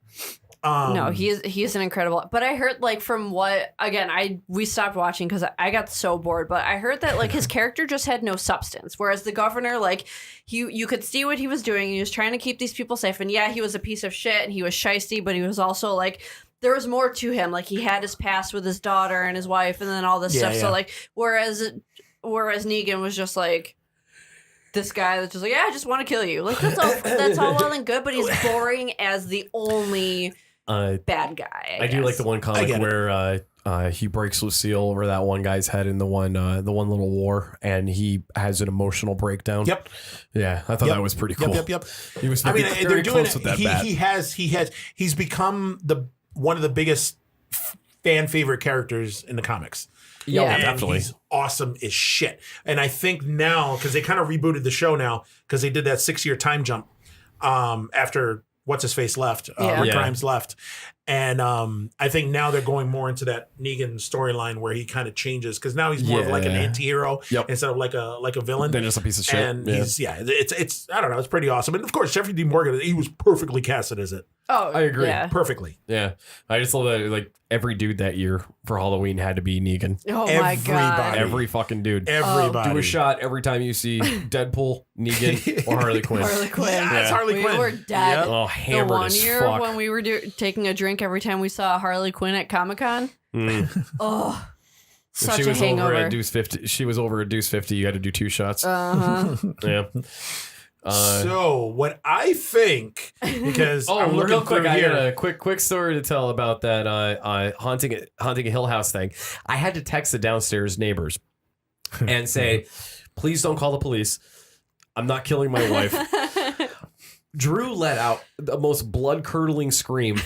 [SPEAKER 1] No, he's an incredible. But I heard like from what again we stopped watching because I got so bored. But I heard that like his character just had no substance, whereas the governor like you could see what he was doing. He was trying to keep these people safe, and yeah, he was a piece of shit and he was shisty, but he was also like there was more to him. Like he had his past with his daughter and his wife, and then all this stuff.
[SPEAKER 3] Yeah.
[SPEAKER 1] So like whereas Negan was just like. This guy that's just like, yeah, I just want to kill you. Like that's all well and good, but he's boring as the only bad guy.
[SPEAKER 2] I do like the one comic where he breaks Lucille over that one guy's head in the one little war, and he has an emotional breakdown.
[SPEAKER 3] Yep.
[SPEAKER 2] Yeah, I thought that was pretty cool.
[SPEAKER 3] Yep.
[SPEAKER 2] He was
[SPEAKER 3] I
[SPEAKER 2] very,
[SPEAKER 3] mean,
[SPEAKER 2] very
[SPEAKER 3] they're doing
[SPEAKER 2] close
[SPEAKER 3] it.
[SPEAKER 2] with that bat.
[SPEAKER 3] He's become one of the biggest fan favorite characters in the comics.
[SPEAKER 2] Yeah,
[SPEAKER 3] And
[SPEAKER 2] definitely.
[SPEAKER 3] he's awesome as shit. And I think now, because they kind of rebooted the show now, because they did that 6-year time jump after what's-his-face left, Rick Grimes left. And I think now they're going more into that Negan storyline where he kind of changes, because now he's more of like an anti-hero instead of like a villain.
[SPEAKER 2] Then just a piece of shit.
[SPEAKER 3] And it's I don't know, it's pretty awesome. And of course, Jeffrey Dean Morgan, he was perfectly casted as it.
[SPEAKER 1] Oh,
[SPEAKER 2] I agree.
[SPEAKER 1] Yeah.
[SPEAKER 3] Perfectly.
[SPEAKER 2] Yeah, I just love that. Like every dude that year for Halloween had to be Negan.
[SPEAKER 1] Oh my god.
[SPEAKER 3] Everybody.
[SPEAKER 2] Every fucking dude.
[SPEAKER 3] Everybody.
[SPEAKER 2] Do a shot every time you see Deadpool, Negan, or Harley Quinn.
[SPEAKER 1] Harley Quinn.
[SPEAKER 3] Yeah, it's Harley
[SPEAKER 1] we
[SPEAKER 3] Quinn.
[SPEAKER 1] were dead.
[SPEAKER 2] Oh,
[SPEAKER 1] The
[SPEAKER 2] hammered
[SPEAKER 1] one
[SPEAKER 2] as
[SPEAKER 1] year
[SPEAKER 2] fuck.
[SPEAKER 1] when we were taking a drink every time we saw Harley Quinn at Comic-Con. Oh,
[SPEAKER 2] If
[SPEAKER 1] such
[SPEAKER 2] she
[SPEAKER 1] a
[SPEAKER 2] was over
[SPEAKER 1] hangover.
[SPEAKER 2] at Deuce 50. She was over at Deuce 50. You had to do 2 shots. Yeah.
[SPEAKER 3] So what I think, because I'm looking
[SPEAKER 2] real quick,
[SPEAKER 3] through
[SPEAKER 2] I
[SPEAKER 3] here.
[SPEAKER 2] got a quick story to tell about that haunting a Hill House thing. I had to text the downstairs neighbors and say, please don't call the police. I'm not killing my wife. Drew let out the most blood-curdling scream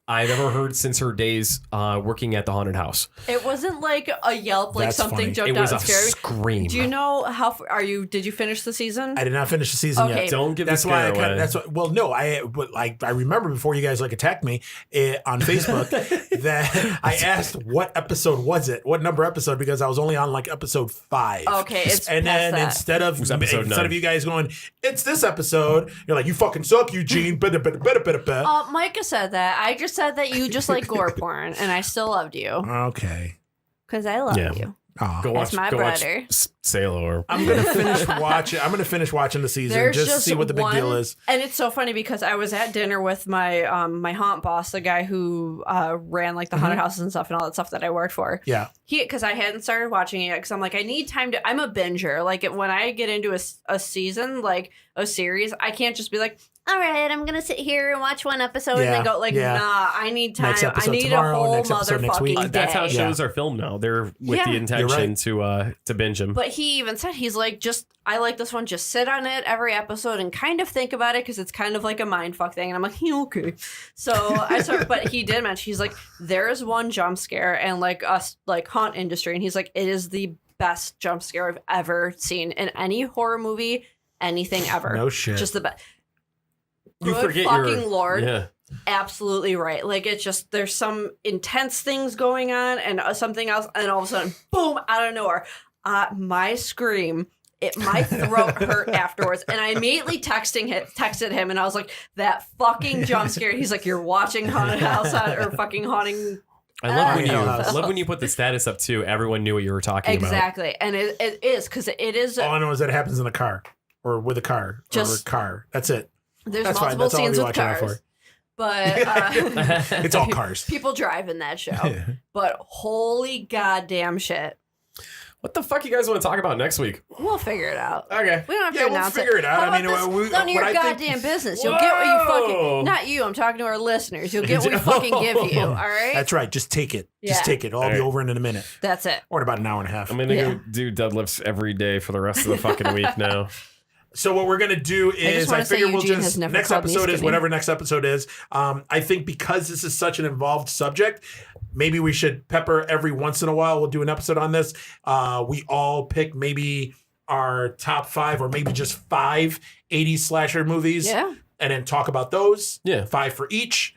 [SPEAKER 2] I've ever heard since her days working at the haunted house.
[SPEAKER 1] It wasn't like a yelp, like
[SPEAKER 3] That's
[SPEAKER 1] something
[SPEAKER 3] funny.
[SPEAKER 1] jumped
[SPEAKER 2] It
[SPEAKER 1] out
[SPEAKER 2] was
[SPEAKER 1] and
[SPEAKER 2] a
[SPEAKER 1] scared me.
[SPEAKER 2] scream.
[SPEAKER 1] Do you know how are you? Did you finish the season?
[SPEAKER 3] I did not finish the season
[SPEAKER 1] Okay.
[SPEAKER 3] yet.
[SPEAKER 2] Don't give
[SPEAKER 3] That's
[SPEAKER 2] the
[SPEAKER 3] why
[SPEAKER 2] scare
[SPEAKER 3] I kind
[SPEAKER 2] away.
[SPEAKER 3] of. That's what. Well, no, I remember before you guys attacked me on Facebook that I asked what episode was it, what number episode, because I was only on like episode 5.
[SPEAKER 1] Okay, it's
[SPEAKER 3] and
[SPEAKER 1] past
[SPEAKER 3] then
[SPEAKER 1] that.
[SPEAKER 3] instead of
[SPEAKER 2] episode 9.
[SPEAKER 3] you guys going, it's this episode, you're like, you fucking suck, Eugene.
[SPEAKER 1] Micah said that. I just said that you just like gore porn, and I still loved you
[SPEAKER 3] Okay.
[SPEAKER 1] because I love
[SPEAKER 2] Yeah.
[SPEAKER 1] you.
[SPEAKER 3] Aw.
[SPEAKER 2] Go
[SPEAKER 1] That's
[SPEAKER 2] watch,
[SPEAKER 1] my
[SPEAKER 2] go watch
[SPEAKER 1] brother.
[SPEAKER 3] I'm gonna finish watching. I'm gonna finish watching the season
[SPEAKER 1] There's
[SPEAKER 3] just to
[SPEAKER 1] just
[SPEAKER 3] see what the big deal is.
[SPEAKER 1] And it's so funny because I was at dinner with my my haunt boss, the guy who ran like the haunted houses and stuff and all that stuff that I worked for.
[SPEAKER 3] Yeah.
[SPEAKER 1] Because I hadn't started watching it yet because I'm like, I need time to. I'm a binger. Like when I get into a season, like a series, I can't just be like, all right, I'm gonna sit here and watch one episode and then go like, nah, I need time.
[SPEAKER 3] Next episode
[SPEAKER 1] I need
[SPEAKER 3] tomorrow,
[SPEAKER 1] a whole
[SPEAKER 3] next episode next week.
[SPEAKER 1] motherfucking day.
[SPEAKER 2] That's how shows are filmed now. They're with
[SPEAKER 1] Yeah.
[SPEAKER 2] the intention to binge them.
[SPEAKER 1] But he even said, he's like, I like this one. Just sit on it every episode and kind of think about it because it's kind of like a mind fuck thing. And I'm like, yeah, okay. So but he did mention, he's like, there is one jump scare and like us, like haunt industry. And he's like, it is the best jump scare I've ever seen in any horror movie, anything ever.
[SPEAKER 3] No shit.
[SPEAKER 1] Just the best.
[SPEAKER 2] You
[SPEAKER 1] Good
[SPEAKER 2] forget
[SPEAKER 1] fucking Lord.
[SPEAKER 2] Yeah.
[SPEAKER 1] Absolutely right. Like it's just there's some intense things going on and something else, and all of a sudden, boom, out of nowhere, my scream. My throat hurt afterwards, and I immediately texted him, and I was like, "That fucking jump scare." He's like, "You're watching Haunted House or fucking haunting."
[SPEAKER 2] I love when you put the status up too. Everyone knew what you were talking about.
[SPEAKER 1] Exactly, and it is because it is.
[SPEAKER 3] All I know is that it happens in a car or with a car or a car. That's it.
[SPEAKER 1] There's
[SPEAKER 3] That's fine.
[SPEAKER 1] multiple
[SPEAKER 3] That's all I'll
[SPEAKER 1] scenes
[SPEAKER 3] be
[SPEAKER 1] with
[SPEAKER 3] watching out
[SPEAKER 1] cars,
[SPEAKER 3] for.
[SPEAKER 1] but
[SPEAKER 3] It's all cars.
[SPEAKER 1] people drive in that show. But holy goddamn shit.
[SPEAKER 2] What the fuck you guys want to talk about next week?
[SPEAKER 1] We'll figure it out.
[SPEAKER 2] Okay.
[SPEAKER 1] We don't have to
[SPEAKER 3] Yeah, we'll
[SPEAKER 1] announce
[SPEAKER 3] figure it out.
[SPEAKER 1] How
[SPEAKER 3] I mean,
[SPEAKER 1] about this?
[SPEAKER 3] we-
[SPEAKER 1] None of your
[SPEAKER 3] what I think-
[SPEAKER 1] goddamn business. You'll get what you
[SPEAKER 2] Whoa.
[SPEAKER 1] fucking. Not you. I'm talking to our listeners. You'll get what we fucking give you. All right.
[SPEAKER 3] That's right. Just take it. Just
[SPEAKER 1] Yeah.
[SPEAKER 3] take it. I'll be over in a minute.
[SPEAKER 1] That's it.
[SPEAKER 3] Or in about an hour and a half.
[SPEAKER 2] I'm gonna
[SPEAKER 1] Yeah.
[SPEAKER 2] go do deadlifts every day for the rest of the fucking week now.
[SPEAKER 3] So what we're gonna do is, I figure we'll
[SPEAKER 1] Eugene has
[SPEAKER 3] just
[SPEAKER 1] never
[SPEAKER 3] next
[SPEAKER 1] called me
[SPEAKER 3] episode is
[SPEAKER 1] skinny.
[SPEAKER 3] whatever next episode is. I think because this is such an involved subject, maybe we should pepper every once in a while. We'll do an episode on this. We all pick maybe our top 5 or maybe just 5 80s slasher movies.
[SPEAKER 1] Yeah.
[SPEAKER 3] And then talk about those.
[SPEAKER 2] Yeah.
[SPEAKER 3] 5 for each.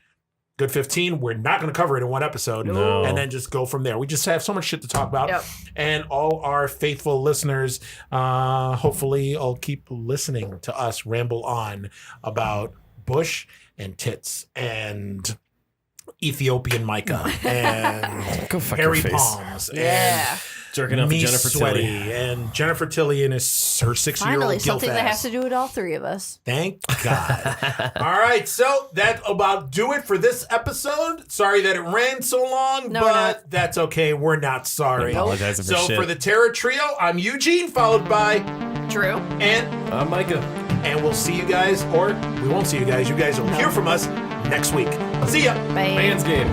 [SPEAKER 3] Good 15. We're not going to cover it in one episode.
[SPEAKER 2] No.
[SPEAKER 3] And then just go from there. We just have so much shit to talk about.
[SPEAKER 1] Yep.
[SPEAKER 3] And all our faithful listeners, hopefully, will keep listening to us ramble on about Bush and tits and Ethiopian mica and
[SPEAKER 2] Go fuck
[SPEAKER 3] hairy
[SPEAKER 2] your face.
[SPEAKER 3] palms
[SPEAKER 1] Yeah.
[SPEAKER 3] and
[SPEAKER 2] Jerking off to
[SPEAKER 3] me
[SPEAKER 2] Jennifer
[SPEAKER 3] sweaty
[SPEAKER 2] Tilly.
[SPEAKER 3] and Jennifer Tilly and her 6-year-old
[SPEAKER 1] Finally,
[SPEAKER 3] gilf
[SPEAKER 1] something that has
[SPEAKER 3] ass.
[SPEAKER 1] to do with all 3 of us.
[SPEAKER 3] Thank God. All right, so that about do it for this episode. Sorry that it ran so long,
[SPEAKER 1] No,
[SPEAKER 3] but that's okay. We're not sorry.
[SPEAKER 2] Apologizing for
[SPEAKER 3] So
[SPEAKER 2] shit.
[SPEAKER 3] for the Terror Trio, I'm Eugene, followed by
[SPEAKER 1] Drew.
[SPEAKER 3] and
[SPEAKER 2] Micah.
[SPEAKER 3] we'll see you guys, or we won't see you guys. You guys will hear from us next week. See ya.
[SPEAKER 1] Bye.
[SPEAKER 2] Man's game.